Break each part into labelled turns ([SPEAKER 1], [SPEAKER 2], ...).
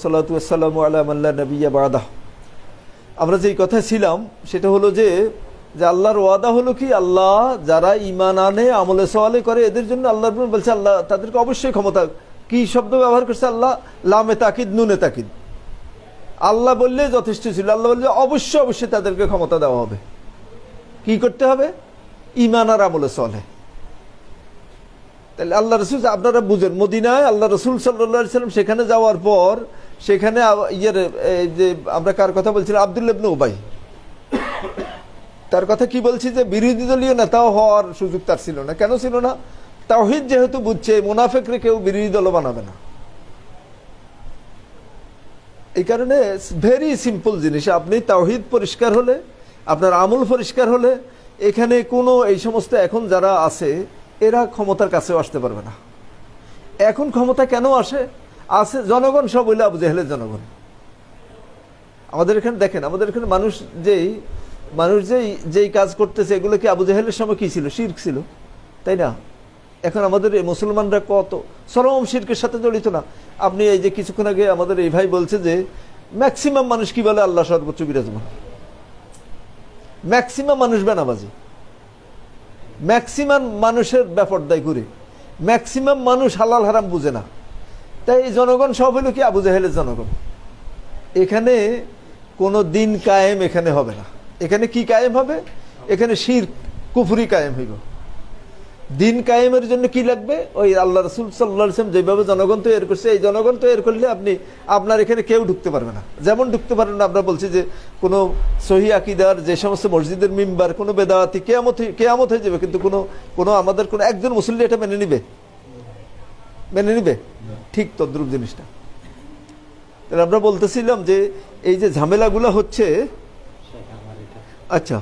[SPEAKER 1] ওয়াসসালাতু ওয়াসসালামু আলা মান লা নাবিয়্যা বা'দাহ। আমরা যেই কথা ছিলাম সেটা হলো যে আল্লাহর ওয়াদা হলো কি, আল্লাহ যারা ঈমান আনে আমলে সালেহ করে এদের জন্য আল্লাহ বলছে আল্লাহ তাদেরকে অবশ্যই ক্ষমতা, কি শব্দ ব্যবহার করছে আল্লাহ, লামে তাকিদ নুনে তাকিদ। আল্লাহ বললে যথেষ্ট ছিল, আল্লাহ বললে অবশ্যই অবশ্যই তাদেরকে ক্ষমতা দেওয়া হবে। কি করতে হবে? ঈমান আর আমলে সালেহ। তাহলে আল্লাহ রসুল, আপনারা বুঝেন, মদিনায় আল্লাহ রসুল সাল্লাল্লাহু আলাইহি সাল্লাম সেখানে যাওয়ার পর সেখানে যে আমরা কার কথা বলছিলাম, আব্দুল্লাহ ইবনে উবাই, তার কথা কি বলছি যে বিরোধী দলীয় নেতাও হওয়ার সুযোগ তার ছিল না। কেন ছিল না? তাওহীদ যেহেতু বুঝছে, মুনাফিকরে কেউ বিরোধী দল বানাবে না। এই কারণে ভেরি সিম্পল জিনিস, আপনি তাওহীদ পরিষ্কার হলে, আপনার আমল পরিষ্কার হলে, এখানে কোনো এই সমস্ত এখন যারা আছে এরা ক্ষমতার কাছেও আসতে পারবে না। এখন ক্ষমতা কেন আসে? জনগণ সব হইলে আবু জেহেলের জনগণ। আমাদের এখানে দেখেন, আমাদের এখানে মানুষ যেই কাজ করতেছে, এগুলো কি আবু জেহেলের সময় কি ছিল? শিরক ছিল, তাই না? এখন আমাদের এই মুসলমানরা কত চরম শিরকের সাথে জড়িত না। আপনি এই যে কিছুক্ষণ আগে আমাদের এই ভাই বলছে যে ম্যাক্সিমাম মানুষ কি বলে, আল্লাহ সর্বোচ্চ বিরাজমান। ম্যাক্সিমাম মানুষ বেনামাজি, ম্যাক্সিমাম মানুষের বেপরদায় ঘুরে, ম্যাক্সিমাম মানুষ হালাল হারাম বুঝে না। তাই এই জনগণ সব হলো কি আবু জেহেলের জনগণ। এখানে কোনো দিন কায়েম এখানে হবে না। এখানে কি কায়েম হবে? এখানে শিরক কুফরি কায়েম হইব। দিন কায়েমের জন্য কি লাগবে? ওই আল্লাহ রাসূল সাল্লাল্লাহু আলাইহি ওয়াসাল্লাম যেভাবে জনগণ তৈরি করছে, এই জনগণ তৈরি করলে আপনার এখানে কেউ ঢুকতে পারবে না। যেমন ঢুকতে পারবে না, আমরা বলছি যে কোনো সহিহ আকীদার যে সমস্ত মসজিদের মিম্বার, কোনো বেদাতি কিয়ামত হয়ে যাবে, কিন্তু কোনো আমাদের কোনো একজন মুসল্লি এটা মেনে নিবে? ঠিক তদ্রুপ জিনিসটা। তাহলে আমরা বলতেছিলাম যে এই যে ঝামেলাগুলো হচ্ছে, আচ্ছা,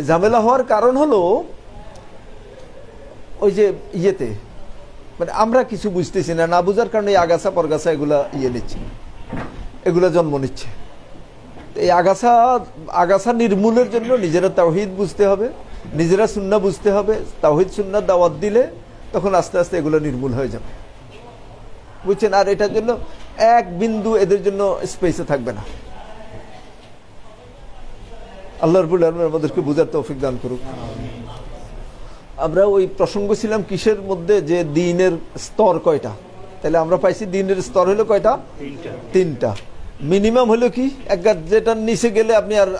[SPEAKER 1] ঝামেলা হওয়ার কারণ হলো ওই যে মানে আমরা কিছু বুঝতেছি না, না বুঝার কারণে এই আগাছা পরগাছা এগুলা নিচ্ছে, এগুলা জন্ম নিচ্ছে। এই আগাছা নির্মূলের জন্য নিজেরা তাওহীদ বুঝতে হবে, নিজেরা সুন্নাহ বুঝতে হবে। তাওহীদ সুন্নাহ দাওয়াত দিলে তখন আস্তে আস্তে এগুলো নির্মূল হয়ে যাবে, বুঝছেন? আর এটার জন্য এক বিন্দু এদের জন্য স্পেসে থাকবে না। আল্লাহ রাব্বুল আলামিন আমাদেরকে বুঝার তৌফিক দান করুক। আমরা ওই প্রসঙ্গ ছিলাম কিসের মধ্যে, যে দ্বীনের স্তর কয়টা। তাহলে আমরা পাইছি দ্বীনের স্তর হলো কয়টা? তিনটা। মিনিমাম হলো কি, যেটার নিচে গেলে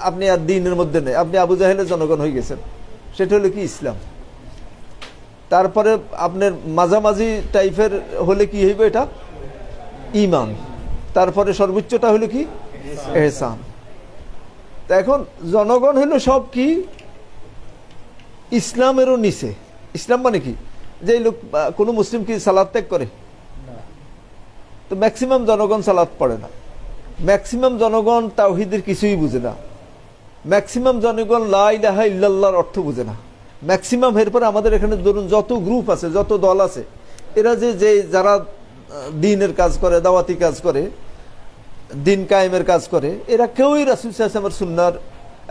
[SPEAKER 1] আপনি আর দ্বীনের মধ্যে নেই, আপনি আবু জাহেলের জনগণ হয়ে গেছেন। সেটা হলো কি? ইসলাম। তারপরে আপনার মাঝামাঝি টাইপের হলে কি হইবে? এটা ঈমান। তারপরে সর্বোচ্চটা হলো কি? ইহসান। তা এখন জনগণ হলো সব কি? ইসলামেরও নিচে। ইসলাম মানে কি? যে লোক, কোনো মুসলিম কি সালাত ত্যাগ করে? তো ম্যাক্সিমাম জনগণ সালাত পড়ে না, ম্যাক্সিমাম জনগণ তাওহীদের কিছুই বুঝে না, ম্যাক্সিমাম জনগণ লা ইলাহা ইল্লাল্লাহর অর্থ বুঝে না, ম্যাক্সিমাম। এরপরে আমাদের এখানে ধরুন যত গ্রুপ আছে, যত দল আছে, এরা যারা দ্বীনের কাজ করে, দাওয়াতি কাজ করে, দিন কায়েমের কাজ করে, এরা কেউই রাসূল সাল্লাল্লাহু আলাইহি ওয়াসাল্লামের সুন্নাহর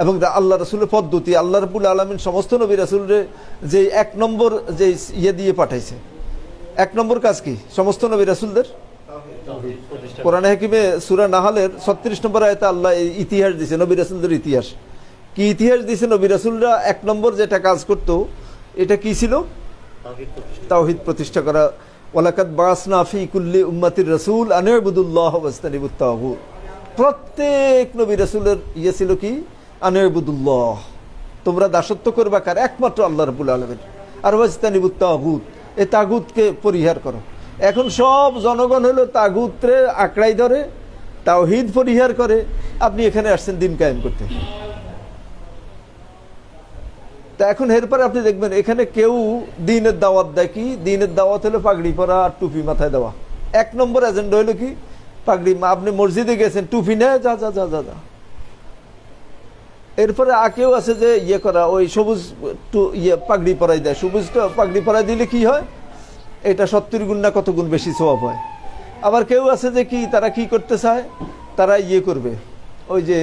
[SPEAKER 1] এবং আল্লাহ রাসূলের পদ্ধতি, আল্লাহ রাব্বুল আলামিন সমস্ত নবী রাসূলরে যে এক নম্বর যে দিয়ে পাঠাইছে, এক নম্বর কাজ কি? সমস্ত নবী রাসূলদের কোরআনে হাকিমে সূরা নাহলের 36 নম্বর আয়াতে আল্লাহ ইতিহাস দিয়েছে, নবী রাসূলদের ইতিহাস। কি ইতিহাস দিয়েছে? নবী রাসূলরা এক নম্বর যেটা কাজ করত, এটা কি ছিল? তাওহীদ প্রতিষ্ঠা করা। ওয়ালাকাদ বাসনা ফি কুল্লি উম্মাতির রাসূল আন ইবুদুল্লাহ ওয়াজতানিবুত তাগুত। প্রত্যেক নবী রাসূলের ছিল কি? আন ইবুদুল্লাহ, তোমরা দাসত্ব করবা কার? একমাত্র আল্লাহ রাব্বুল আলামিন। আর ওয়াজতানিবুত তাগুত, এই তাগুতকে পরিহার করো। এখন সব জনগণ হলো তাগুতরে আঁকড়াই ধরে, তাওহীদ পরিহার করে। আপনি এখানে আসছেন দিন কায়েম করতে। তা এখন এরপরে আপনি দেখবেন এখানে কেউ দ্বীনের দাওয়াত দেয় কি? দ্বীনের দাওয়াত হলো পাগড়ি পরা আর টুপি মাথায় দেওয়া। এক নম্বর এজেন্ডা হলো কি? পাগড়ি। আপনি মসজিদে গেছেন, টুপি নেয়, যা যা যা যা যা। এরপরে কেউ আছে যে করা, ওই সবুজ পাগড়ি পরাই দেয়। সবুজ পাগড়ি পরাই দিলে কি হয়? এটা 70 গুণ না কত গুণ বেশি সওয়াব হয়। আবার কেউ আছে যে কি, তারা কি করতে চায়? তারা করবে, ওই যে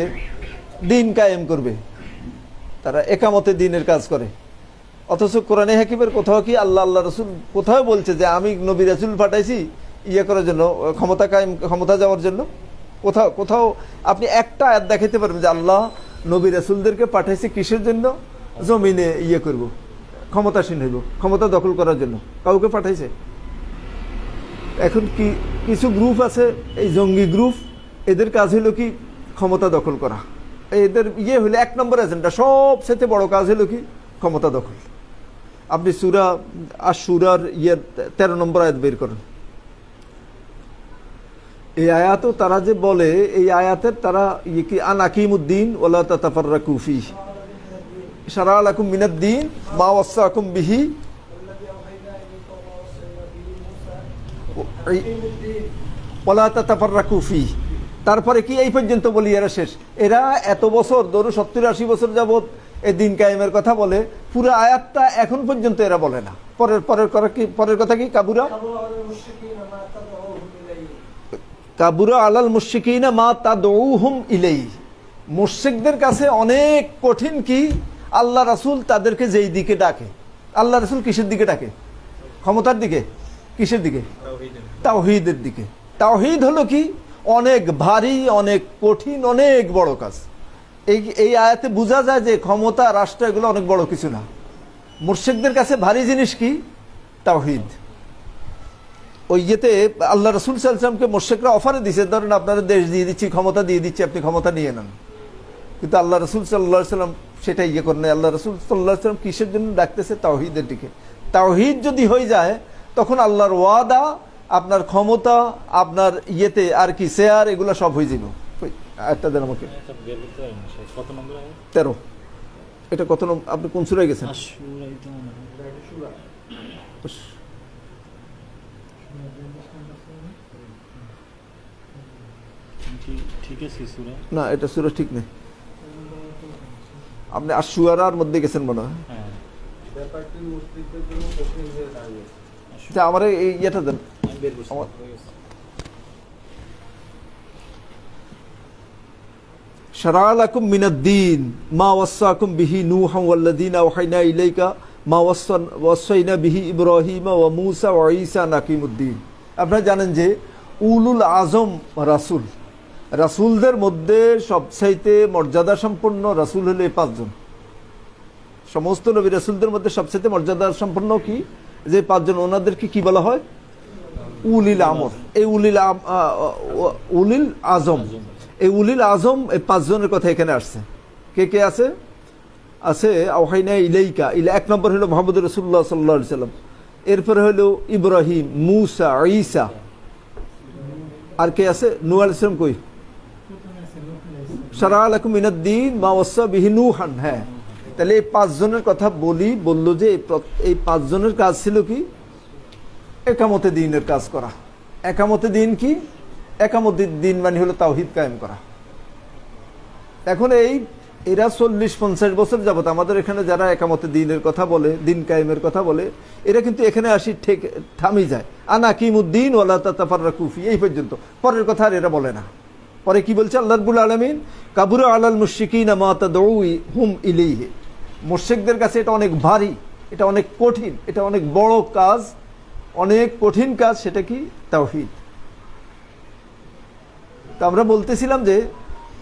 [SPEAKER 1] দিন কায়েম করবে, তারা একামতে দিনের কাজ করে। অথচ কোরআনে হাকিমের কোথাও কি আল্লাহ রাসূল কোথাও বলছে যে আমি নবী রাসূল পাঠাইছি, ইয়ে করার জন্য, ক্ষমতা যাওয়ার জন্য? কোথাও কোথাও আপনি একটা আয়াত দেখাইতে পারবেন যে আল্লাহ নবী রাসূলদেরকে পাঠাইছে কিসের জন্য? জমিনে ইয়ে করব, ক্ষমতাসীন হইব, ক্ষমতা দখল করার জন্য কাউকে পাঠাইছে? এখন কি কিছু গ্রুপ আছে, এই জঙ্গি গ্রুপ, এদের কাজ হইল কি? ক্ষমতা দখল করা। এদের ইয়ে হইলে 1 নম্বর এজেন্ডা, সবচেয়ে বড় কাজ হইল কি? ক্ষমতা দখল। আপনি সূরা আশ-শূরার 13 নম্বর আয়াত বের করেন। এই আয়াতও তারা যে বলে, এই আয়াতের তারা ইয়ে কি, আন আকিমুদ্দিন ওয়ালা তাতাফাররাকু ফীহি শারা'a লাকুম মিনাদ-দীন মা ওয়াসাকুম বিহি ওয়ালা তাতাফাররাকু ফীহি। তারপরে কি এই পর্যন্ত বলি, এরা শেষ। এরা এত বছর, ধরো 70-80 বছর যাবত এই দিন কায়েমের কথা বলে, পুরো আয়াতটা এখন পর্যন্ত এরা বলে না। পরের কথা কি? কাবুরা আলাল মুশরিকিনা মা তাদউহুম ইলাইহি। মুশরিকদের কাছে অনেক কঠিন কি? আল্লাহ রাসূল তাদেরকে যেই দিকে ডাকে। আল্লাহ রাসূল কিসের দিকে ডাকে? ক্ষমতার দিকে? কিসের দিকে? তাওহীদের দিকে। তাওহীদ হলো কি? অনেক ভারী, অনেক কঠিন, অনেক বড় কাজ। এই আয়াতে বোঝা যায় যে ক্ষমতা, রাষ্ট্র এগুলো অনেক বড় কিছু না। মুশরিকদের কাছে ভারী জিনিস কি? তাওহীদ। ওই ইয়েতে আল্লাহ রাসূল সাল্লাল্লাহু আলাইহি ওয়াসাল্লামকে মুশরিকরা অফারে দিয়েছে, ধরেন আপনারা দেশ দিয়ে দিচ্ছি, ক্ষমতা দিয়ে দিচ্ছি, আপনি ক্ষমতা নিয়ে নেন। কিন্তু আল্লাহ রাসূল সাল্লাল্লাহু আলাইহি ওয়াসাল্লাম সেটা ইয়ে করেন। আল্লাহ রাসূল সাল্লাল্লাহু আলাইহি ওয়াসাল্লাম কিসের জন্য ডাকতেছে? তাওহীদের দিকে। তাওহীদ যদি হয়ে যায়, তখন আল্লাহর ওয়াদা, আপনার ক্ষমতা, আপনার ইয়েতে আর কি শেয়ার, এগুলো সব হয়ে যাবে। একটা দেন আমাকে। 13। এটা কত নম্বর? আপনি কোন সূরায় গেছেন? না, এটা সূরা ঠিক নেই। আপনি আশ-শুআরার মধ্যে গেছেন মনে হয়। আমার এই ইয়েটা দেন। শারা'a লাকুম মিনাদ-দীন মা ওয়াসাকুম বিহি নূহান ওয়াল্লাযীনা আওহাইনা ইলাইকা মা ওয়াসাইনা বিহি ইব্রাহিমা ওয়া মূসা ওয়া ঈসা নাকিমুদ্দিন। আপনারা জানেন যে উলুল আজম রাসূল, রাসূলদের মধ্যে সবচাইতে মর্যাদা সম্পন্ন রাসূল হলো এই 5 জন। সমস্ত নবী রাসূলদের মধ্যে সবচাইতে মর্যাদা সম্পন্ন কি? যে 5 জন, ওনাদেরকে কি বলা হয়? উলিল আমর। এই উলিল আজম, এই উলিল আজম, এই 5 জনের কথা এখানে আসছে। কে কে আছে? আওহাইনা ইলাইকা, 1 নম্বর হলো মুহাম্মদ রাসূলুল্লাহ সাল্লাল্লাহু আলাইহি সাল্লাম। এরপরে হলো ইব্রাহিম, মূসা, ঈসা। আর কে আছে? নূহ আলাইহিস সালাম। কই? শারা'a লাকুম মিনাদ-দীন মা ওয়াসা বিহি নূহান। হ্যাঁ, তাহলে এই 5 জনের কথা বললো যে এই 5 জনের কাজ ছিল কি? একামতে দ্বীনের কাজ করা। একামতে দ্বীন কি? একামতে দ্বীন মানে হলো তাওহীদ কায়েম করা। এখন এরা 40-50 বছর যাবত আমাদের এখানে যারা একামতে দ্বীনের কথা বলে, দিন কায়েমের কথা বলে, এরা কিন্তু এখানে আসি থামি যায়, আন আকিমুদ্দিন ওয়ালা তাতাফাররাকু ফি, এই পর্যন্ত। পরের কথা আর এরা বলে না। পরে কি বলছে আল্লাহ রাব্বুল আলামিন? কাবুরা আলাল মুশরিকিনা মা তাদউহুম ইলাইহি। মুশরিকদের কাছে এটা অনেক ভারী, এটা অনেক কঠিন, এটা অনেক বড় কাজ, অনেক কঠিন কাজ। সেটা কি? তাওহীদ। তা আমরা বলতেছিলাম যে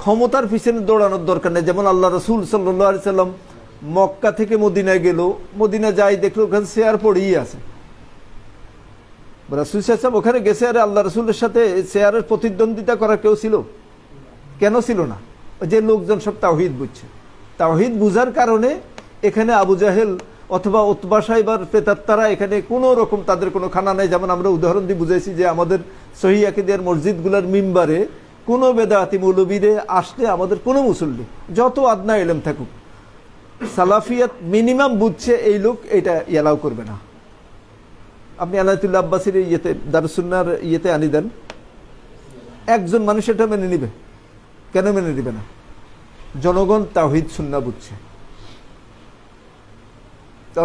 [SPEAKER 1] ক্ষমতার পিছনে দৌড়ানোর দরকার নেই। যেমন আল্লাহ রাসূল সাল্লাল্লাহু আলাইহি সাল্লাম মক্কা থেকে মদিনায় গেল, মদিনা যাই দেখলো ওখানে চেয়ার পড়েই আছে। রাসূল সাল্লাল্লাহু আলাইহি ওয়াসাল্লাম ওখানে গেছে, আর আল্লাহ রাসূলের সাথে চেয়ারের প্রতিদ্বন্দ্বিতা করার কেউ ছিল? কেন ছিল না? যে লোকজন সব তাওহীদ বুঝছে। তাওহীদ বুঝার কারণে এখানে আবু জাহেল অথবা উতবা সাহেবার প্রেতাত্মারা এখানে কোনো রকম তাদের কোনো খানা নাই। যেমন আমরা উদাহরণ দিয়ে বুঝাইছি যে আমাদের সহিহ আকীদার মসজিদগুলোর মিম্বারে কোনো বেদাতি মৌলবীরে আসলে আমাদের কোনো মুসল্লি যত আদনা ইলম থাকুক, সালাফিয়াত মিনিমাম বুঝছে এই লোক এটা এলাও করবে না। আপনি আনায়াতুল্লাহ আব্বাসীর ইয়েতে দারুস সুন্নাহর ইয়েতে আনি দেন, একজন মানুষ এটা মেনে নিবে? কেন মেনে নিবে না? জনগণ তাওহীদ সুন্নাহ বুঝছে।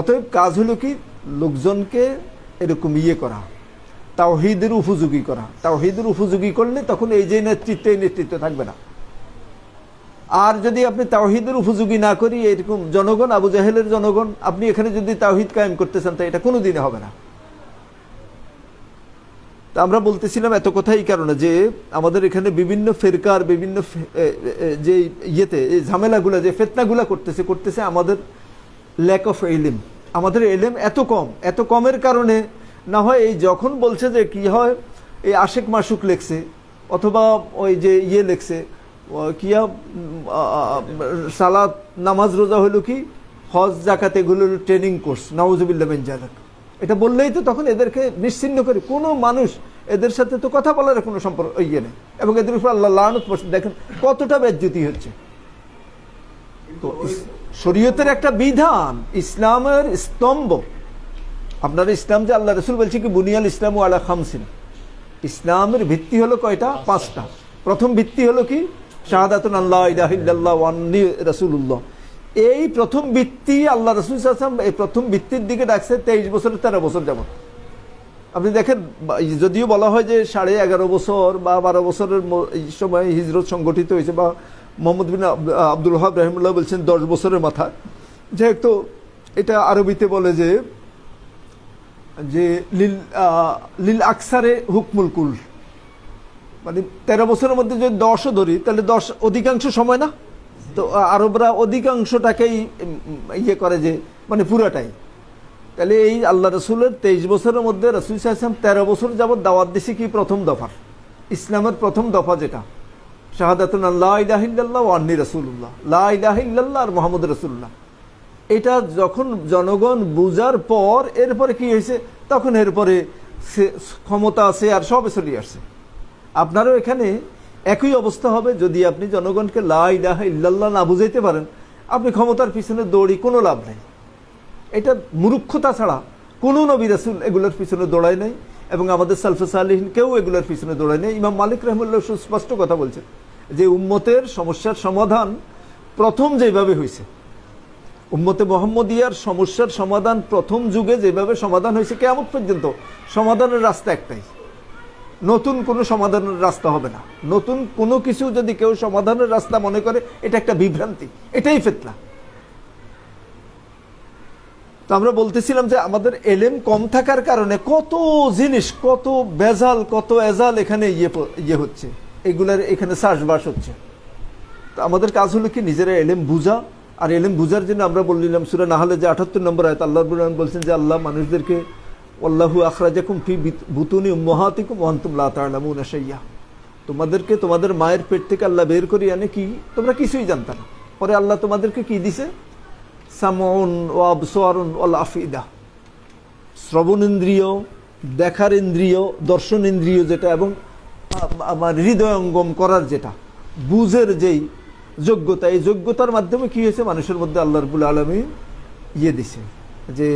[SPEAKER 1] অতএব কাজ হলো কি? লোকজনকে এরকম ইয়ে করা, তাওহীদের উপযোগী করা। তাওহীদের উপযোগী করলে তখন এই যে নেতৃত্ব থাকবে না। আর যদি আপনি তাওহীদের উপযোগী না করি, এরকম জনগণ, আবু জাহেলের জনগণ, আপনি এখানে যদি তাওহীদ কায়েম করতে চান, তা এটা কোনোদিনে হবে না। তা আমরা বলতেছিলাম এত কথা এই কারণে যে আমাদের এখানে বিভিন্ন ফেরকার বিভিন্ন যে ইয়েতে এই ঝামেলাগুলো যে ফিতনাগুলা করতেছে আমাদের ল্যাক অফ এলিম, আমাদের এলেম এত কমের কারণে না হয় এই যখন বলছে যে কি হয় এই আশেক মাসুক লেখছে অথবা ওই যে ইয়ে লেখছে কিয়া সালাত নামাজ রোজা হলো কি হজ জাকাত এগুলোর ট্রেনিং কোর্স নাউজুবিল্লাহ মিন যালিক, এটা বললেই তো তখন এদেরকে নিশ্চিহ্ন করে কোনো মানুষ এদের সাথে তো কথা বলার কোনো সম্পর্ক ইয়ে নেই এবং এদের উপর আল্লাহ লানত পড়ছে। দেখেন কতটা বেজ্জতি হচ্ছে। তো শরীয়তের একটা বিধান, ইসলামের স্তম্ভ, আপনার ইসলাম যে আল্লাহ রসুল বলছে কি বুনিয়াল ইসলাম আলা খামসিন, ইসলামের ভিত্তি হলো কয়টা? 5টা। প্রথম ভিত্তি হলো কি শাহাদাতুন আল্লাহ ইলাহা ইল্লাল্লাহ ওয়া আন্নী রাসূলুল্লাহ। এই প্রথম ভিত্তি আল্লাহ রাসূল সাল্লাল্লাহু আলাইহি ওয়াসাল্লাম এই প্রথম ভিত্তির দিকে ডাকছে 23 বছর 13 বছর যাবত। আপনি দেখেন যদিও বলা হয় যে 11.5 বছর বা 12 বছরের সময় হিজরত সংগঠিত হয়েছে, বা মোহাম্মদ বিন আব্দুল ওয়াহাব রাহিমাহুল্লাহ বলছেন 10 বছরের মাথা, যেহেতু এটা আরবিতে বলে যে লিল আকসারে হুকমুল কুল, মানে 13 বছরের মধ্যে যদি 10ও ধরি তাহলে 10 অধিকাংশ সময় না, তো আরবরা অধিকাংশটাকেই ইয়ে করে যে মানে পুরাটাই। তাহলে এই আল্লাহ রসুলের 23 বছরের মধ্যে রসুল সাল্লাল্লাহু আলাইহি ওয়াসাল্লাম 13 বছর যাবৎ দাওয়াত দিছে কি প্রথম দফার, ইসলামের প্রথম দফা যেটা শাহাদাতুন লা ইলাহা ইল্লাল্লাহ ওয়া আন্নী রাসূলুল্লাহ, লা ইলাহা ইল্লাল্লাহ আর মুহাম্মদুর রাসূলুল্লাহ। এটা যখন জনগণ বুঝার পর এরপরে কি হয়েছে, তখন এরপরে ক্ষমতা আছে আর সব চলে আসছে। আপনারও এখানে একই অবস্থা হবে যদি আপনি জনগণকে লা ইলাহা ইল্লাল্লাহ না বুঝাইতে পারেন, আপনি ক্ষমতার পিছনে দৌড়ি কোনো লাভ নেই। এটা মূর্খতা ছাড়া কোনো নবী রাসূল এগুলোর পিছনে দৌড়ায় নাই এবং আমাদের সালফে সালিহিন কেউ এগুলোর পিছনে দৌড়ায় নাই। ইমাম মালিক রাহিমাহুল্লাহ সুস্পষ্ট কথা বলছেন যে উম্মতের সমস্যার সমাধান প্রথম যেভাবে হয়েছে, উম্মতে মুহাম্মদিয়ার সমস্যার সমাধান প্রথম যুগে যেভাবে সমাধান হয়েছে কিয়ামত পর্যন্ত সমাধানের রাস্তা একটাই, নতুন কোনো সমাধানের রাস্তা হবে না। নতুন কোনো কিছু যদি কেউ সমাধানের রাস্তা মনে করে এটা একটা বিভ্রান্তি, এটাই ফিতনা। তো আমরা বলতেছিলাম যে আমাদের এলেম কম থাকার কারণে কত জিনিস, কত বেজাল, কত এজাল এখানে ইয়ে হচ্ছে, এগুলার এখানে চাষবাস হচ্ছে। তো আমাদের কাজ হলো কি নিজেরা এলেম বুঝা, আর এলেম বুঝার জন্য আমরা বললাম সূরা নাহলে যে 78 নম্বর আয়াত আল্লাহ রাব্বুল আলামিন বলছেন যে আল্লাহ মানুষদেরকে আল্লাহু আখরাজাকুম ফি বুতুনি উম্মাহাতিকুম ওয়া আনতুম লা তা'লামুনা শাইয়্যা, তোমাদেরকে তোমাদের মায়ের পেট থেকে আল্লাহ বের করে আনে কি তোমরা কিছুই জানতা না, পরে আল্লাহ তোমাদেরকে কি দিছে সামউন ওয়া আবসারুন ওয়াল আফিদা, শ্রবণ ইন্দ্রিয়, দেখার ইন্দ্রিয়, দর্শন ইন্দ্রিয় যেটা, এবং আমার হৃদয়ঙ্গম করার যেটা বুঝের যেই যোগ্যতা, এই যোগ্যতার মাধ্যমে কি হয়েছে মানুষের মধ্যে আল্লাহ রাব্বুল আলামিন ইয়ে দিছে যে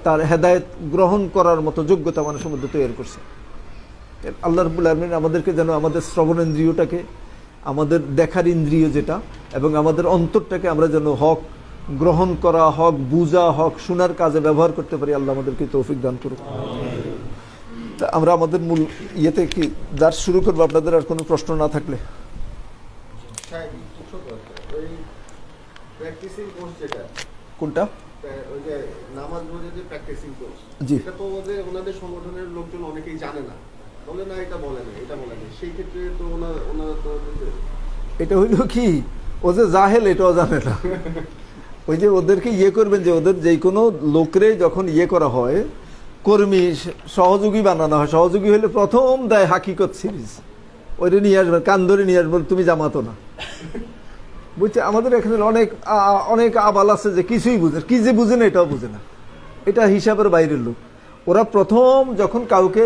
[SPEAKER 1] তার হেদায়েত গ্রহণ করার মতো যোগ্যতা মানুষের মধ্যে তৈরি করছে। আল্লাহ রাব্বুল আলামিন আমাদেরকে যেন আমাদের শ্রবণ ইন্দ্রিয়টাকে, আমাদের দেখার ইন্দ্রিয় যেটা, এবং আমাদের অন্তরটাকে আমরা যেন হক গ্রহণ করা, হক বুঝা, হক শোনার কাজে ব্যবহার করতে পারি। আল্লাহ আমাদেরকে তৌফিক দান করুক। তা আমরা আমাদের মূল ইয়েতে কি দার্স শুরু করবো, আপনাদের আর কোনো প্রশ্ন না থাকলে। কোনটা?
[SPEAKER 2] নামাজ বোঝে যে প্র্যাকটিসিং কোর্স, এটা তো ওনাদের সংগঠনের লোকজন অনেকেই জানে না, বলে না এটা বলে না, এটা বলে না, সেই ক্ষেত্রে তো ওনারা তো
[SPEAKER 1] এটা হইল কি ও যে জাহেল এটাও জানে না। ওই যে ওদেরকে ইয়ে করবেন যে ওদের যে কোনো লোকরে যখন ইয়ে করা হয়, কর্মী সহযোগী বানানো হয়, সহযোগী হলে প্রথম দেয় হাকিকত সিরিজ, ওইটা নিয়ে আসবেন, কান ধরে নিয়ে আসবেন, তুমি জামাতো না। বুঝছে আমাদের এখানে অনেক অনেক আবাল আছে যে কিছুই বুঝে, কি যে বুঝে না এটাও বুঝে না, এটা হিসাবের বাইরের লোক। ওরা প্রথম যখন কাউকে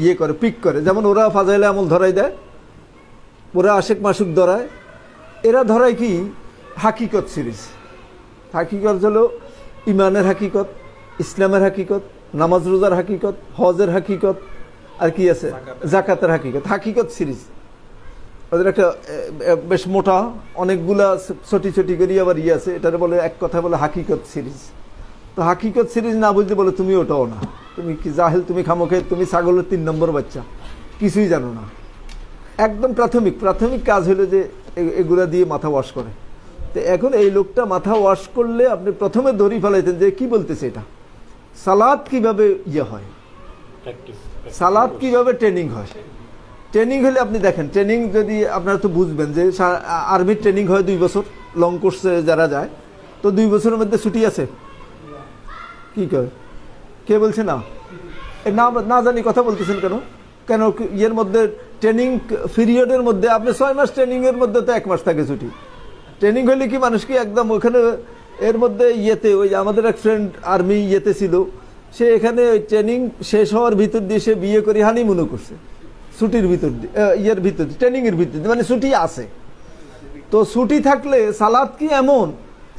[SPEAKER 1] ইয়ে করে, পিক করে, যেমন ওরা ফাজাইলে আমল ধরাই দেয়, ওরা আশেক মাসুক ধরায়, এরা ধরায় কি হাকিকত সিরিজ। হাকিকত হলো ইমানের হাকিকত, ইসলামের হাকিকত, নামাজ রোজার হাকিকত, হজের হাকিকত, আর কি আছে জাকাতের হাকিকত, হাকিকত সিরিজ। ওদের একটা বেশ মোটা অনেকগুলা ছোটি ছোটি করে আবার ইয়ে আছে, এটার বলে এক কথা বলে হাকিকত সিরিজ। তো হাকিকত সিরিজ না বুঝতে বলে তুমি ওটাও না, তুমি কি জাহেল, তুমি খামোখে, তুমি ছাগলের 3 নম্বর বাচ্চা, কিছুই জানো না। একদম প্রাথমিক কাজ হলো যে এগুলা দিয়ে মাথা ওয়াশ করে। তো এখন এই লোকটা মাথা ওয়াশ করলে আপনি প্রথমে ধরি ফেলাইতেন যে কি বলতেছে এটা, সালাত কিভাবে ইয়ে হয়, সালাদ কিভাবে ট্রেনিং হয়? ট্রেনিং হলে আপনি দেখেন, ট্রেনিং যদি আপনারা তো বুঝবেন যে আর্মির ট্রেনিং হয় 2 বছর, লং কোর্সে যারা যায়, তো 2 বছরের মধ্যে ছুটি আছে? কি কয়? কে বলছে না? না না জানি কথা বলতেছেন কেন? কেন ইয়ের মধ্যে ট্রেনিং পিরিয়ডের মধ্যে আপনি 6 মাস ট্রেনিংয়ের মধ্যে তো 1 মাস থাকে ছুটি। ট্রেনিং হলে কি মানুষ কি একদম ওখানে এর মধ্যে ইয়েতে, ওই আমাদের এক ফ্রেন্ড আর্মি ইয়েতে ছিল, সে এখানে ওই ট্রেনিং শেষ হওয়ার ভিতর দিয়ে সে বিয়ে করে হানিমুনও করছে, ছুটির ভিতর দিয়ে, ইয়ের ভিতর দিয়ে, ট্রেনিংয়ের ভিতর দিয়ে, মানে ছুটি আছে। তো ছুটি থাকলে সালাত কি এমন,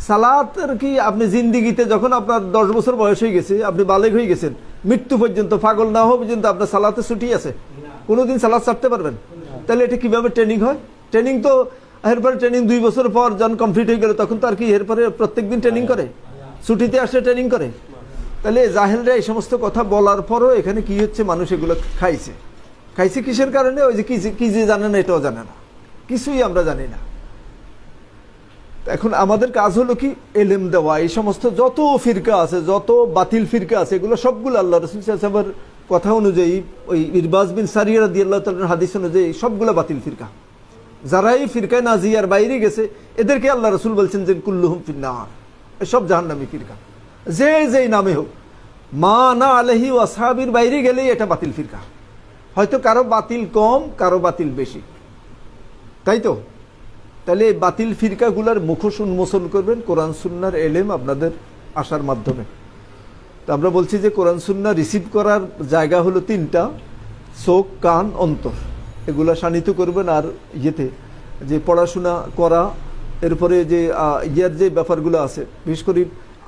[SPEAKER 1] সালাতের কি আপনি জিন্দিগিতে যখন আপনার 10 বছর বয়স হয়ে গেছে, আপনি বালেগ হয়ে গেছেন, মৃত্যু পর্যন্ত, পাগল না হওয়া পর্যন্ত আপনার সালাতে ছুটি আছে? কোনোদিন সালাত ছাড়তে পারবেন? তাহলে এটা কিভাবে ট্রেনিং হয়? ট্রেনিং তো এরপরে ট্রেনিং 2 বছর পর যখন কমপ্লিট হয়ে গেল তখন তো আর কি এরপরে প্রত্যেকদিন ট্রেনিং করে, ছুটিতে আসলে ট্রেনিং করে? তাহলে জাহেলরা এই সমস্ত কথা বলার পরও এখানে কি হচ্ছে, মানুষ এগুলো খাইছে। খাইছে কিসের কারণে? ওই যে কি যে জানে না এটাও জানে না, কিছুই আমরা জানি না। এখন আমাদের কাজ হলো কি, এলেম দেওয়া। এই সমস্ত যত ফিরকা আছে, যত বাতিল ফিরকা আছে, এগুলো সবগুলো আল্লাহ রাসূল সাল্লাল্লাহু আলাইহি ওয়াসাল্লামের কথা অনুযায়ী, ওই ইরবাজ বিন সারিয়া রাদিয়াল্লাহু তাআলার হাদিস অনুযায়ী সবগুলো বাতিল ফিরকা। যারা এই ফিরকায় নাজিয়ার বাইরে গেছে, এদেরকে আল্লাহ রাসূল বলছেন যে কুল্লুহুম ফিন্নার, সব জাহান্নামী ফিরকা, যেই নামে হোক। মা না আলাইহি ওয়া আসহাবির বাইরে গেলেই এটা বাতিল ফিরকা। হয়তো কারো বাতিল কম, কারো বাতিল বেশি, তাই তো? তাহলে এই বাতিল ফিরকাগুলার মুখোশ উন্মোচন করবেন কোরআন সুন্নাহর এলেম আপনাদের আসার মাধ্যমে। তো আমরা বলছি যে কোরআন সুন্নাহ রিসিভ করার জায়গা হলো 3টা: চোখ, কান, অন্তর। এগুলা শানিত করবেন। আর ইয়েতে যে পড়াশোনা করা, এরপরে যে ইয়ের যে ব্যাপারগুলো আছে, বিশেষ করে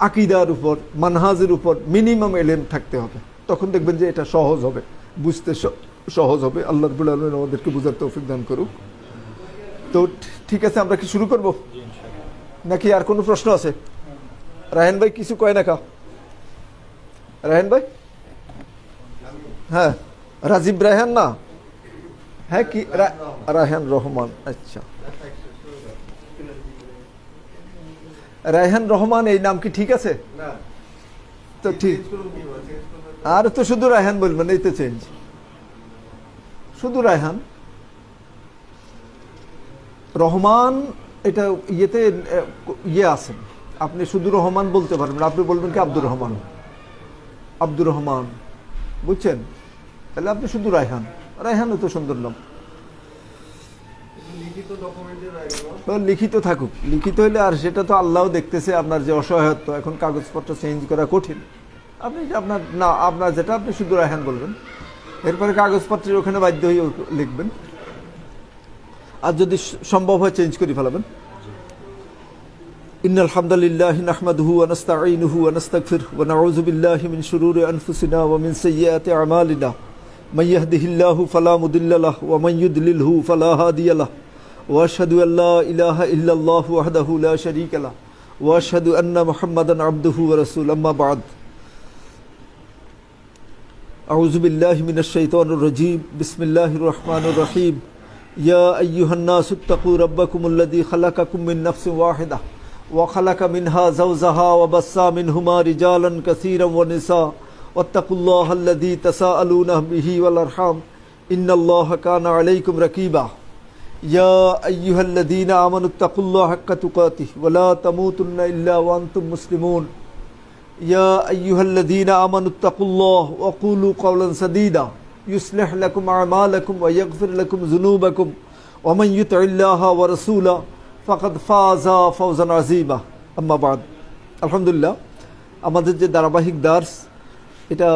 [SPEAKER 1] আকিদার উপর, মানহাজের উপর মিনিমাম এলেম থাকতে হবে। তখন দেখবেন যে এটা সহজ হবে, বুঝতে সহজ হবে। আল্লাহ রাব্বুল আলামিন আমাদেরকে বুঝার তৌফিক দান করুক। তো ঠিক আছে, আমরা কি শুরু করব নাকি আর কোনো প্রশ্ন আছে? রায়হান ভাই কিছু কয় না কা? রায়হান ভাই? হ্যাঁ, রাজীব রায়হান না? হ্যাঁ, কি রায়হান রহমান? আচ্ছা, রায়হান রহমান এই নাম কি ঠিক আছে? তো ঠিক, আর তো শুধু রায়হান বলবেন, এই তো চেঞ্জ, শুধু রায়হান। রহমান এটা ইয়েতে ইয়ে আছেন, আপনি শুধু রহমান বলতে পারবেন, আপনি বলবেন কি আব্দুর রহমান, আব্দুর রহমান, বুঝছেন? তাহলে আপনি শুধু রায়হান। রায়হানও তো সুন্দর নাম। লিখিত থাকুক, লিখিত হইলে আর সেটা তো আল্লাহ দেখতেছে আপনার যে অসহায়ত্ব, এখন কাগজপত্র চেঞ্জ করা কঠিন। আপনি আপনার না, আপনার যেটা, আপনি শুধু রায়হান বলবেন, এরপরে কাগজপত্রের ওখানে বাধ্য হয়ে লিখবেন। আর যদি সম্ভব হয় চেঞ্জ করে ফেলাবেন। ইন্নাল হামদালিল্লাহি নাহমাদুহু ওয়া নাস্তাঈনুহু ওয়া নাস্তাগফিরুহু ওয়া নাউযু বিল্লাহি মিন শুরুরি আনফুসিনা ওয়া মিন সাইয়্যাতি আমালিনা মান ইয়াহদিহিল্লাহু ফালা মুদিল্লা লাহু ওয়া মান ইউদ্লিলহু ফালা হাদিয়া লাহু ওয়া আশহাদু আল্লা ইলাহা ইল্লাল্লাহু ওয়াহদাহু লা শারীকা লাহু ওয়া আশহাদু আন্না মুহাম্মাদান আবদুহু ওয়া রাসূলুহু আম্মা বা'দ। আউযু বিল্লাহি মিনাশ শাইতানির রাজীম। বিসমিল্লাহির রহমানির রহিম। يا أيها الناس اتقوا ربكم الذي خلقكم من نفس واحدة وخلق منها زوجها وبث منهما رجالا كثيرا ونساء واتقوا الله الذي تساءلون به والأرحام إن الله كان عليكم رقيبا يا أيها الذين آمنوا اتقوا الله حق تقاته ولا تموتن إلا وأنتم مسلمون يا أيها الذين آمنوا اتقوا الله وقولوا قولا سديدا يصلح لكم أعمالكم ويغفر لكم ذنوبكم ومن يطع الله ورسوله فقد فاز فوزا عظيما أما بعد। আলহামদুলিল্লাহ, আমাদের যে ধারাবাহিক দার্স, এটা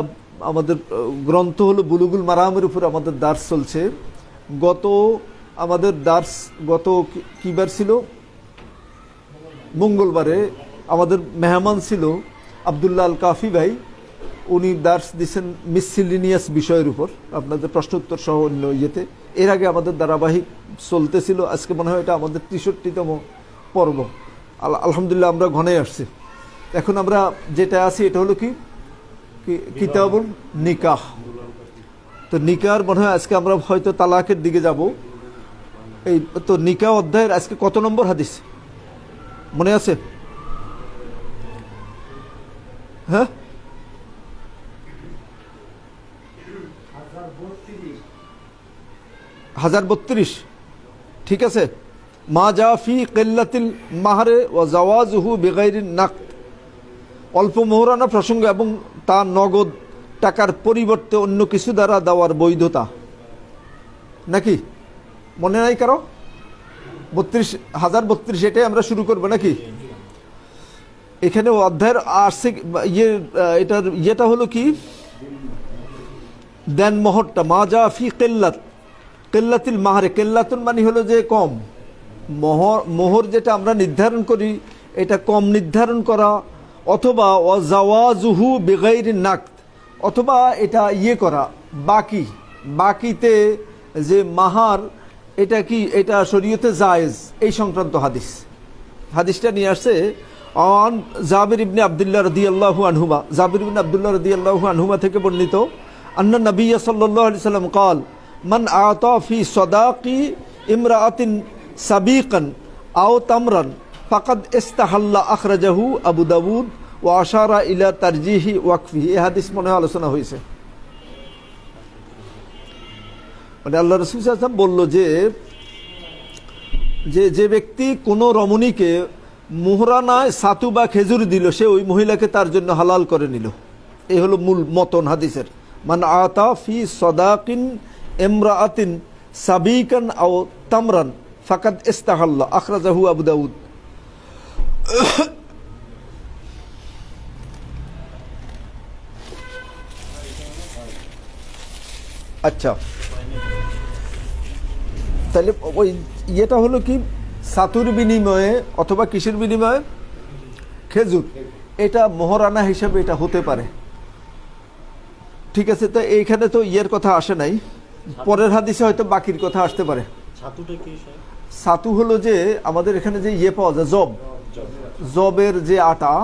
[SPEAKER 1] আমাদের গ্রন্থ হলো বুলুগুল মারামের উপর আমাদের দার্স চলছে। আমাদের দার্স গত কিবার ছিল? মঙ্গলবারে আমাদের মেহমান ছিল আব্দুল্লাহ আল কাফি ভাই। উনি দার্স দিচ্ছেন মিসসেলিনিয়াস বিষয়ের উপর, আপনাদের প্রশ্ন উত্তর সহ অন্য ইয়েতে। এর আগে আমাদের ধারাবাহিক চলতেছিল, আজকে মনে হয় এটা আমাদের 63তম পর্ব। আলহামদুলিল্লাহ, আমরা ঘনে আসছি। এখন আমরা যেটা আছি এটা হলো কি কিতাবুল নিকাহ। তো নিকার মনে হয় আজকে আমরা হয়তো তালাকের দিকে যাব। এই তো নিকাহ অধ্যায়ের আজকে কত নম্বর হাদিস মনে আছে? হ্যাঁ, 1032, ঠিক আছে। মা যা ফি কিল্লাতিল মাহরে ওয়া জাওয়াজুহু বিগাইরিন নাকদ, অল্প মোহরানা প্রসঙ্গ এবং তা নগদ টাকার পরিবর্তে অন্য কিছু দ্বারা দেওয়ার বৈধতা, নাকি মনে নাই কারো? 1032 এটাই আমরা শুরু করবো নাকি? এখানে অধ্যায়ের আসছে এটার ইয়েটা হলো কি, দেন মোহরটা, মা যা ফি কিল্লাতিল মাহরে, কিল্লাতুন মানে হলো যে কম, মোহর যেটা আমরা নির্ধারণ করি এটা কম নির্ধারণ করা, অথবা ওয়াজাওয়াজুহু বিগাইরিন নাকদ, অথবা এটা করা বাকিতে যে মাহার, এটা কি এটা শরীয়তে জায়েজ, এই সংক্রান্ত হাদিসটা নিয়ে আসছে আন জাবির ইবনে আব্দুল্লাহ রাদিয়াল্লাহু আনহুমা, জাবির ইবনে আব্দুল্লাহ রাদিয়াল্লাহু আনহুমা থেকে বর্ণিত, আন্না নবী সাল্লাল্লাহু আলাইহি সাল্লাম قال মান আতা ফি সাদাকি ইমরাআতিন সাবিকান আও তামরান ফাকাদ ইস্তাহাল্লা, আখরাজাহু আবু দাউদ ওয়া আশারা ইলা তারজিহি ওয়াকফিহি। এই হাদিস মনে হয় আলোচনা হয়েছে। মানে আল্লাহ রাসূল সাল্লাল্লাহু আলাইহি ওয়াসাল্লাম বলল যে ব্যক্তি কোনো রমণীকে মোহরানায় সাতু বা খেজুর দিল, সে ওই মহিলাকে তার জন্য হালাল করে নিল। এই হলো মূল মতন হাদিসের। মান আতা ফি সাদাকিন ইমরাআতিন সাবিকান আও তামরান ফাকাদ ইস্তাহাল্লা, আখরাজাহু আবু দাউদ। আচ্ছা, তাহলে ওই ইয়েটা হলো কি, সাতুর বিনিময়ে অথবা কিসের বিনিময়ে, খেজুর, এটা মোহরানা হিসাবে এটা হতে পারে, ঠিক আছে। তো এইখানে তো ইয়ের কথা আসে নাই, পরের হাদিসে হয়তো বাকির কথা আসতে পারে। ছাতু হলো যে আমাদের এখানে যে পাওয়া যায়, জবের যে আটা,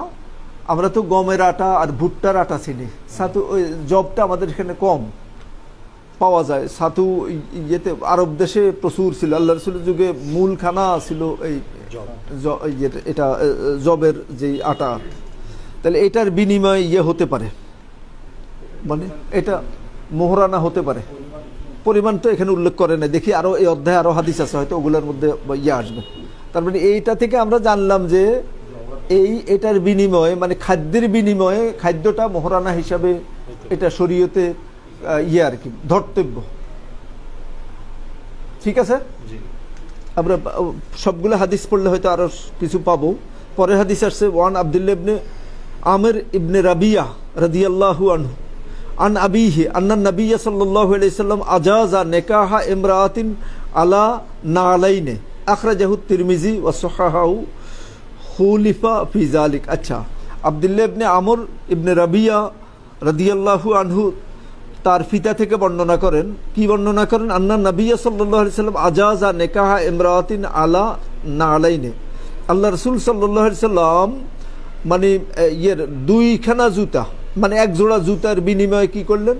[SPEAKER 1] আমরা তো গমের আটা আর ভুট্টার আটা চিনি, ছাতু ওই জবটা আমাদের এখানে কম পাওয়া যায়। ছাতু আরব দেশে প্রচুর ছিল, আল্লাহ রাসূলের যুগে মূল খানা ছিল এই এটা জবের যে আটা। তাহলে এটার বিনিময়ে হতে পারে, মানে এটা মোহরানা হতে পারে। পরিমাণ তো এখানে উল্লেখ করে না, দেখি আরো এই অধ্যায়ে আরো হাদিস আছে, হয়তো ওগুলোর মধ্যে আসবে। তার মানে এইটা থেকে আমরা জানলাম যে এটার বিনিময়ে, মানে খাদ্যের বিনিময়ে, খাদ্যটা মোহরানা হিসাবে এটা শরীয়তে আর কি ধর্তব্য, ঠিক আছে। আমরা সবগুলো হাদিস পড়লে হয়তো আরো কিছু পাবো। পরের হাদিস আসছে ওয়ান আব্দুল্লাহ ইবনে আমির ইবনে রাবিয়া রাদিয়াল্লাহু আনহু আন আবিহি আন্না নবী সাল্লাল্লাহু আলাইহি সাল্লাম আজাজা নিকাহা ইমরাআতিন আলা নালাইনে, আখরাজাহু তিরমিজি ওয়া সাহাহাহু খুলিফা ফি যালিক। আচ্ছা, আব্দুল্লাহ ইবনে আমর ইবনে রাবিয়া রাদিয়াল্লাহু আনহু তার পিতা থেকে বর্ণনা করেন, কি বর্ণনা করেন, আন্না নবী সাল্লাল্লাহু আলাইহি সাল্লাম আজাজা নিকাহা ইমরাআতিন আলা নালাইনে, আল্লাহ রাসূল সাল্লাল্লাহু আলাইহি সাল্লাম মানে দুইখানা জুতা, মানে এক জোড়া জুতার বিনিময়ে কি করলেন,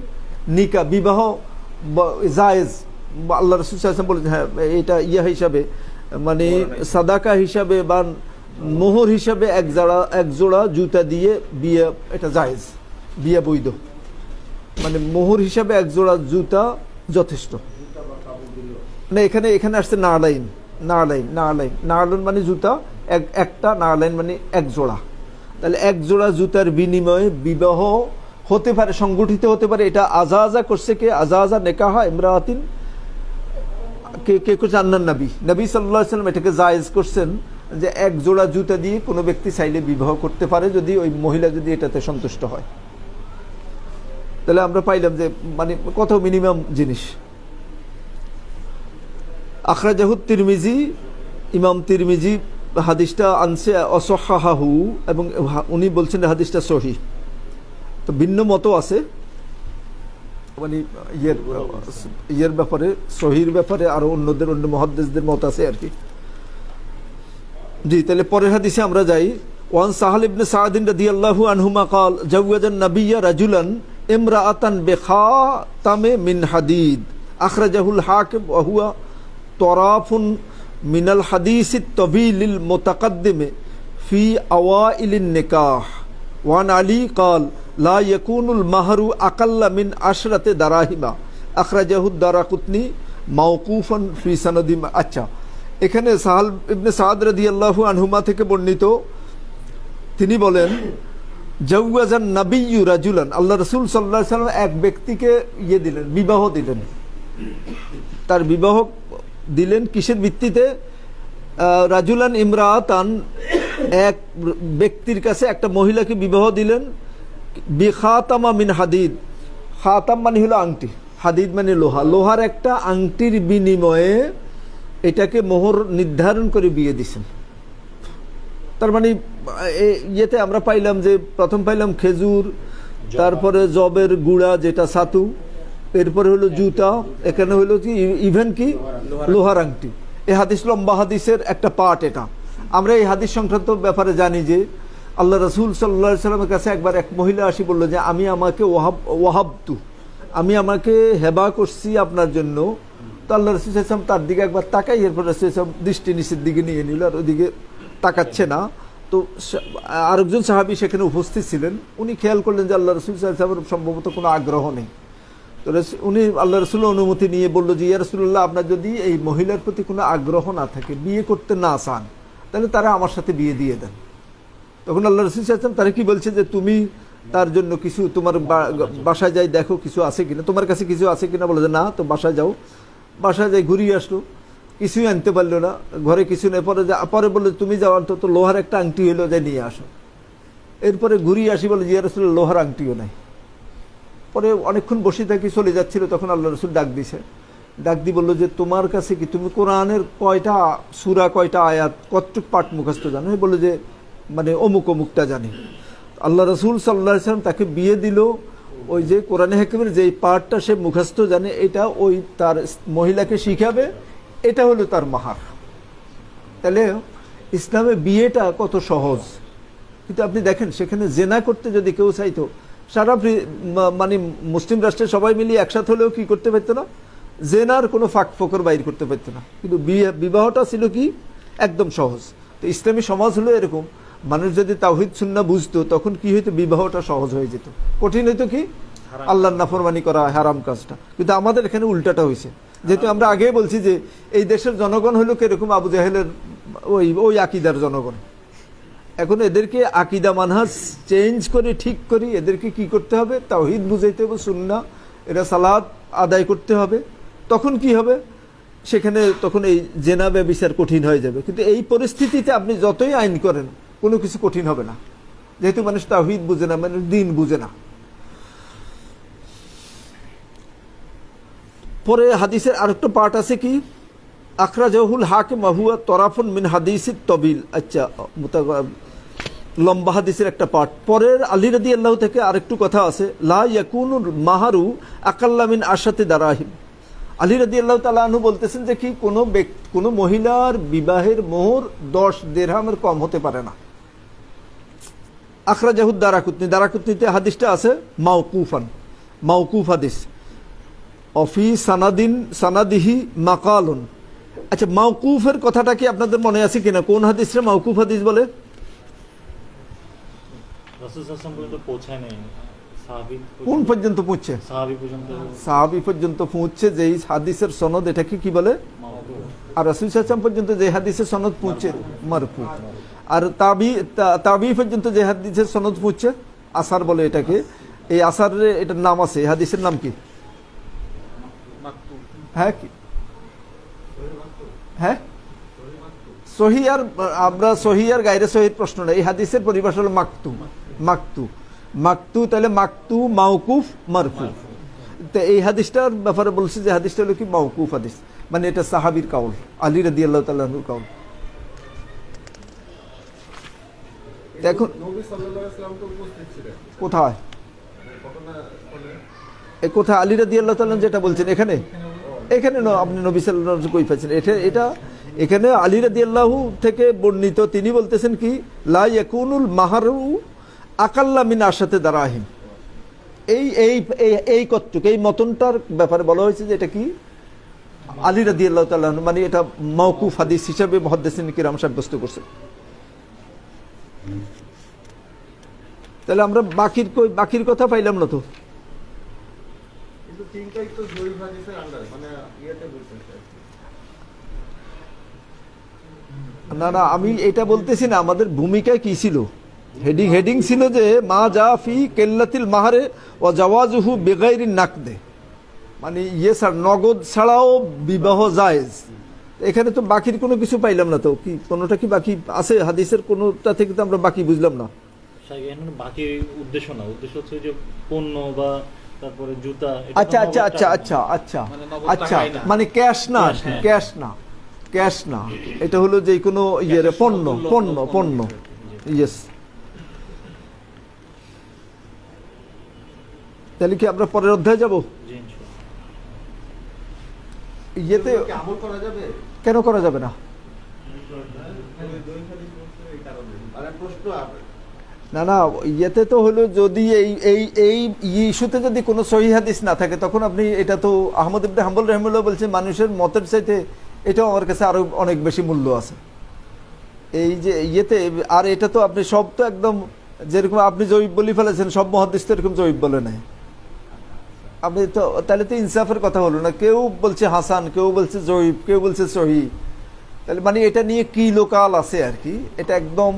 [SPEAKER 1] নিকাহ, বিবাহ জায়েজ। আল্লাহ রাসূল সাল্লাল্লাহু আলাইহি ওয়াসাল্লাম বলেন, হ্যাঁ এটা হিসাবে, মানে সাদাকা হিসাবে বা মোহর হিসাবে এক জোড়া জুতা দিয়ে বিয়ে, এটা জায়েজ, বিয়ে বৈধ। মানে মোহর হিসাবে এক জোড়া জুতা যথেষ্ট। মানে এখানে আসছে নালাইন মানে জুতা একটা, নালাইন মানে এক জোড়া। তাহলে এক জোড়া জুতার বিনিময়ে বিবাহ হতে পারে, সংগঠিত হতে পারে। এটা আজাজা করছে কে, আজাজা নিকাহা ইমরাআতিন কে করছে, আন্নান নবী সাল্লাল্লাহু আলাইহি সাল্লাম এটাকে জায়েজ করছেন, যে এক জোড়া জুতা দিয়ে কোনো ব্যক্তি চাইলে বিবাহ করতে পারে, যদি ওই মহিলা যদি এটাতে সন্তুষ্ট হয়। তাহলে আমরা পাইলাম যে মানে কত মিনিমাম জিনিস। আখরাজাহু তিরমিজি, ইমাম তিরমিজি হাদিসটা আনছে অসহাহু, এবং উনি বলছেন হাদিসটা সহিহ। তো ভিন্ন মত আছে, মানে ইয়ের ব্যাপারে, সহির ব্যাপারে আরো অন্য মুহাদ্দিসদের মত আছে আর কি। জি, তাহলে পরের হাদিসে আমরা যাই। ওয়ান সাহাল ইবনে সাদ রাদিয়াল্লাহু আনহুমা قال زوج النبي رجلا امرأة بخاتم من حديد أخرجه الحاكم وهو طراف من الحديث الطويل المتقدم في أوائل النكاح. وعن علي قال لا يكون المهر أقل من 10 دراهم أخرجه الدارقطني মাওকুফান ফি সানাদি আচ্ছা, এখানে সাহাল ইবনে সাদ রাদিয়াল্লাহু আনহুমা থেকে বর্ণিত, তিনি বলেন জাওয়াজান নাবিয়্যু রাজুলান, আল্লাহ রাসূল সাল্লাল্লাহু আলাইহি ওয়াসাল্লাম এক ব্যক্তিকে দিলেন, বিবাহ দিলেন। তার বিবাহ দিলেন কিসের ভিত্তিতে? রাজুলান ইমরাতান, এক ব্যক্তির কাছে একটা মহিলাকে বিবাহ দিলেন, বিখাতামা মিন হাদিদ, খাতাম মানে হলো আংটি, হাদিদ মানে লোহা, লোহার একটা আংটির বিনিময়ে এটাকে মোহর নির্ধারণ করে বিয়ে দিছেন। তার মানে ইয়েতে আমরা পাইলাম যে প্রথম পাইলাম খেজুর, তারপরে জবের গুঁড়া যেটা ছাতু, এরপরে হলো জুতা, এখানে হলো কি ইভেন কি লোহার আংটি। এই হাদিস লম্বা হাদিসের একটা পার্ট এটা। আমরা এই হাদিস সংক্রান্ত ব্যাপারে জানি যে আল্লাহ রাসূল সাল্লাল্লাহু আলাইহি সাল্লামের কাছে একবার এক মহিলা আসি বলল যে আমি ওয়াহাবতু, আমি আমাকে হেবা করছি আপনার জন্য। তো আল্লাহ রাসূল সাল্লাল্লাহু আলাইহি ওয়াসাল্লাম তার দিকে একবার তাকাই, এরপর রাসূল সাল্লাল্লাহু আলাইহি ওয়াসাল্লাম দৃষ্টি নিচের দিকে নিয়ে নিল, আর ওদিকে তাকাচ্ছে না। তো আরেকজন সাহাবী সেখানে উপস্থিত ছিলেন, উনি খেয়াল করলেন যে আল্লাহ রাসূল সাল্লাল্লাহু আলাইহি ওয়াসাল্লামের সম্ভবত কোনো আগ্রহ নেই। তো উনি আল্লাহ রাসূলের অনুমতি নিয়ে বলল যে ইয়া রাসূলুল্লাহ, আপনার যদি এই মহিলার প্রতি কোনো আগ্রহ না থাকে, বিয়ে করতে না চান, তাহলে তারা আমার সাথে বিয়ে দিয়ে দেন। তখন আল্লাহ রাসূল সাল্লাল্লাহু আলাইহি ওয়াসাল্লাম তারা কি বলছে যে তুমি তার জন্য কিছু তোমার বাসায় যাই দেখো কিছু আছে কিনা, তোমার কাছে কিছু আছে কিনা। বলে যে না, তো বাসায় যাও। বাসায় যাই ঘুরিয়ে আসলো, কিছুই আনতে পারলো না, ঘরে কিছু নেই। পরে বললো তুমি যাও, অন্তত লোহার একটা আংটি হলো যে নিয়ে আসো। এরপরে ঘুরিয়ে আসি, বলে ইয়া রাসূলুল্লাহ লোহার আংটিও নাই। পরে অনেকক্ষণ বসে থাকি, চলে যাচ্ছিল, তখন আল্লাহ রাসূল ডাক দিছে, ডাক দিয়ে বললো যে তোমার কাছে কি তুমি কোরআনের কয়টা সূরা, কয়টা আয়াত, কতটুক পাঠ মুখস্থ জানো? বললো যে মানে অমুক অমুকটা জানি। আল্লাহ রাসূল সাল্লাল্লাহু আলাইহি ওয়াসাল্লাম তাকে বিয়ে দিল, ওই যে কোরআনে হাকিমের যেই পাঠটা সে মুখস্থ জানে, এটা ওই তার মহিলাকে শিখাবে, এটা হলো তার মাহার। তাহলে ইসলামে বিয়েটা কত সহজ। কিন্তু আপনি দেখেন সেখানে জেনা করতে যদি কেউ চাইতো, সারা মানে মুসলিম রাষ্ট্রের সবাই মিলিয়ে একসাথে হলেও কি করতে পারতো না, জেনার কোনো ফাঁক ফোকর বাইর করতে পারতো না। কিন্তু বিবাহটা ছিল কি একদম সহজ। তো ইসলামী সমাজ হলো এরকম, মানুষ যদি তাওহীদ সুন্নাহ বুঝতো, তখন কি হইতো, বিবাহটা সহজ হয়ে যেত। কঠিন হইতো কি আল্লাহর নাফরমানি করা, হারাম কাজটা। কিন্তু আমাদের এখানে উল্টাটা হয়েছে। যেহেতু আমরা আগে বলছি যে এই দেশের জনগণ হলো কিরকম, আবু জাহেলের ওই আকিদার জনগণ। এখন এদেরকে আকিদা মানহাজ চেঞ্জ করে ঠিক করি, এদেরকে কি করতে হবে, তাওহীদ বুঝাইতে হবে, সুন্নাহ, এরা সালাত আদায় করতে হবে। তখন কি হবে, সেখানে তখন এই জেনা ব্যভিচার কঠিন হয়ে যাবে। কিন্তু এই পরিস্থিতিতে আপনি যতই আইন করেন, কোনো কিছু কঠিন হবে না, যেহেতু মানুষ তাওহীদ বুঝে না, মানুষ দ্বীন বুঝে না। পরে হাদিসের আরেকটা পার্ট আছে কি, আখরাজাহুল হাকিম হুয়া তরাফুন মিন হাদিসিত তবিল। আচ্ছা, লম্বা হাদিসের একটা পার্ট। পরের আলী রাদিয়াল্লাহু থেকে আরেকটু কথা আছে, লা ইয়াকুনুল মাহারু আকাল্লা মিন আশাতি দারাহিম। আলী রাদিয়াল্লাহু তাআলা আনহু বলতেছেন যে কি কোনো মহিলার বিবাহের মোহর 10 দিরহামের কম হতে পারে না। আখরাজাহুদ দারাকুতনি, দারাকুতনিতে হাদিসটা আছে মাওকুফান, মাওকুফ হাদিস। অফি সানাদিহি মাকালুন। আচ্ছা, মাওকুফের কথাটা কি আপনাদের মনে আছে কিনা? কোন হাদিসে মাওকুফ হাদিস বলে?
[SPEAKER 3] রাসূল সাল্লাল্লাহু আলাইহি ওয়াসাল্লাম পর্যন্ত পৌঁছায় নাই,
[SPEAKER 1] কোন পর্যন্ত পৌঁছছে? সাহাবী পর্যন্ত পৌঁছছে যেই হাদিসের সনদ, এটাকে কি বলে? আর রাসূল সাল্লাল্লাহু আলাইহি ওয়াসাল্লাম পর্যন্ত যে হাদিসের সনদ পৌঁছছে মারফু। আর তাবি পর্যন্ত যে হাদিসের সনদ পৌঁছছে আসার বলে এটাকে। এই আসারের এটার নাম আছে, এই হাদিসের নাম কি? হ্যাঁ কি হ্যাঁ সহি। আর আমরা সহি আর গায়রে সহির প্রশ্ন না, এই হাদিসের পরিভাষা হলো মাকতু। মাকতু মাকতু তাহলে মাকতু, মাওকুফ, মারফু। তো এই হাদিসটার ব্যাপারে বলছে যে হাদিসটা হলো কি মাওকুফ হাদিস, মানে এটা সাহাবীর কাউল, আলী রাদিয়াল্লাহু তাআলা আনহুর কাউল। দেখুন
[SPEAKER 2] নবী সাল্লাল্লাহু আলাইহি ওয়াসাল্লাম তো উপস্থিত ছিলেন
[SPEAKER 1] কোথায়, এই কোথায় আলী রাদিয়াল্লাহু তাআলা যেটা বলছেন এখানে, এখানে না, আপনি নবী সাল্লাল্লাহু আলাইহি ওয়াসাল্লাম কই পাচ্ছেন? এটা এখানে আলী রাদিয়াল্লাহু থেকে বর্ণিত, তিনি বলতেছেন কি লা ইয়াকুনুল মাহারু আকাল্লা মিন আশাতে দারাহিম। এই এই এই কতটুকু এই মতনটার ব্যাপারে বলা হয়েছে যে এটা কি আলী রাদিয়াল্লাহু তাআলা, মানে এটা মাওকুফ হাদিস হিসেবে মুহাদ্দিসিন কিরাম সাব্যস্ত করছে। তাহলে আমরা বাকির কথা পাইলাম না তো।
[SPEAKER 2] কিন্তু তিনটাই তো জয়ী হাদিসের আন্ডার, মানে ইয়েতে বলতেছে।
[SPEAKER 1] না না, আমি এটা বলতেছি না, আমাদের ভূমিকায় কি ছিল। হেডিং ছিল যে মা যা ফি কেল্লাতিল মাহারে ও জাওয়াজুহু বেগাইরি নাকদে, মানে ইয়ে ছাড়া, নগদ ছাড়াও বিবাহ জায়েজ। এখানে তো বাকির কোনো কিছু পাইলাম না, তো কি কোনোটা কি বাকি আছে হাদিসের কোনোটা থেকে? তো আমরা বাকি বুঝলাম না।
[SPEAKER 3] এখানে বাকি উদ্দেশ্য না, উদ্দেশ্য হচ্ছে যে পণ্য বা তারপরে জুতা।
[SPEAKER 1] আচ্ছা আচ্ছা আচ্ছা আচ্ছা আচ্ছা আচ্ছা, মানে ক্যাশ না, ক্যাশ না, ক্যাশ না, এটা হলো যে কোনো ইয়ের পণ্য পণ্য পণ্য। ইয়েস, তাহলে কি আমরা পরের অধ্যায়ে যাব? ইয়েতে
[SPEAKER 2] কি আমল করা যাবে?
[SPEAKER 1] কেন করা যাবে না?
[SPEAKER 2] মানে প্রশ্ন
[SPEAKER 1] না না, ইয়েতে তো হলো যদি এই ইস্যুতে যদি কোনো সহিহ হাদিস না থাকে, তখন আপনি এটা তো আহমদ ইবনে হাম্বল রাহিমাহুল্লাহ বলছেন মানুষের মতের চাইতে এটাও আমার কাছে আরো অনেক বেশি মূল্য আছে এই যে ইয়েতে। আর এটা তো আপনি সব তো একদম যেরকম আপনি জয়ীব বলি ফেলেছেন, সব মুহাদ্দিস তো এরকম জয়ীব বলে নাই। আপনি তো তাহলে তো ইনসাফের কথা হলো না, কেউ বলছে হাসান, কেউ বলছে জয়ীব, কেউ বলছে সহি। তাহলে মানে এটা নিয়ে কি লোকাল আছে আর কি, এটা একদম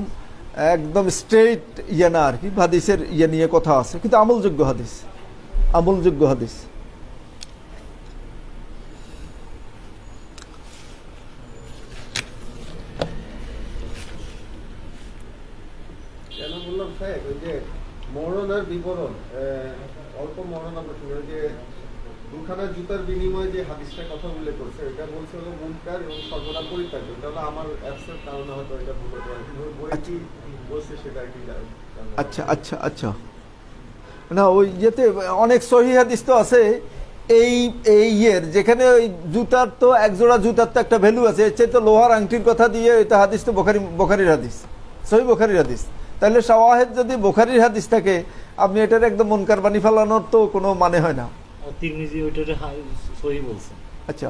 [SPEAKER 1] একদম স্ট্রেট ইয়ে না আর কি, হাদিসের ইয়ে নিয়ে কথা আছে, কিন্তু আমলযোগ্য হাদিস, আমলযোগ্য হাদিস।
[SPEAKER 2] কেন বললাম স্যার, ওই যে মরণার বিবরণ, অল্প মরণা প্রসঙ্গে যে দুখানা জুতার বিনিময়ে যে হাদিসটার কথা উল্লেখ করছে, এটা বলছে হলো মুনকার এবং সর্বদা পরিত্যাজ্য। এটা হলো আমার অ্যাপসের কারণে হয়তো এটা ভুল হতে পারে, কিন্তু বই কি বলছে সেটা কি জানি।
[SPEAKER 1] আচ্ছা আচ্ছা আচ্ছা, না ওই ইয়েতে অনেক সহিহ হাদিস তো আছে এই এই ইয়ের, যেখানে ওই জুতার তো এক জোড়া জুতার তো একটা ভ্যালু আছে, এর চেয়ে তো লোহার আংটির কথা দিয়ে এটা হাদিস তো বোখারির হাদিস, সহি বোখারির হাদিস। তাহলে শাওয়াহিদ যদি বোখারির হাদিস থাকে, আপনি এটার একদম মুনকার বানি ফেলানোর তো কোনো মানে হয় না।
[SPEAKER 3] তিরমিজি ওইটারে সহি বলছে।
[SPEAKER 1] আচ্ছা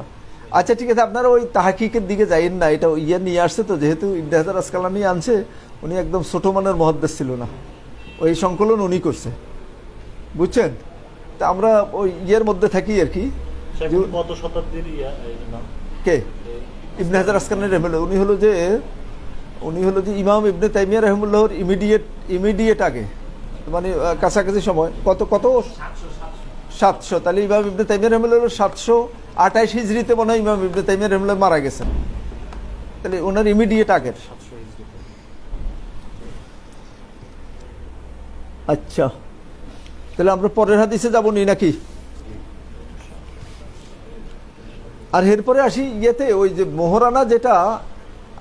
[SPEAKER 1] আচ্ছা, ঠিক আছে, আপনারা ওই তাহকিকের দিকে যাইন না, এটা ইয়ে নিয়ে আসছে তো, যেহেতু ইবনে হাজার আসকালানি আনছে, উনি একদম ছোট মানের মুহাদ্দিস ছিল না, ওই সংকলন উনি করছে, বুঝছেন? তা আমরা ওই ইয়ের মধ্যে থাকি আর কি।
[SPEAKER 3] কত শতাব্দীর নাম?
[SPEAKER 1] কে? ইবনে হাজার আসকালানি রাহিমাহুল্লাহ। উনি হলো যে ইমাম ইবনে তাইমিয়া রাহিমাহুল্লাহর ইমিডিয়েট আগে, মানে কাছাকাছি সময়। কত 700। তাহলে ইমাম ইবনে তাইমিয়া রাহিমাহুল্লাহ 728 হিজরিতে মনে হয় ইমাম ইবনে তাইমিয়া রাহিমাহুল্লাহ মারা গেছেন, তাহলে ওনার ইমিডিয়েট আগের। আচ্ছা, তাহলে আমরা পরের হাদিসে যাবো নি নাকি? আর এরপরে আসি ইয়েতে, ওই যে মোহরানা, যেটা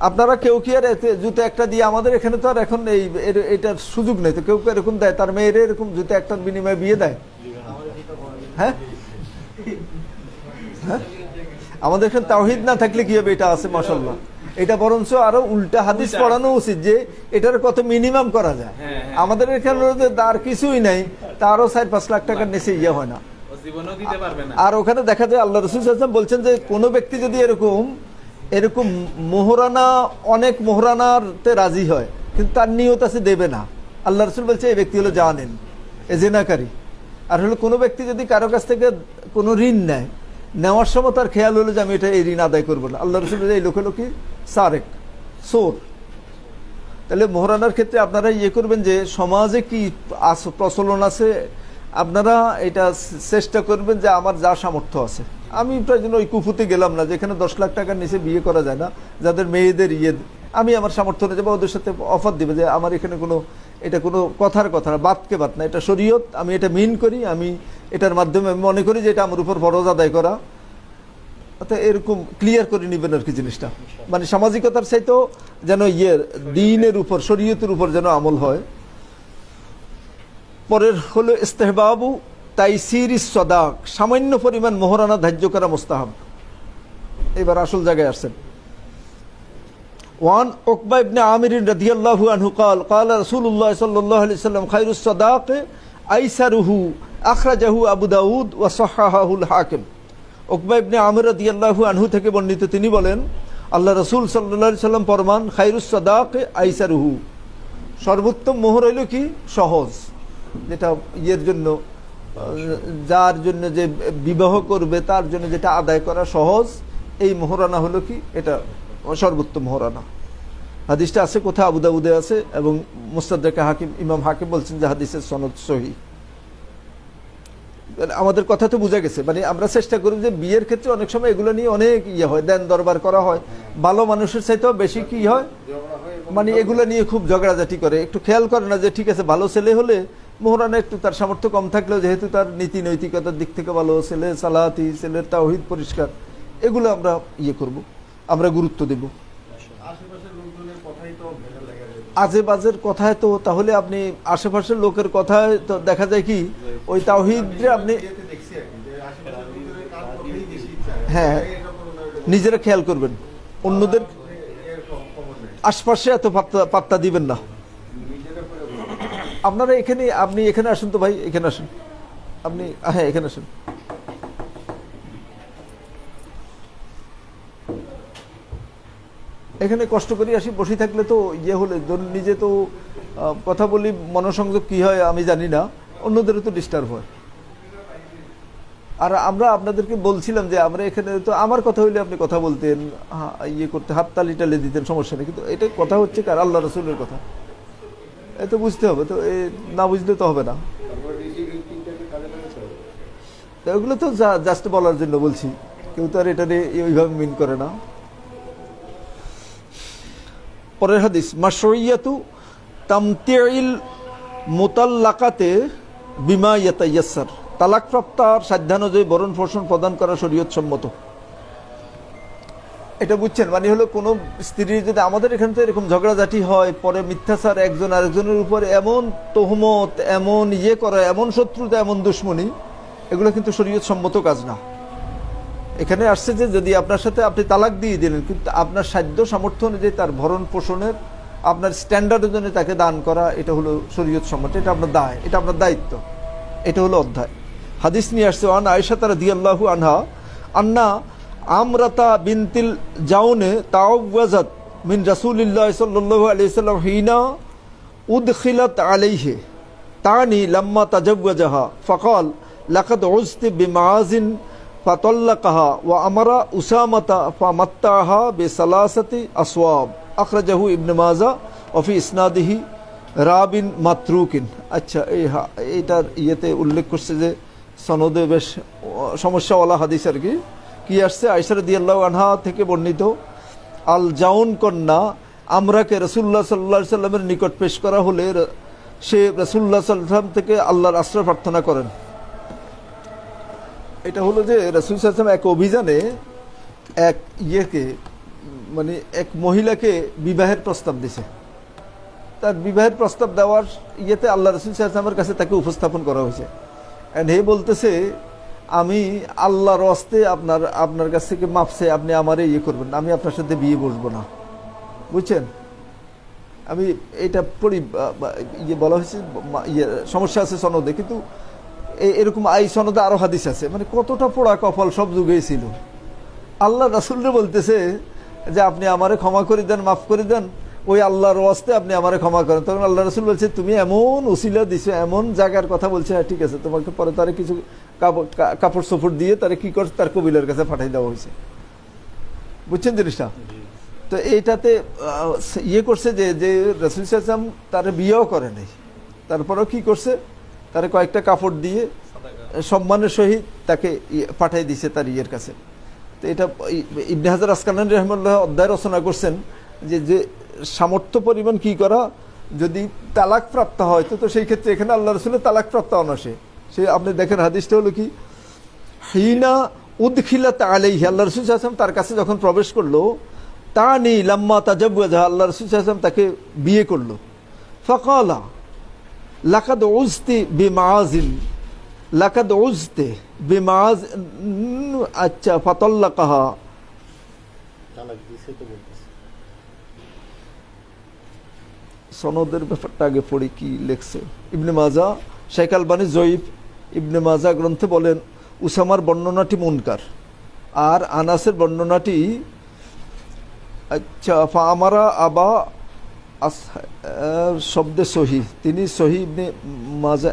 [SPEAKER 1] আপনারা কেউ কি আর এতে জুতো একটা দিয়ে, আমাদের এখানে তো আর এখন এই এটার সুযোগ নেই, তো কেউ এরকম দেয়, তার মেয়ের এরকম জুতো একটার বিনিময়ে বিয়ে দেয়। হ্যাঁ হ্যাঁ, আমাদের এখানে তাওহীদ না থাকলে কি হবে? এটা আছে মাশাআল্লাহ, এটা বরঞ্চ আরো উল্টা হাদিস পড়ানো উচিত যে এটার কত মিনিমাম করা যায়। আমাদের এখানে আর কিছুই নাই, তারও 4-5 লাখ টাকার নিচে ইয়ে হয় না। আর ওখানে দেখা যায় আল্লাহ রাসূল সাল্লাল্লাহু আলাইহি ওয়াসাল্লাম বলছেন যে কোনো ব্যক্তি যদি এরকম মোহরানা, অনেক মোহরানাতে রাজি হয়, কিন্তু তার নিয়ত আছে দেবে না, আল্লাহ রাসূল বলছে এই ব্যক্তি হলো জানেন, জেনাকারী। আর হলো কোনো ব্যক্তি যদি কারো কাছ থেকে কোনো ঋণ নেয়, নেওয়ার সময় তার খেয়াল হলো যে আমি এটা এই ঋণ আদায় করবো না, আল্লাহ রাসূল বলছে এই লোক হলো কি সারেক, চোর। তাহলে মোহরানার ক্ষেত্রে আপনারা ইয়ে করবেন যে সমাজে কি প্রচলন আছে, আপনারা এটা চেষ্টা করবেন যে আমার যা সামর্থ্য আছে। আমি তাই জন্য ওই কুফুতে গেলাম না, যেখানে 10 লাখ টাকার নিচে বিয়ে করা যায় না, যাদের মেয়েদের ইয়ে, আমি আমার সামর্থ্য নেই, ওদের সাথে অফার দিবে যে আমার এখানে এটা কোনো কথার কথা না, বাতকে বাত না, এটা শরীয়ত, আমি এটা মিন করি, আমি এটার মাধ্যমে আমি মনে করি যে এটা আমার উপর ফরজ আদায় করা। অর্থাৎ এরকম ক্লিয়ার করে নেবেন আর কি জিনিসটা, মানে সামাজিকতার চাইতেও যেন দ্বীনের উপর, শরীয়তের উপর যেন আমল হয়। পরের হলো ইস্তেহবাবু তাইসিরিস সাদাক, সামান্য পরিমাণ মোহরানা ধার্য করা মুস্তাহাব। এবার আসল জায়গায় আসছেন। ওয়ান উকবা ইবনে আমির রাদিয়াল্লাহু আনহু قال قال رسول الله صلى الله عليه وسلم خير الصداق ايسره اخرجه ابو داود وصححه الحاكم। উকবা ইবনে আমির রাদিয়াল্লাহু আনহু থেকে বর্ণিত, তিনি বলেন আল্লাহ রাসূল সাল্লাল্লাহু আলাইহি সাল্লাম ফরমান খায়রুস সাদাক আইসারুহু, সর্বোত্তম মোহর হইল কি সহজ, যেটা ইয়ের জন্য যার জন্য যে বিবাহ করবে তার জন্য যেটা আদায় করা সহজ, এই মোহরানা হলো কি, এটা সর্বোত্তম মোহরানা। হাদিসটা আছে কোথায়? আবু দাউদে আছে এবং মুস্তাদরাকে হাকিম, ইমাম হাকিম বলছেন যে হাদিসের সনদ সহিহ। আমাদের কথা তো বোঝা গেছে, মানে আমরা চেষ্টা করি যে বিয়ের ক্ষেত্রে অনেক সময় এগুলো নিয়ে অনেক হয়, দেন দরবার করা হয়, ভালো মানুষের চাইতেও বেশি কি হয়,
[SPEAKER 2] ঝগড়া হয় এবং
[SPEAKER 1] মানে এগুলো নিয়ে খুব ঝগড়াঝাটি করে, একটু খেয়াল করে না যে ঠিক আছে ভালো ছেলে হলে মোহরানা একটু তার সামর্থ্য কম থাকলেও যেহেতু তার নীতি নৈতিকতার দিক থেকে ভালো ছেলে, সালাতি, ছেলের তাওহীদ পরিষ্কার, এগুলো আমরা করব, আমরা গুরুত্ব দেব।
[SPEAKER 2] আশেপাশের লোকজনের কথাই তো ভেজাল লেগে যায়।
[SPEAKER 1] আজে বাজের কথায় তো তাহলে আপনি আশেপাশের লোকের কথায় তো দেখা যায় কি ওই তাওহীদে আপনি
[SPEAKER 2] বিয়েতে দেখছি আর কি, যে আশেপাশের লোকজনের কার কথাই বেশি ইচ্ছা হয়।
[SPEAKER 1] হ্যাঁ,
[SPEAKER 2] এটা করো না, ওটা করো না।
[SPEAKER 1] নিজেরা খেয়াল করবেন, অন্যদের
[SPEAKER 2] এর খবর নেই,
[SPEAKER 1] আশপাশে এত পাত্তা দিবেন না।
[SPEAKER 2] নিজেরা করে বলো।
[SPEAKER 1] আপনারা এখানে, আপনি এখানে আসুন তো ভাই, এখানে আসুন আপনি, হ্যাঁ এখানে আসুন। এখানে কষ্ট করে আসি, বসে থাকলে তো হলে ধরুন নিজে তো কথা বলি, মনোসংযোগ কি হয় আমি জানি না, অন্যদেরও তো ডিস্টার্ব হয়। আর আমরা আপনাদেরকে বলছিলাম যে আমরা এখানে তো আমার কথা হইলে আপনি কথা বলতেন, করতে হাততালি টালি দিতেন, সমস্যা নেই, কিন্তু এটা কথা হচ্ছে কার? আল্লাহ রসুলের কথা, এ তো বুঝতে হবে, তো না বুঝলে তো হবে না।
[SPEAKER 2] তারপর রিসিভিং টিমটাকে কাজে লাগাতে হবে।
[SPEAKER 1] তো ওগুলো তো জাস্ট বলার জন্য বলছি, কেউ তো আর এটা ওইভাবে মিন করে না। পরের হাদিস, মাশরুইয়াতু তামতিইল মুতাল্লাকাতে বিমা ইয়াতায়াসসার, তালাক প্রাপ্তার সাধ্যানুযায়ী ভরণ পোষণ প্রদান করা শরীয়ত সম্মত। এটা বুঝছেন, মানে হলো কোনো স্ত্রীর যদি, আমাদের এখানে তো এরকম ঝগড়াঝাটি হয়, পরে মিথ্যাচার, একজন আরেকজনের উপর এমন তোহমত, এমন করা, এমন শত্রুতা, এমন দুশ্মনী, এগুলো কিন্তু শরীয়ত সম্মত কাজ না। এখানে আসছে যে যদি আপনার সাথে আপনি তালাক দিয়ে দিলেন, কিন্তু আপনার সাধ্য সামর্থ্য অনুযায়ী তার ভরণ পোষণের আপনার স্ট্যান্ডার্ড অনুযায়ী তাকে দান করা, এটা হলো শরীয়ত সম্মত, এটা আপনার দায়, এটা আপনার দায়িত্ব, এটা হলো অধ্যায়। হাদিস নিয়ে আসছে আন আয়েশা রাদিয়াল্লাহু আনহা আন্না আমরাতা বিনতিল জাউনে তাওয়াজাত মিন রাসূলিল্লাহ সাল্লাল্লাহু আলাইহি ওয়াসাল্লাম হিনা উদখিলাত আলাইহি তানি লাম্মা তাজাওয়াজাহা ফাকাল লাকাদ উজতি বিমাজিন ফাতাল্লাকাহা ওয়া আমারা উসামাতা ফামাত্তাহা বিসালাসাতি আসওয়াব, আখরাজাহু ইবনে মাজাহ ওয়া ফি ইসনাদিহি রাবিন মাতরুকিন। আচ্ছা, এইটার ইয়েতে উল্লেখ করছে যে সনদে বেশ সমস্যাওয়ালা হাদিস আর কি আসছে। আয়েশা রাদিয়াল্লাহু আনহা থেকে বর্ণিত, আল জাউন কন্যা আমরাকে রাসূলুল্লাহ সাল্লাল্লাহু আলাইহি সাল্লামের নিকট পেশ করা হলে সে রাসূলুল্লাহ সাল্লাল্লাহু আলাইহি সাল্লাম থেকে আল্লাহর আশ্রয় প্রার্থনা করেন। এটা হলো যে রাসূল সাল্লাল্লাহু আলাইহি সাল্লাম এক অভিযানে এক মানে এক মহিলাকে বিবাহের প্রস্তাব দিছে। তার বিবাহের প্রস্তাব দেওয়ার আল্লাহ রাসূল সাল্লাল্লাহু আলাইহি ওয়াসাল্লামের কাছে তাকে উপস্থাপন করা হয়েছে। এন্ড হে বলতেছে, আমি আল্লাহর ওয়াস্তে আপনার কাছ থেকে মাপছে, আপনি আমারে করবেন না, আমি আপনার সাথে বিয়ে বসবো না, বুঝছেন? আমি এটা পড়ি, বলা হয়েছে, সমস্যা আছে সনদে, কিন্তু এরকম সনদে আরো হাদিস আছে, মানে কতটা পোড়া কপাল সব যুগেই ছিল। আল্লাহ রাসূলরে বলতেছে যে আপনি আমারে ক্ষমা করে দেন, মাফ করে দেন, ওই আল্লাহর ওয়াস্তে আপনি আমারে ক্ষমা করেন। তখন আল্লাহ রাসূল বলছে, তুমি এমন ওসিলা দিছো, এমন জায়গার কথা বলছে, হ্যাঁ ঠিক আছে, তোমাকে পরে তারে কিছু কাপড় চোপড় দিয়ে তারে কি করছে, তার কবিলার কাছে পাঠাই দেওয়া হয়েছে, বুঝছেন জিনিসটা? তো এইটাতে করছে যে রাসূল সাল্লাল্লাহু আলাইহি ওয়াসাল্লাম তারে বিয়েও করে নাই, তারপরেও কি করছে, তারে কয়েকটা কাপড় দিয়ে সম্মানের সহিত তাকে পাঠাই দিছে তার কাছে। তো এটা ইবনে হাজার আসকালানী রাহিমাহুল্লাহ অধ্যায় রচনা করছেন যে সামর্থ্য পরিমাণ কি করা, যদি তালাক প্রাপ্ত হয় তো সেই ক্ষেত্রে এখানে আল্লাহ রাসূলের তালাক প্রাপ্ত অনসে, সে আপনি দেখেন হাদিসটা হলো কি, হিনা উদখিলাত আলাইহি, আল্লাহ রাসূল সাল্লাল্লাহু আলাইহি ওয়াসাল্লাম তার কাছে যখন প্রবেশ করলো, তানি লাম্মা তাজাওয়াজা, আল্লাহ রাসূল সাল্লাল্লাহু আলাইহি ওয়াসাল্লাম তাকে বিয়ে করলো। ফাকালা লাকাদ উজতি বিমাজিন, লাকাদ উজতি বিমাজ, আচ্ছা, ফাতাল্লাকাহা,
[SPEAKER 3] তালাক দিছে তো বলতেছে।
[SPEAKER 1] সনদের ব্যাপারটা আগে পড়ি কি লেখছে। ইবনে মাজাহ, শেখ আলবানী জয়ীফ ইবনে মাজাহ গ্রন্থে বলেন উসামার বর্ণনাটি মুনকার, আর আনাসের বর্ণনাটি, আচ্ছা, আমারা আবা শব্দে সহি, তিনি সহি ইবনে মাজাহ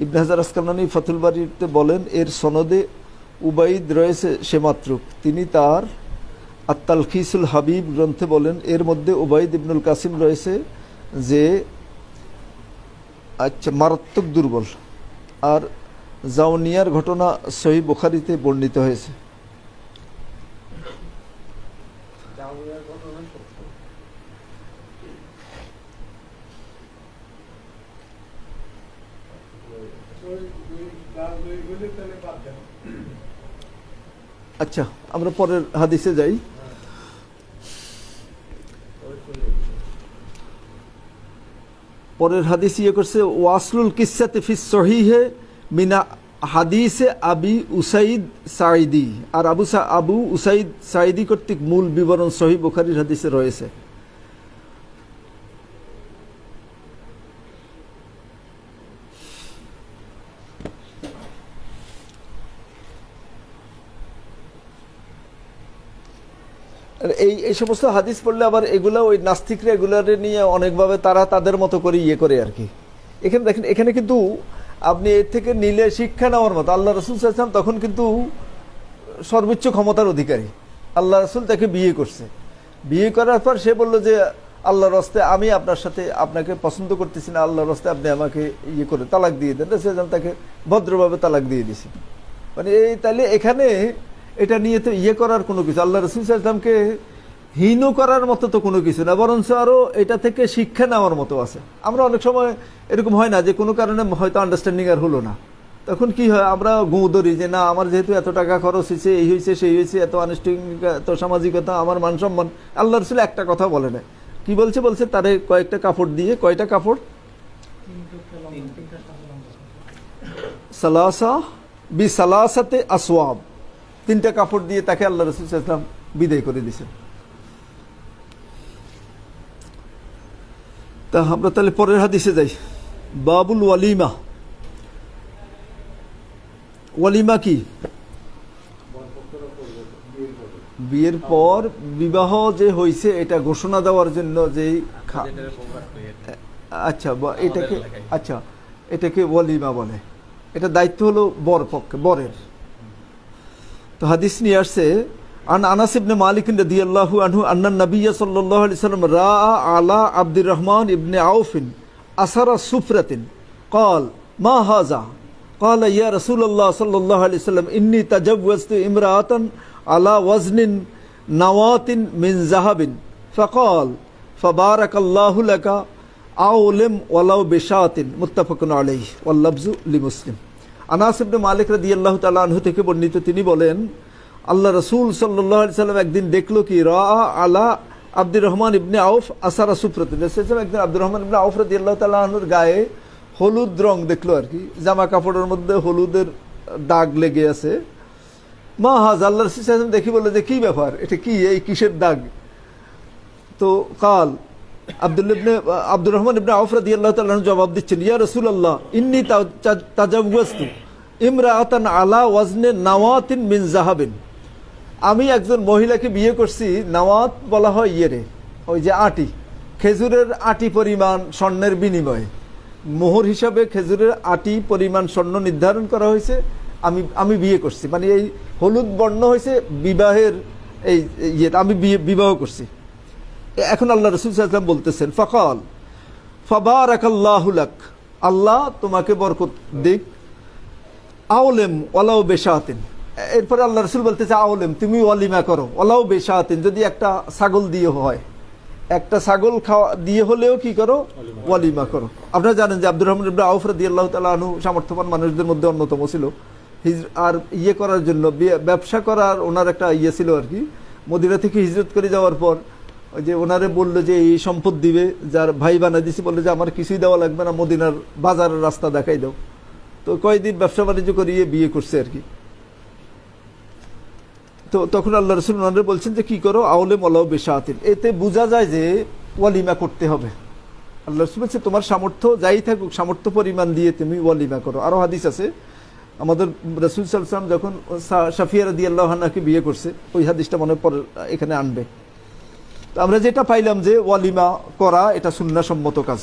[SPEAKER 1] ইবনে হাজার আসকালানি ফাতুল বারীতে বলেন এর সনদে উবাইদ রয়েছে সে মাত্রুক। তিনি তার আত-তালখিসুল হাবিব গ্রন্থে বলেন এর মধ্যে উবাইদ ইবনুল কাসিম রয়েছে যে আচ্ছা মারাত্মক দুর্বল। আর জাউনিয়ার ঘটনা সহিহ বুখারীতে বর্ণিত হয়েছে।
[SPEAKER 2] জাউরিয়ার ঘটনা সত্য।
[SPEAKER 1] আচ্ছা আমরা পরের হাদিসে যাই। পরের হাদিস ইয়ে করছে ওয়াসলুল কিসসাতি ফিস সহিহে মিনা হাদিসে আবি উসাইদ সাঈদি। আর আবু উসাইদ সাঈদি কর্তৃক মূল বিবরণ সহিহ বুখারীর হাদিসে রয়েছে। এই সমস্ত হাদিস পড়লে আবার এগুলা ওই নাস্তিকরা এগুলারে নিয়ে অনেকভাবে তারা তাদের মতো করে ইয়ে করে আর কি। এখানে দেখেন, এখানে কিন্তু আপনি এর থেকে নিলে শিক্ষা নেওয়ার মতো। আল্লাহ রাসূল সাল্লাল্লাহু আলাইহি ওয়াসাল্লাম তখন কিন্তু সর্বোচ্চ ক্ষমতার অধিকারী। আল্লাহ রাসূল তাকে বিয়ে করছে। বিয়ে করার পর সে বলল যে আল্লাহর রাস্তে আমি আপনার সাথে আপনাকে পছন্দ করতেছি না, আল্লাহর রাস্তে আপনি আমাকে ইয়ে করে তালাক দিয়ে দেন। রাসূল তাকে ভদ্রভাবে তালাক দিয়ে দিয়েছে। মানে এই তাহলে এখানে এটা নিয়ে তো ইয়ে করার কোনো কিছু, আল্লাহ রাসূল সাল্লাল্লাহু আলাইহি ওয়াসাল্লামকে হীন করার মতো তো কোনো কিছু না, বরঞ্চ আরও এটা থেকে শিক্ষা নেওয়ার মতো আছে। আমরা অনেক সময় এরকম হয় না যে কোনো কারণে হয়তো আন্ডারস্ট্যান্ডিং আর হলো না, তখন কি হয় আমরা গুঁ ধরি যে না আমার যেহেতু এত টাকা খরচ হয়েছে, এই হয়েছে সেই হয়েছে, এত আনুষ্ঠানিকতা এত সামাজিকতা, আমার মান সম্মান। আল্লাহ রাসূল একটা কথা বলে না, কি বলছে? বলছে তারে কয়েকটা কাপড় দিয়ে, কয়টা কাপড়? সালাসা বি সালাসাতে আসওয়াব, 3টা কাপড় দিয়ে তাকে আল্লাহ রাসূল সাল্লাল্লাহু আলাইহি ওয়াসাল্লাম বিদায় করে দিয়েছেন। তা আমরা তাহলে পরের হাদিসে যাই। বাবুল ওয়ালিমা। ওয়ালিমা কি? বিয়ের পর বিবাহ যে হয়েছে এটা ঘোষণা দেওয়ার জন্য যেই আচ্ছা এটাকে আচ্ছা এটাকে ওয়ালিমা বলে। এটা দায়িত্ব হলো বর পক্ষে, বরের। তো হাদিস নিয়ে আসছে আন আনাস ইবনে মালিক রাদিয়াল্লাহু আনহু আন্না নবী সাল্লাল্লাহু আলাইহি ওয়াসাল্লাম রাআ আলা আব্দুর রহমান ইবনে আউফ আসরা সুফরাতিন قال ما هذا قال يا رسول الله صلى الله عليه وسلم إني تزوجت امرأة على وزن نواة من ذهب فقال فبارك الله لك أولم ولو بشاة متفق عليه واللفظ لمسلم। আনাস ইবনে মালিক রাদিয়াল্লাহু তাআলা আনহু থেকে বর্ণিত, তিনি বলেন আল্লাহ রাসূল সাল্লাল্লাহু আলাইহি ওয়াসাল্লাম একদিন দেখলো কি রাআ আলা আব্দুর রহমান ইবনে আউফ আসারা সুফরাতিন। একদিন আব্দুর রহমান ইবনে আউফ রাদিয়াল্লাহু তাআলা আনহুর গায়ে হলুদ রং দেখলো আর কি, জামা কাপড়ের মধ্যে হলুদের দাগ লেগে আছে। মা হাজ, আল্লাহ রাসূল সাল্লাল্লাহু আলাইহি ওয়াসাল্লাম দেখি বলল যে কি ব্যাপার, এটা কি, এই কিসের দাগ? তো কাল আব্দুর রহমান ইবনে আউফ রাদিয়াল্লাহু তাআলা আনহু জবাব দিচ্ছেন, ইয়া রাসূলুল্লাহ ইন্নী তাজাওয়াজতু ইমরাআতান আলা ওয়াজনে নাওয়াতিন মিন যাহাবিন। আমি একজন মহিলাকে বিয়ে করছি, নাওয়াত বলা হয় ইয়েরে ওই যে আটি, খেজুরের আটি পরিমাণ স্বর্ণের বিনিময়ে, মোহর হিসাবে খেজুরের আটি পরিমাণ স্বর্ণ নির্ধারণ করা হয়েছে, আমি বিয়ে করছি। মানে এই হলুদ বর্ণ হয়েছে বিবাহের এই ইয়েটা, আমি বিবাহ করছি। এখন আল্লাহ রাসূল সাল্লাল্লাহু আলাইহি ওয়াসাল্লাম বলতেছেন ফাকাল ফাবারাকাল্লাহু লাক, আল্লাহ তোমাকে বরকত দিক, আওলেম ওয়ালাউ বেশাতিন। এরপরে আল্লাহ রাসূল বলতেছে আওলেম, তুমি ওয়ালিমা করো, ওয়ালাউ বেশাতিন, যদি একটা ছাগল দিয়ে হয়, একটা ছাগল খাওয়া দিয়ে হলেও কি করো, ওয়ালিমা করো। আপনারা জানেন যে আব্দুর রহমান ইবনে আউফ রাদিয়াল্লাহু তাআলা আনহু সামর্থ্যবান মানুষদের মধ্যে অন্যতম ছিল। আর ইয়ে করার জন্য, ব্যবসা করার ওনার একটা ইয়ে ছিল আর কি। মদিনা থেকে হিজরত করে যাওয়ার পর ওই যে ওনারে বললো যে এই সম্পদ দিবে, যার ভাই বানা দিছি, বললো যে আমার কিছুই দেওয়া লাগবে না, মদিনার বাজারের রাস্তা দেখাই দাও। তো কয়েকদিন ব্যবসা বাণিজ্য করিয়ে বিয়ে করছে আর কি। তো তখন আল্লাহ রাসূল ওনারে বলছেন যে কি করো, আওলেম ওয়ালাউ বেশাতিন। এতে বোঝা যায় যে ওয়ালিমা করতে হবে। আল্লাহ রাসূল বলছে তোমার সামর্থ্য যাই থাকুক, সামর্থ্য পরিমাণ দিয়ে তুমি ওয়ালিমা করো। আরও হাদিস আছে, আমাদের রাসূল সাল্লাল্লাহু আলাইহি ওয়াসাল্লাম যখন সাফিয়া রাদিয়াল্লাহু আনহাকে বিয়ে করছে, ওই হাদিসটা মনে পড়ে এখানে আনবে। তো আমরা যেটা পাইলাম যে ওয়ালিমা করা এটা সুন্নাহসম্মত কাজ।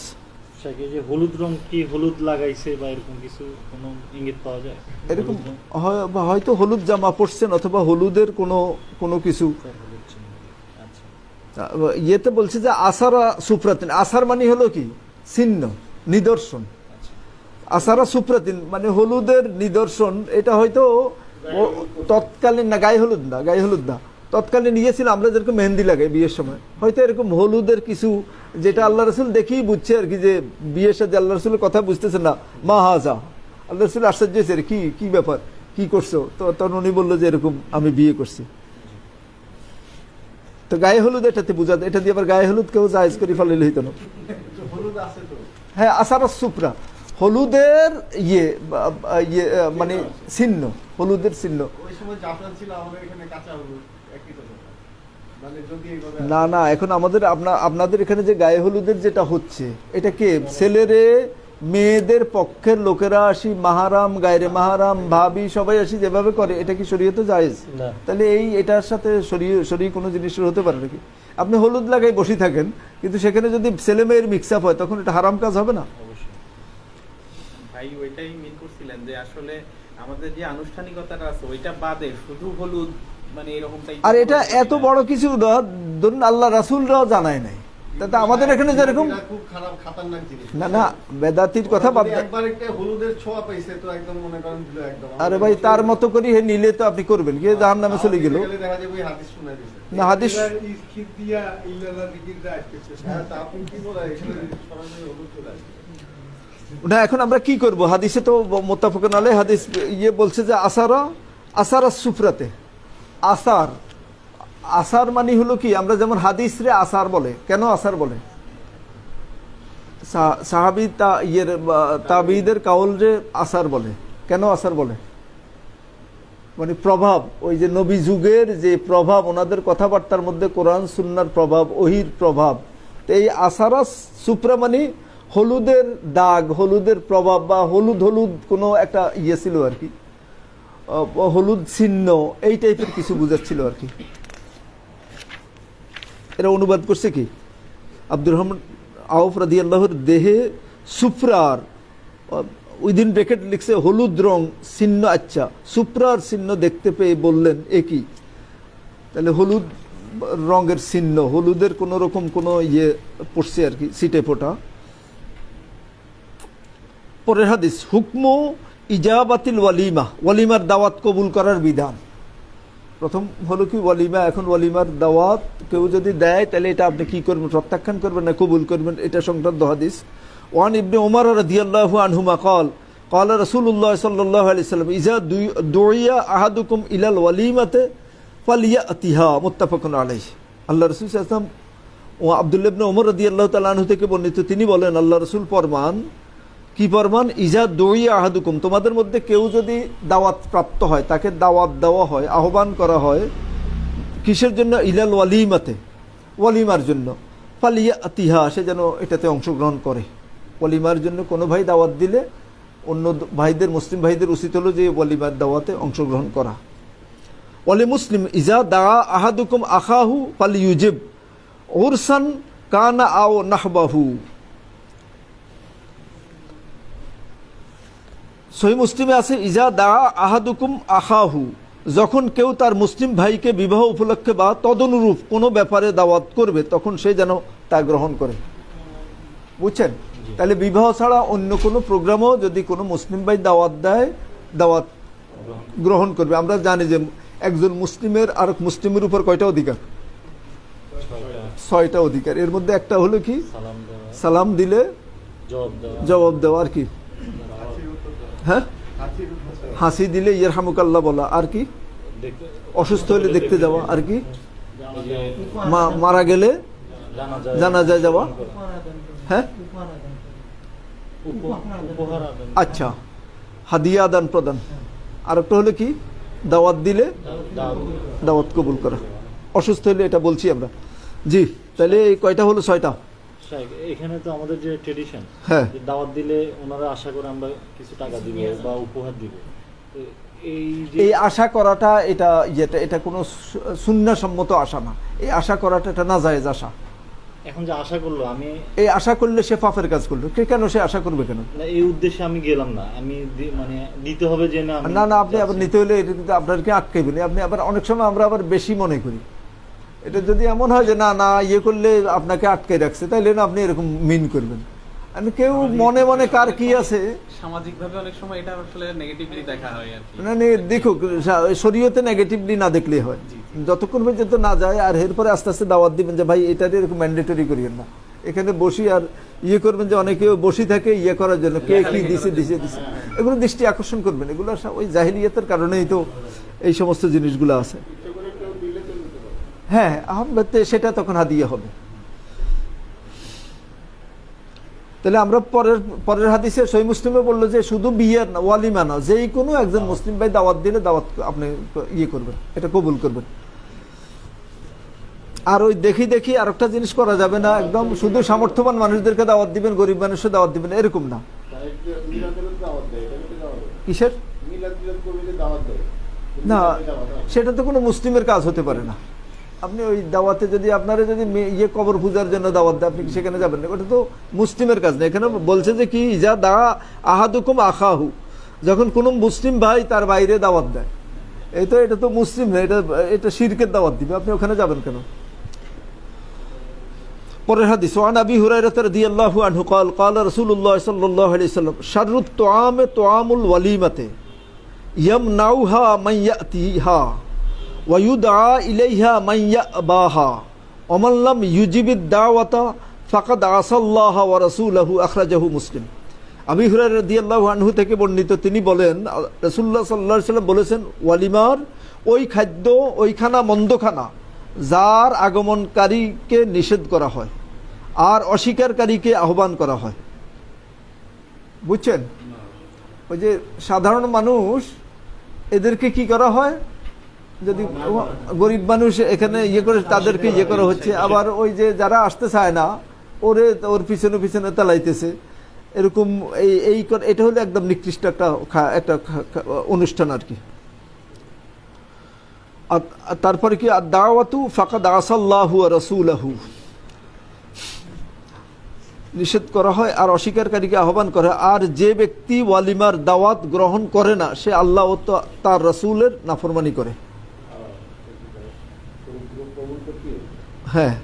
[SPEAKER 3] শাকে যে হলুদ রং কি হলুদ লাগাইছে বা এরকম কিছু কোনো ইঙ্গিত পাওয়া যায়
[SPEAKER 1] এরকম
[SPEAKER 3] হলুদ রং?
[SPEAKER 1] বা হয়তো হলুদ জামা পরছেন অথবা হলুদের কোনো কোনো কিছু।
[SPEAKER 3] স্যার, হলুদ চিহ্ন। আচ্ছা
[SPEAKER 1] ইয়েতে বলছে যে আসারা সুপ্রাতিন, আসার মানে হলো কি চিহ্ন, নিদর্শন।
[SPEAKER 3] আচ্ছা
[SPEAKER 1] আসারা সুপ্রাতিন মানে হলুদের নিদর্শন। এটা হয়তো তৎকালীন না, গায়ে হলুদ না, গায়ে হলুদ না, তৎকালীন ইয়ে ছিল আমরা যেরকম মেহেন্দি লাগাই বিয়ের সময়, হয়তো এরকম হলুদের কিছু, যেটা আল্লাহ রসুল দেখেই বুঝছে আর কি, যে বিয়ের সাথে আল্লাহ রসুলের কথা বুঝতেছে না, মা হাজা। আল্লাহ রসুল আশ্চর্য হয়েছে, কি কি ব্যাপার, কি করছো? তো তখন উনি বললো যে এরকম আমি বিয়ে করছি। তো গায়ে হলুদ এটাতে বোঝা, এটা দিয়ে আবার গায়ে হলুদ কেউ জায়েজ করে ফেলাইলে হইতো না।
[SPEAKER 2] হলুদ আছে তো।
[SPEAKER 1] হ্যাঁ, আসারা সুপ্রা, হলুদের ইয়ে মানে চিহ্ন, হলুদের চিহ্ন।
[SPEAKER 2] ওই সময় জাফরান ছিল, আমাদের এখানে কাঁচা হলুদ একই তো ব্যাপার। মানে যদি এইভাবে
[SPEAKER 1] না না, এখন আমাদের আপনাদের এখানে যে গায়ে হলুদের যেটা হচ্ছে, এটা কে ছেলেরে মেয়েদের পক্ষের লোকেরা আসি, মাহারাম গায়রে মাহারাম ভাবি সবাই আসি যেভাবে করে, এটা কি শরীয়তে জায়েজ?
[SPEAKER 3] না।
[SPEAKER 1] তাহলে এটার সাথে শরীয় কোনো জিনিসের হতে পারে নাকি? আপনি হলুদ লাগাই বসে থাকেন, কিন্তু সেখানে যদি ছেলে মেয়ের মিক্স আপ হয়, তখন এটা হারাম কাজ হবে না?
[SPEAKER 3] অবশ্যই।
[SPEAKER 4] ভাই ওইটাই মিন করছিলেন যে আসলে আমাদের যে আনুষ্ঠানিকতাটা আছে ওইটা বাদে শুধু হলুদ মানে এরকমটাই।
[SPEAKER 1] আর এটা এত বড় কিছু না, ধরুন আল্লাহ রাসূলরাও জানায় নাই, তাতে আমাদের এখানে যেরকম
[SPEAKER 2] এটা খুব খারাপ খাতারনাক জিনিস।
[SPEAKER 1] না না, বেদাতির কথা বাদ দেন।
[SPEAKER 2] একবার একটা হলুদের ছোঁয়া পাইছে তো একদম মনে করেন দিল একদম।
[SPEAKER 1] আরে ভাই, তার মতো করে হে নিলে তো আপনি করবেন কি, জাহান্নামে চলে গেল।
[SPEAKER 2] দেখা যাবে ওই হাদিস শোনা দিছে।
[SPEAKER 1] না, হাদিস
[SPEAKER 2] হ্যাঁ, তা আপনি কি বলেন এখানে সরাসরি হলুদ চলে আসবে?
[SPEAKER 1] না, এখন আমরা কি করব? হাদিসে তো মুত্তাফাকুন আলাইহি হাদিস ইয়ে বলছে যে আসারা সুফরাতে, আসার মানে হলো কি, আমরা যেমন হাদিস রে আসার বলে, কেন আসার বলে? সাহাবী তাবিঈদের কাউল রে আসার বলে, কেন আসার বলে? মানে প্রভাব, ওই যে নবী যুগের যে প্রভাব, ওনাদের কথাবার্তার মধ্যে কোরআন সুন্নাহর প্রভাব, ওহির প্রভাব। তো এই আসারা সুপ্রা মানে হলুদের দাগ, হলুদের প্রভাব, বা হলুদ কোনো একটা ইয়ে ছিল আর কি, হলুদ চিহ্ন, এই টাইপের কিছু বুঝাচ্ছিল আর কি। এরা অনুবাদ করছে কি আব্দুর রহমান আউফ রাদিয়াল্লাহুর দেহে সুপ্রার উইদিন ব্রেকেট লিখছে হলুদ রং চিহ্ন। আচ্ছা, সুপ্রার চিহ্ন দেখতে পেয়ে বললেন একই, তাহলে হলুদ রঙের চিহ্ন, হলুদের কোন রকম কোন ইয়ে পড়ছে আর কি, সিটে ফোটা। পরের হাদিস, হুকমু ইজাবাতিল ওয়ালিমা, ওয়ালিমার দাওয়াত কবুল করার বিধান। প্রথম হলো কি ওয়ালিমা, এখন ওয়ালিমার দাওয়াত কেউ যদি দেয়, তাহলে এটা আপনি কি করবেন? প্রত্যাখ্যান করবেন না কবুল করবেন? এটা সংক্রান্ত হাদিস। ওয়ান ইবনে ওমর রাদিয়াল্লাহু আনহুমা قال رسول الله صلى الله عليه وسلم اذا دعي احدكم الى الوليمه فلياتها متفق عليه। আল্লাহ রাসূল সাল্লাল্লাহু আলাইহি ওয়াসাল্লাম ও আব্দুল্লাহ ইবনে ওমর রাদিয়াল্লাহু তাআলা আনহু থেকে বর্ণিত, তিনি বলেন আল্লাহ রাসূল ফরমান, কি ফরমান? ইজা দুইয়া আহাদুকুম, তোমাদের মধ্যে কেউ যদি দাওয়াত প্রাপ্ত হয়, তাকে দাওয়াত দেওয়া হয়, আহ্বান করা হয়, কিসের জন্য? ইলাল ওয়ালিমাতে, ওয়ালিমার জন্য। ফালিয়াতিহা, সে যেন এটাতে অংশগ্রহণ করে। ওয়ালিমার জন্য কোনো ভাই দাওয়াত দিলে অন্য ভাইদের, মুসলিম ভাইদের উচিত হলো যে ওয়ালিমার দাওয়াতে অংশগ্রহণ করা। ওয়ালি মুসলিম ইজা দা আহাদুকুম আখাহু ফালিয়ুজিব উরসান কানা আও নাহবাহু। সহিহ মুসলিমে আছে, ইজা দা আহাদুকুম আখাহু, যখন কেউ তার মুসলিম ভাইকে বিবাহ উপলক্ষে বা তদনুরূপ কোনো ব্যাপারে দাওয়াত করবে, তখন সে যেন তা গ্রহণ করে। বুঝছেন? তাহলে বিবাহ ছাড়া অন্য কোনো প্রোগ্রামও যদি কোনো মুসলিম ভাই দাওয়াত দেয়, দাওয়াত গ্রহণ করবে। আমরা জানি যে একজন মুসলিমের আর মুসলিমের উপর কয়টা অধিকার? 6টা অধিকার। এর মধ্যে একটা হলো কি, সালাম দিলে জবাব দেওয়া, আর কি, হ্যাঁ, হাসি দিলে ইয়ারহামুকাল্লাহ বলা, আর কি, অসুস্থ হলে দেখতে যাওয়া, আর কি, মারা গেলে জানাজায় যাওয়া, হ্যাঁ, আচ্ছা, হাদিয়া আদান প্রদান। আর একটা হলো কি, দাওয়াত দিলে দাওয়াত কবুল করা, অসুস্থ হলে, এটা বলছি আমরা। জি, তাহলে এই কয়টা হলো? 6টা।
[SPEAKER 3] এখানে তো আমাদের যে ট্রেডিশন,
[SPEAKER 1] হ্যাঁ,
[SPEAKER 3] দাওয়াত দিলে ওনারা আশা করে আমরা কিছু টাকা দিব বা উপহার দিব।
[SPEAKER 1] এই আশা করাটা এটা কোনো সুন্নাহসম্মত আশা না। এই আশা করাটা এটা নাজায়েজ আশা।
[SPEAKER 3] এখন যে আশা করলো আমি
[SPEAKER 1] এই আশা করলে সে পাপের কাজ করলো। কেন সে আশা করবে কেন?
[SPEAKER 3] না, এই উদ্দেশ্যে আমি গেলাম না, আমি মানে দিতে হবে যে না আমি
[SPEAKER 1] না না, আপনি আবার
[SPEAKER 3] যাচ্ছি।
[SPEAKER 1] নিতে হলে এটা কিন্তু আপনাকে আটকাইবেন। আপনি আবার অনেক সময় আমরা আবার বেশি মনে করি, এটা যদি এমন হয় যে না না ইয়ে করলে আপনাকে আটকে রাখছে, তাইলে না আপনি এরকম মিন করবেন। আমি কেউ মনে মনে কার কি আছে
[SPEAKER 4] সামাজিকভাবে অনেক সময় এটা আসলে নেগেটিভলি দেখা হয় আর কি।
[SPEAKER 1] মানে দেখুক, শরীয়তে নেগেটিভলি না দেখলেই হয়, যতক্ষণ পর্যন্ত না যায়। আর এরপরে আস্তে আস্তে দাওয়াত দিবেন যে ভাই এটা এরকম ম্যান্ডেটরি করিয়েন না, এখানে বসি আর ইয়ে করবেন যে অনেকে বসি থাকে ইয়ে করার জন্য, কে কি দিছে দিছে দিছে, এগুলো দৃষ্টি আকর্ষণ করবেন। এগুলো ওই জাহিলিয়াতের কারণেই তো এই সমস্ত জিনিসগুলো আছে।
[SPEAKER 2] ইচ্ছে করে কেউ দিলে তো নিতে পারে।
[SPEAKER 1] হ্যাঁ, আহমেদ সেটা তখন হাদিয়া হবে। তাহলে আমরা পরের হাদিসে সহিহ মুসলিমে বললো যে শুধু বিয়ের না, ওয়ালিমা না, যেই কোনো একজন মুসলিম ভাই দাওয়াত দিলে দাওয়াত আপনি ইয়ে করবেন, এটা কবুল করবেন। আর ওই দেখি দেখি আর একটা জিনিস করা যাবে না, একদম শুধু সামর্থ্যবান মানুষদেরকে দাওয়াত দিবেন, গরিব মানুষের দাওয়াত দিবেন, এরকম না।
[SPEAKER 2] মিলাদের দাওয়াত দেয়, এটা কিন্তু দাওয়াত দেয়।
[SPEAKER 1] কিসের?
[SPEAKER 2] মিলাদ কর্মীদের দাওয়াত দেয়।
[SPEAKER 1] না,
[SPEAKER 2] দাওয়াত হয়।
[SPEAKER 1] সেটা তো কোনো মুসলিমের কাজ হতে পারে না। আপনি ওই দাওয়াতে যদি আপনারা যদি ইয়ে কবর পূজার জন্য দাওয়াত দেয়, আপনি কি সেখানে যাবেন না? ওটা তো মুসলিমের কাজ না। এখানে বলছে যে কি, যা দা আহাদুকুম আখাহু, যখন কোনো মুসলিম ভাই তার বাইরে দাওয়াত দেয়, এটা তো মুসলিম না, এটা শিরকের দাওয়াত দিবে, আপনি ওখানে যাবেন কেন? পরের হাদিস, ওয়ান আবি হুরায়রা রাদিয়াল্লাহু আনহু قال قال رسول الله صلى الله عليه وسلم شر الطعام طعام الوليمة يمنعها من يأتيها ويدعى إليها من يأباها ومن لم يجب الدعوة فقد عصى الله ورسوله أخرجه مسلم। আবি হুরায়রা রাদিয়াল্লাহু আনহু থেকে বর্ণিত, তিনি বলেন রাসূলুল্লাহ সাল্লাল্লাহু আলাইহি ওয়াসাল্লাম বলেছেন, ওয়ালিমার ওই খাদ্য, ওইখানা মন্দখানা যার আগমনকারীকে নিষেধ করা হয় আর অস্বীকারীকে আহ্বান করা হয়। বুঝছেন? ওই যে সাধারণ মানুষ, এদেরকে কি করা হয়, যদি গরিব মানুষ এখানে ইয়ে করে তাদেরকে ইয়ে করা হচ্ছে, আবার ওই যে যারা আসতে চায় না ওর পিছনে পিছনে তালাইতেছে, এরকম এটা হলো একদম নিকৃষ্ট একটা অনুষ্ঠান আর কি। তারপরে কি, দাওয়াতু ফাকাদ আসাল্লাহু ওয়া রাসূলুহু, নিষেধ করা হয় আর অস্বীকারীকে আহ্বান করে। আর যে ব্যক্তি ওয়ালিমার দাওয়াত গ্রহণ করে না, সে আল্লাহ ও তার রাসূলের নাফরমানি করে। হ্যাঁ,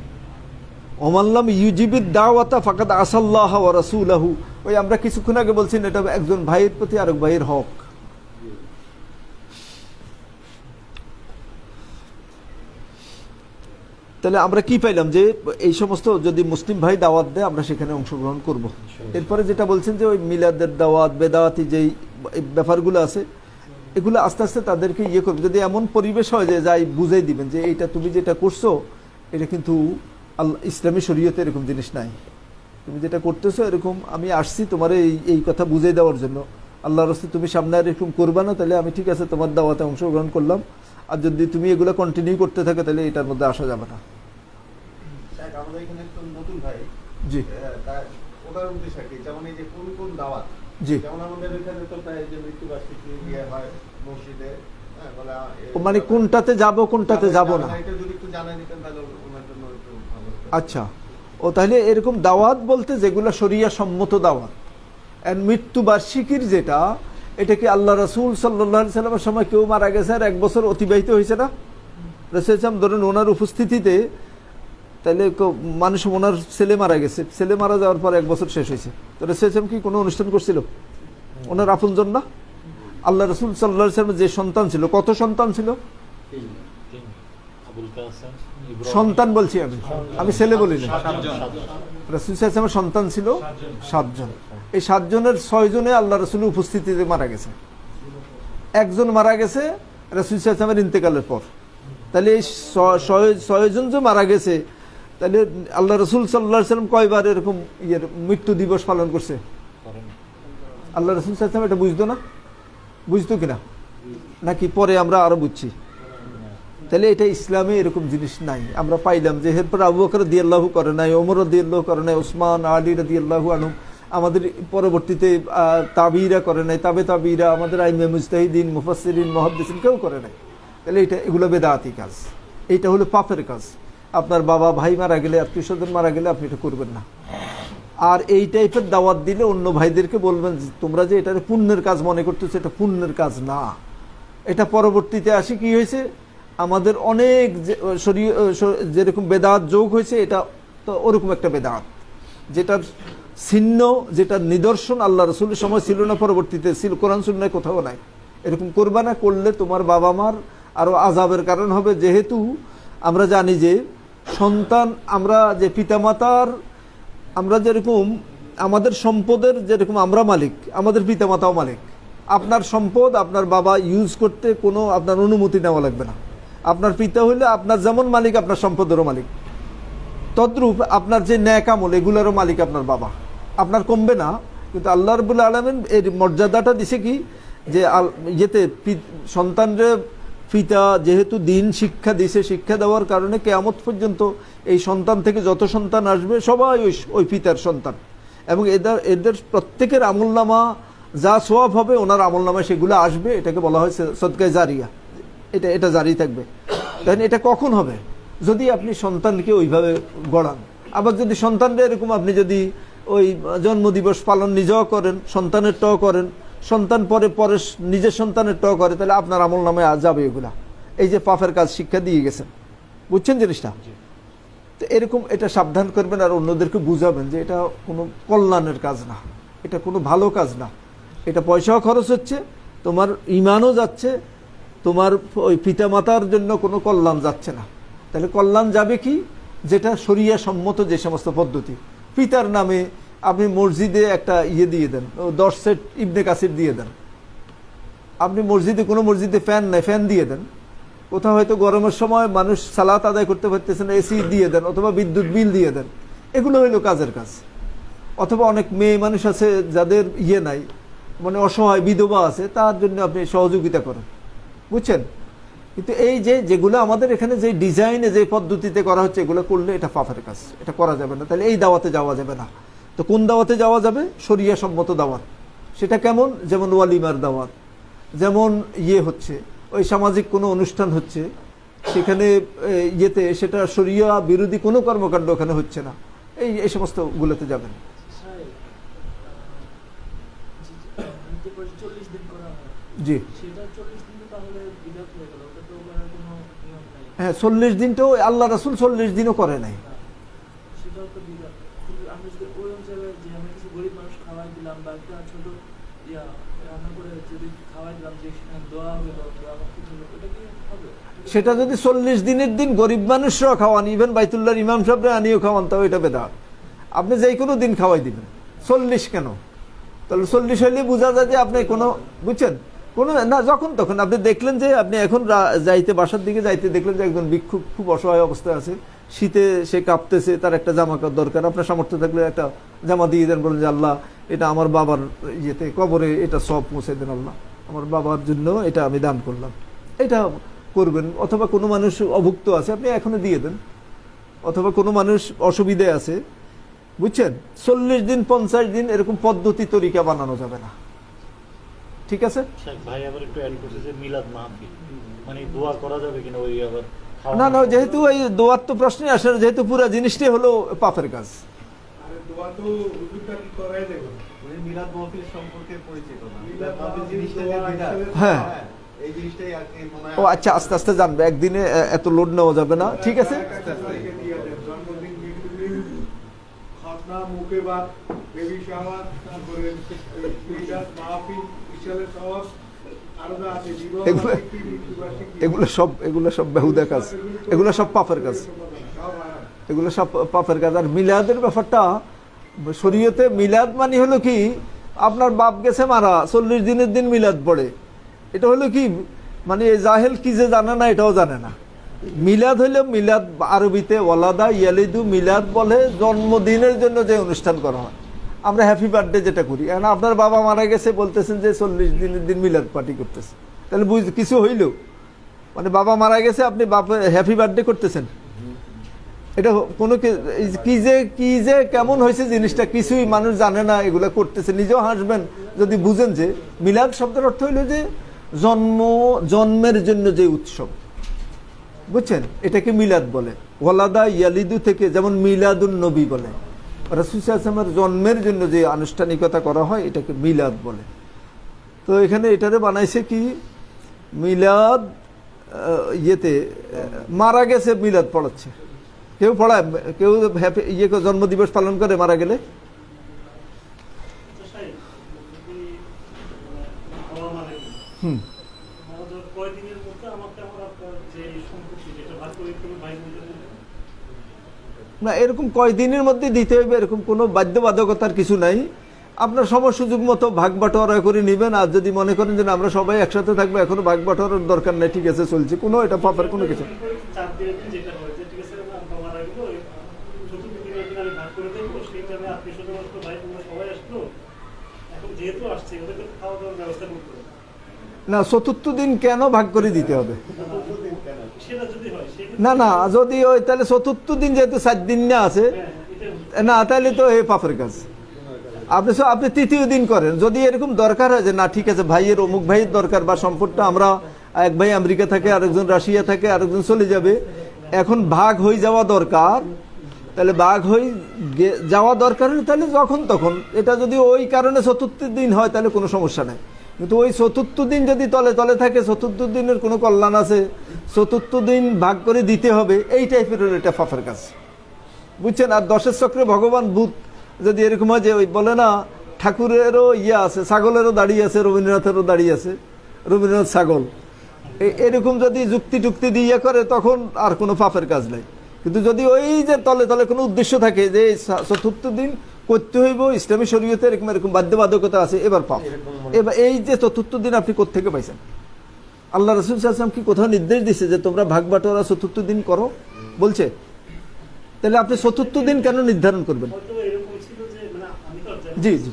[SPEAKER 1] ওমাল্লাম ইউজিবিদ দাওয়াতা ফাকাদ আসাল্লাহ ওয়া রাসূলুহু, ওই আমরা কিছুক্ষণ আগে বলছি এটা একজন ভাইয়ের প্রতি আরেক ভাইয়ের হক। তাহলে আমরা কি পাইলাম, যে এই সমস্ত যদি মুসলিম ভাই দাওয়াত দেয় আমরা সেখানে অংশগ্রহণ করব। এরপরে যেটা বলছেন যে ওই মিলাদের দাওয়াত, বেদাওয়াতি যেই ব্যাপারগুলো আছে, এগুলো আস্তে আস্তে তাদেরকে ইয়ে করবে। যদি এমন পরিবেশ হয় যে যাই বুঝাই দিবেন যে এইটা তুমি যেটা করছো এটা কিন্তু ইসলামী শরীয়তে এরকম জিনিস নাই, তুমি যেটা করতেছো এরকম, আমি আসছি তোমার এই কথা বুঝাই দেওয়ার জন্য, আল্লাহ রাসূল তুমি সামনে আর এরকম করবা না, তাহলে আমি ঠিক আছে তোমার দাওয়াতে অংশগ্রহণ করলাম। আর যদি তুমি এগুলো কন্টিনিউ করতে থাকো তাহলে এটার মধ্যে আসা যাবে না।
[SPEAKER 2] আমাদের এখানে একজন নতুন ভাই,
[SPEAKER 1] জি
[SPEAKER 2] তার উদাহরণ দিচ্ছে কি, যেমন এই যে কোন কোন দাওয়াত,
[SPEAKER 1] জি,
[SPEAKER 2] যেমন আমাদের এখানে তো প্রায় যে মৃত্যুবার্ষিকী ইয়ে হয় মসজিদে,
[SPEAKER 1] মানে কোনটাতে যাব কোনটাতে যাব না,
[SPEAKER 2] এটা যদি একটু জানাই দিতেন তাহলে ওনার জন্য একটু ভালো হতো।
[SPEAKER 1] আচ্ছা। ও তাহলে এরকম দাওয়াত বলতে যেগুলো শরিয়া সম্মত দাওয়াত, আর মৃত্যুবার্ষিকীর যেটা, এটা কি আল্লাহ রাসূল সাল্লাল্লাহু আলাইহি সাল্লামের সময় কেউ মারা গেছে আর 1 বছর অতিবাহিত হয়েছে না, রাসূল ধরুন ওনার উপস্থিতিতে, তাহলে মানুষ, ওনার ছেলে মারা গেছে, ছেলে মারা যাওয়ার পর 1 বছর শেষ হয়েছে, তো রাসূল কি কোনো অনুষ্ঠান করছিল? ওনার আপনজন না? আল্লাহ রাসূল সাল্লাল্লাহু আলাইহি সাল্লামের যে সন্তান ছিল, কত সন্তান ছিল? সন্তান বলছি আমি ছেলে বলি না। রাসূল সাল্লাল্লাহু আলাইহি ওয়াসাল্লামের সন্তান ছিল 7 জন। এই 7 জনের 6 জনে আল্লাহ রাসূলের উপস্থিতিতে মারা গেছে, একজন মারা গেছে রাসূল সাল্লাল্লাহু আলাইহি ওয়াসাল্লামের ইন্তেকালের পর। তাহলে এই 6 জন যে মারা গেছে, তাহলে আল্লাহ রাসূল সাল্লাল্লাহু আলাইহি ওয়াসাল্লাম কয়বার এরকম মৃত্যু দিবস পালন করছে? আল্লাহ রাসূল সাল্লাল্লাহু আলাইহি ওয়াসাল্লাম এটা বুঝতো না? বুঝতো কিনা, নাকি পরে আমরা আরো বুঝছি? তাহলে এটা ইসলামে এরকম জিনিস নাই। আমরা পাইলাম যে এরপর আবু বকর রাদিয়াল্লাহু করে নাই, ওমর রাদিয়াল্লাহু করে নাই, ওসমান, আলী রাদিয়াল্লাহু আনহুম, আমাদের পরবর্তীতে তাবিরা করে নাই, তাবিরা, আমাদের আইমে মুজতাহিদিন, মুফাসসিরিন, মুহাদ্দিসিন কেউ করে নাই। তাহলে এগুলো বেদাতি কাজ, এইটা হলো পাপের কাজ। আপনার বাবা ভাই মারা গেলে, আত্মীয় স্বজন মারা গেলে আপনি এটা করবেন না। আর এই টাইপের দাওয়াত দিলে অন্য ভাইদেরকে বলবেন যে তোমরা যে এটা পুণ্যের কাজ মনে করতেছো, এটা পুণ্যের কাজ না। এটা পরবর্তীতে আসি কি হয়েছে, আমাদের অনেক যেরকম বেদাত যোগ হয়েছে, এটা তো ওরকম একটা বেদাত যেটার চিহ্ন, যেটার নিদর্শন আল্লাহ রসুলের সময় ছিল না, পরবর্তীতে ছিল, কোরআন সুন্নাহয় কোথাও নাই। এরকম করবা না, করলে তোমার বাবা মার আরো আযাবের কারণ হবে। যেহেতু আমরা জানি যে সন্তান, আমরা যে পিতামাতার, আমরা যেরকম আমাদের সম্পদের যেরকম আমরা মালিক, আমাদের পিতামাতাও মালিক। আপনার সম্পদ আপনার বাবা ইউজ করতে কোনো আপনার অনুমতি নেওয়া লাগবে না। আপনার পিতা হইলে আপনার যেমন মালিক, আপনার সম্পদেরও মালিক। তদ্রূপ আপনার যে ন্যাক আমল, এগুলোরও মালিক আপনার বাবা, আপনার কমবে না। কিন্তু আল্লাহ রাব্বুল আলামিন এর মর্যাদাটা দিছে কি, যে ইয়েতে সন্তানরে পিতা যেহেতু দিন শিক্ষা দিছে, শিক্ষা দেওয়ার কারণে কিয়ামত পর্যন্ত এই সন্তান থেকে যত সন্তান আসবে সবাই ওই পিতার সন্তান, এবং এদের প্রত্যেকের আমলনামা যা সওয়াব হবে ওনার আমলনামায় সেগুলো আসবে। এটাকে বলা হয় সদকায়ে জারিয়া, এটা জারি থাকবে। তাই এটা কখন হবে, যদি আপনি সন্তানকে ওইভাবে গড়ান। আবার যদি সন্তানরা এরকম, আপনি যদি ওই জন্মদিবস পালন নিজেও করেন, সন্তানের টও করেন, সন্তান পরে নিজের সন্তানের টও করে, তাহলে আপনার আমল নামে যাবে এগুলা। এই যে পাপের কাজ শিক্ষা দিয়ে গেছেন, বুঝছেন জিনিসটা? তো এরকম এটা সাবধান করবেন আর অন্যদেরকে বুঝাবেন যে এটা কোনো কল্যাণের কাজ না, এটা কোনো ভালো কাজ না। এটা পয়সাও খরচ হচ্ছে, তোমার ইমানও যাচ্ছে, তোমার ওই পিতামাতার জন্য কোনো কল্যাণ যাচ্ছে না। তাহলে কল্যাণ যাবে কি, যেটা শরিয়া সম্মত যে সমস্ত পদ্ধতি। পিতার নামে আপনি মসজিদে একটা দিয়ে দেন, 10 সেট ইবনে কাসির দিয়ে দেন। আপনি মসজিদে, কোনো মসজিদে ফ্যান নাই, ফ্যান দিয়ে দেন। কোথাও হয়তো গরমের সময় মানুষ সালাত আদায় করতে পারতেছে না, এসি দিয়ে দেন, অথবা বিদ্যুৎ বিল দিয়ে দেন। এগুলো হইলো কাজের কাজ। অথবা অনেক মেয়ে মানুষ আছে যাদের নাই, মানে অসহায় বিধবা আছে, তার জন্য আপনি সহযোগিতা করেন, বুঝছেন? কিন্তু এই যেগুলো আমাদের এখানে যে ডিজাইনে যে পদ্ধতিতে করা হচ্ছে, এগুলো করলে এটা পাপের কাজ, এটা করা যাবে না। তাহলে এই দাওয়াতে যাওয়া যাবে না। তো কোন দাওয়াতে যাওয়া যাবে? শরিয়া সম্মত দাওয়াত। সেটা কেমন? যেমন ওয়ালিমার দাওয়াত, যেমন হচ্ছে ওই সামাজিক কোনো অনুষ্ঠান হচ্ছে, সেখানে সেটা শরিয়া বিরোধী কোনো কর্মকাণ্ড ওখানে হচ্ছে না, এই সমস্ত গুলোতে যাবেন। জি হ্যাঁ, 40 দিনটাও আল্লাহ রাসূল 40 দিনও করে নাই। সেটা যদি 40 দিনের দিন গরিব মানুষরাও খাওয়ান, ইভেন বাইতুল্লাহর ইমাম সাহেবরা আনিও খাওয়ান, তাও এটা বেদাত। আপনি যে কোনো দিন খাওয়াই দিবেন, 40 কেন? তাহলে 40 হইলে বোঝা যায় যে আপনি কোনো, বুঝছেন, কোনো না, যখন তখন আপনি দেখলেন যে আপনি এখন বাসার দিকে যাইতে দেখলেন যে একজন ভিক্ষুক খুব অসহায় অবস্থায় আছে, শীতে সে কাঁপতেছে, তার একটা জামা দরকার, আপনার সামর্থ্য থাকলে একটা জামা দিয়ে দেন, বলেন যে আল্লাহ এটা আমার বাবার কবরে এটা সব পৌঁছে দেন, আল্লাহ আমার বাবার জন্য এটা আমি দান করলাম, এটা করবেন। অথবা কোনো মানুষ অভুক্ত আছে, আপনি এখনো দিয়ে দেন। অথবা কোনো মানুষ অসুবিধায় আছে, বুঝছেন, 40 দিন 50 দিন এরকম পদ্ধতি তরিকা বানানো যাবে না, ঠিক আছে?
[SPEAKER 3] ভাই আবার একটু অ্যাড করছে যে মিলাদ মাহফিল, মানে দোয়া করা যাবে কিনা? ওই আবার
[SPEAKER 1] না না, যেহেতু এই দোয়ার তো প্রশ্নে আসে না, যেহেতু পুরো জিনিসটাই হলো পাপের কাজ। হ্যাঁ, ও আচ্ছা, আস্তে আস্তে জানবে, একদিনে এত লোড নেওয়া যাবে না, ঠিক আছে? এগুলো সব বেহুদা কাজ, এগুলো সব পাপের কাজ, এগুলো সব পাপের কাজ। আর মিলাদের ব্যাপারটা শরীয়তে, মিলাদ মানে হলো কি, আপনার বাপ গেছে মারা, 40 দিনের দিন মিলাদ পড়ে, এটা হলো কি, মানে জাহেল কি যে জানে না, এটাও জানে না। মিলাদ হইলে, মিলাদ আরবিতে ওয়ালাদা ইয়ালিদু, মিলাদ বলে জন্মদিনের জন্য যে অনুষ্ঠান করা হয়। আমরা হ্যাপি বার্থডে যেটা করি, এখন আপনার বাবা মারা গেছে, বলতেছেন যে 40 দিনের দিন মিলাদ পার্টি করতেছে, তাহলে কিছু হইল, মানে বাবা মারা গেছে, আপনি বাপের হ্যাপি বার্থডে করতেছেন, এটা কোনো কি যে কেমন হয়েছে জিনিসটা, কিছুই মানুষ জানে না, এগুলো করতেছে। নিজেও হাসবেন যদি বুঝেন যে মিলাদ শব্দের অর্থ হইল যে জন্মের জন্য যে উৎসব, বুঝছেন, এটাকে মিলাদ বলে। ওয়ালাদা ইয়ালিদু থেকে যেমন মিলাদুন নবী বলে, রাসূল সাল্লাল্লাহু আলাইহি ওয়াসাল্লামের জন্মের জন্য যে আনুষ্ঠানিকতা করা হয় এটাকে মিলাদ বলে। তো এখানে এটারে বানাইছে কি মিলাদ, ইয়েতে মারা গেছে মিলাদ পড়াচ্ছে। কেউ পড়ায়, কেউ হ্যাপি জন্মদিবস পালন করে মারা গেলে? হুম, না এরকম কয়দিনের মধ্যে দিতে হবে এরকম কোনো বাধ্যবাধকতার কিছু নাই। আপনার সময় সুযোগ মতো ভাগ বাটোয়ারা করে নেবেন। আর যদি মনে করেন যে না, আমরা সবাই একসাথে থাকবো, এখনো ভাগ বাটোয়ারার দরকার নেই, ঠিক আছে চলছে, কোনো এটা পাপের কোনো কিছু। না, চতুর্থ দিন কেন ভাগ করে দিতে হবে? না না, যদি ওই তাহলে চতুর্থ দিন যেহেতু 4 দিন না আছে, না তাহলে তো এই পাপের কাজ। আপনি তৃতীয় দিন করেন, যদি এরকম দরকার হয় যে না ঠিক আছে ভাইয়ের অমুক ভাইয়ের দরকার, বা সম্পদটা আমরা এক ভাই আমেরিকা থাকে, আরেকজন রাশিয়া থাকে, আরেকজন চলে যাবে, এখন ভাগ হয়ে যাওয়া দরকার, তাহলে ভাগ হয়ে যাওয়া দরকার হলে তাহলে যখন তখন। এটা যদি ওই কারণে চতুর্থ দিন হয় তাহলে কোনো সমস্যা নেই। কিন্তু ওই চতুর্থ দিন যদি তলে তলে থাকে, চতুর্থ দিনের কোনো কল্যাণ আছে, চতুর্থ দিন ভাগ করে দিতে হবে, এই টাইপের এটা পাপের কাজ, বুঝছেন। আর 10 চক্রে ভগবান ভূত যদি এরকম হয় যে ওই বলে না ঠাকুরেরও আছে, ছাগলেরও দাঁড়িয়ে আছে, রবীন্দ্রনাথেরও দাঁড়িয়ে আছে, রবীন্দ্রনাথ ছাগল, এরকম যদি যুক্তি টুক্তি দিয়ে করে তখন আর কোনো পাপের কাজ নাই। কিন্তু যদি ওই যে তলে তলে কোনো উদ্দেশ্য থাকে যে চতুর্থ দিন করতে হইব, ইসলামী শরীয়তে এরকম এরকম বাধ্যবাধকতা আছে, এবার পাপ। এবার এই যে চতুর্থ দিন আপনি কোত্থেকে পাইছেন? আল্লাহ রাসূল সাল্লাল্লাহু আলাইহি ওয়াসাল্লাম কি কোথাও নির্দেশ দিছে যে তোমরা ভাগ বাটোয়ারা চতুর্থ দিন করো বলছে? তাহলে আপনি চতুর্থ দিন কেন নির্ধারণ করবেন? জি জি,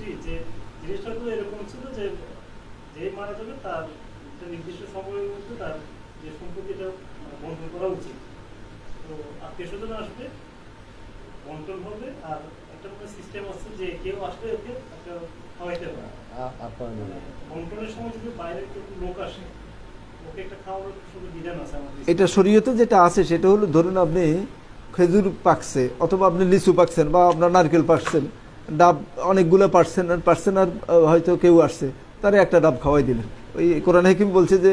[SPEAKER 1] এটা শরীয়তে যেটা আছে সেটা হলো, ধরুন আপনি খেজুর পাকছে, অথবা আপনি লিচু পাকছেন, বা আপনার নারকেল পাকছেন, ডাব অনেকগুলো পারছেন আর হয়তো কেউ আসছে, তারা একটা ডাব খাওয়াই দিলেন। ওই কোরআন হাকিম বলছে যে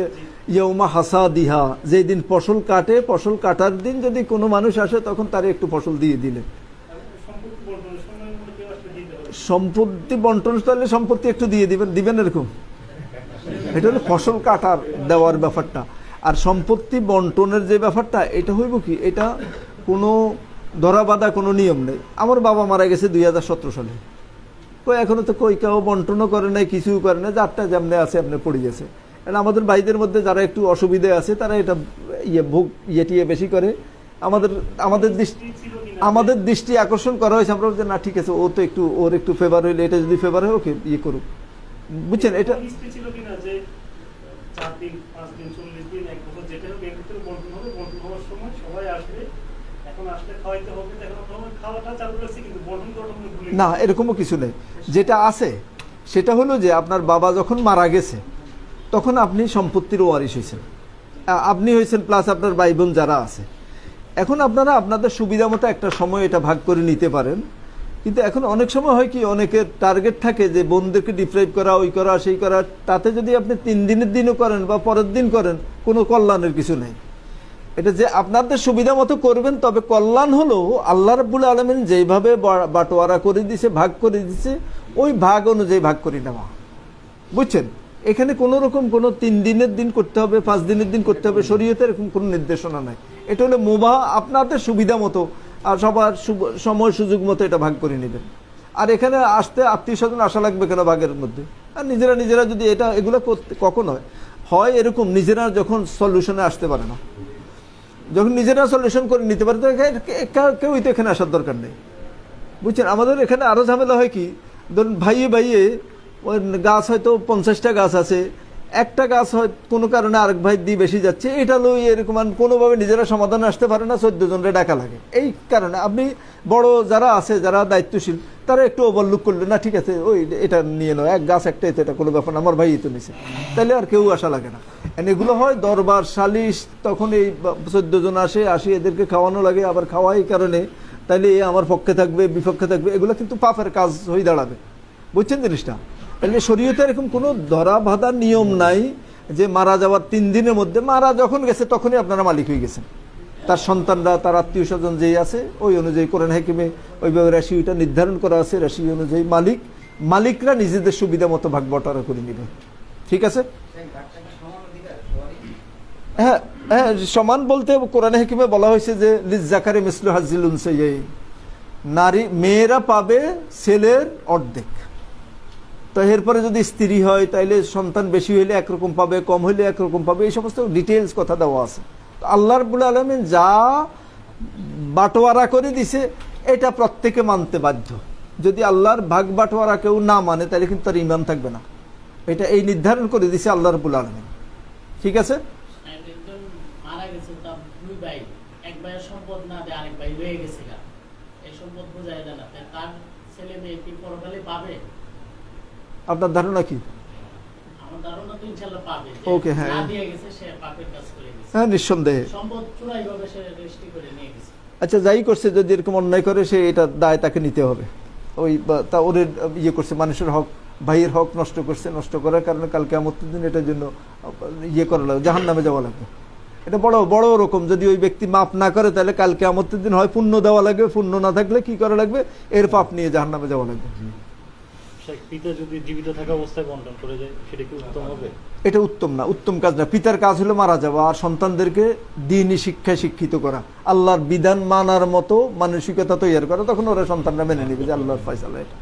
[SPEAKER 1] ইয়ৌমা হাসাদিহা, যেই দিন ফসল কাটে, ফসল কাটার দিন যদি কোনো মানুষ আসে তখন তারা একটু ফসল দিয়ে দিলেন। সম্পত্তি বন্টন তাহলে সম্পত্তি একটু দিয়ে দিবেন এরকম, এটা হলো ফসল কাটার দেওয়ার ব্যাপারটা। আর সম্পত্তি বন্টনের যে ব্যাপারটা, এটা হইব কি, এটা কোনো ধরা বাঁধা কোনো নিয়ম নেই। আমার বাবা মারা গেছে 2017 সালে, এখনো তো কই কেউ বন্টনও করে নাই, কিছুও করে না, যারটা যেমনি আছে আপনি পড়ে গেছে। আমাদের ভাইদের মধ্যে যারা একটু অসুবিধে আছে তারা এটা ইয়েটিয়ে বেশি করে। আমাদের দৃষ্টি আকর্ষণ করা হয়েছে, আমরা যে না ঠিক আছে, ও তো একটু ওর একটু ফেভার হইলে, এটা যদি ফেভার হয় ওকে ইয়ে করুক, বুঝছেন। এটা না, এরকমও কিছু নেই। যেটা আছে সেটা হলো যে আপনার বাবা যখন মারা গেছে তখন আপনি সম্পত্তির ওয়ারিশ হয়েছেন, আপনি হয়েছেন, প্লাস আপনার ভাই বোন যারা আছে। এখন আপনারা আপনাদের সুবিধা মতো একটা সময় এটা ভাগ করে নিতে পারেন। কিন্তু এখন অনেক সময় হয় কি, অনেকের টার্গেট থাকে যে বোনদেরকে ডিপ্রাইভ করা, ওই করা সেই করা, তাতে যদি আপনি 3 দিনের দিনও করেন বা পরের দিন করেন, কোনো কল্যাণের কিছু নেই। এটা যে আপনাদের সুবিধা মতো করবেন, তবে কল্যাণ হলো আল্লাহ রাব্বুল আলামিন যেইভাবে বাটোয়ারা করে দিছে, ভাগ করে দিছে, ওই ভাগ অনুযায়ী ভাগ করে নেওয়া, বুঝছেন। এখানে কোনো রকম কোনো 3 দিনের দিন করতে হবে, 5 দিনের দিন করতে হবে, শরীয়তে এরকম কোনো নির্দেশনা নাই। এটা হলো মুবাহ, আপনাদের সুবিধা মতো আর সবার সময় সুযোগ মতো এটা ভাগ করে নেবেন। আর এখানে আসতে আত্মীয় স্বজন আসা লাগবে কেন ভাগের মধ্যে? আর নিজেরা যদি এগুলো কখন হয় এরকম, নিজেরা যখন সলিউশনে আসতে পারে না, যখন নিজেরা সলিউশন করে নিতে পারে, কেউই তো এখানে আসার দরকার নেই, বুঝছেন। আমাদের এখানে আরো ঝামেলা হয় কি, ধরুন ভাইয়ে ওই গাছ হয়তো 50টা গাছ আছে, একটা গাছ হয় কোনো কারণে আরেক ভাই দিয়ে বেশি যাচ্ছে, এটা লই এরকম কোনোভাবে নিজেরা সমাধানে আসতে পারে না, 14 জনরে ডাকা লাগে। এই কারণে আপনি বড় যারা আছে, যারা দায়িত্বশীল, তারা একটু ওভারলুক করলে না ঠিক আছে ওই এটা নিয়ে নাও, এক গাছ একটা, এটা কোনো ব্যাপার না, আমার ভাই তো নিছে, তাহলে আর কেউ আসা লাগে না। And এগুলো হয় দরবার সালিশ, তখন এই 14 জন আসি এদেরকে খাওয়ানো লাগে, আবার খাওয়াই কারণে তাইলে এ আমার পক্ষে থাকবে বিপক্ষে থাকবে, এগুলো কিন্তু পাপের কাজ হয়ে দাঁড়াবে। বুঝছেন জিনিসটা? তাহলে শরীয়তে এরকম কোনো ধরা বাঁধা নিয়ম নাই যে মারা যাওয়ার 3 দিনের মধ্যে, মারা যখন গেছে তখনই আপনারা মালিক হয়ে গেছেন। তার সন্তানরা, তার আত্মীয় স্বজন যেই আছে ওই অনুযায়ী কোরআন হাকিমে ওইভাবে রাশিটা নির্ধারণ করা আছে, রাশি অনুযায়ী মালিকরা নিজেদের সুবিধা মতো ভাগ বটারা করে নেবে। ঠিক আছে? হ্যাঁ হ্যাঁ, সমান বলতে কোরআন হাকিমে বলা হয়েছে যে লিজ্জাকারি মিসলু হাজ্জিল উনসাইয়াইন, নারী মেয়েরা পাবে ছেলের অর্ধেক। তো এরপরে যদি স্ত্রী হয় তাইলে সন্তান বেশি হইলে একরকম পাবে, কম হইলে একরকম পাবে, এই সমস্ত ডিটেলস কথা দেওয়া আছে। আল্লাহ রাব্বুল আলামিন যা বাটোয়ারা করে দিছে এটা প্রত্যেকে মানতে বাধ্য। যদি আল্লাহর ভাগ বাটোয়ারা কেউ না মানে তাহলে কিন্তু তার ঈমান থাকবে না। এটা এই নির্ধারণ করে দিছে আল্লাহ রাব্বুল আলামিন। ঠিক আছে?
[SPEAKER 5] মারা গেছে, তার 2 ভাই, এক ভাইয়ের সম্পদ না দেয় আরেক ভাই রয়ে গেছে, এই সম্পদ বোঝাই দেয় না, তার ছেলে মেয়ে কি পরকালে পাবে?
[SPEAKER 1] আপনার ধারণা কি?
[SPEAKER 5] আমার ধারণা তো ইনশাআল্লাহ পাবে।
[SPEAKER 1] ওকে, হ্যাঁ
[SPEAKER 5] না দিয়ে গেছে সে পাপের কাজ করে গেছে।
[SPEAKER 1] হ্যাঁ, নিঃসন্দেহে
[SPEAKER 5] সম্পদ চুরাইভাবে সে রেজিস্ট্রি করে নিয়ে গেছে।
[SPEAKER 1] আচ্ছা, যাই করছে, যদি এরকম অন্যায় করে সে এটা দায় তাকে নিতে হবে। ওই তা ওদের ইয়ে করছে, মানুষের হক, ভাইয়ের হক নষ্ট করছে, নষ্ট করার কারণে কালকে কিয়ামতের দিন এটার জন্য ইয়ে করা লাগবে, জাহান্নামে যাওয়া লাগবে। এটা বড় বড় রকম, যদি ওই ব্যক্তি মাপ না করে তাহলে কালকে কিয়ামতের দিন হয় পুণ্য দেওয়া লাগবে, পুণ্য না থাকলে কি করা লাগবে, এর পাপ নিয়ে জাহান্নামে যাওয়া লাগবে।
[SPEAKER 3] পিতা যদি জীবিত থাকা অবস্থায় বন্টন করে যায় সেটা কি উত্তম হবে?
[SPEAKER 1] এটা উত্তম না, উত্তম কাজ না। পিতার কাজ হলো মারা যাওয়া আর সন্তানদেরকে দ্বীনি শিক্ষায় শিক্ষিত করা, আল্লাহর বিধান মানার মতো মানসিকতা তৈরি করা, তখন ওরা সন্তানরা মেনে নেবে যে আল্লাহর ফয়সালা এটা।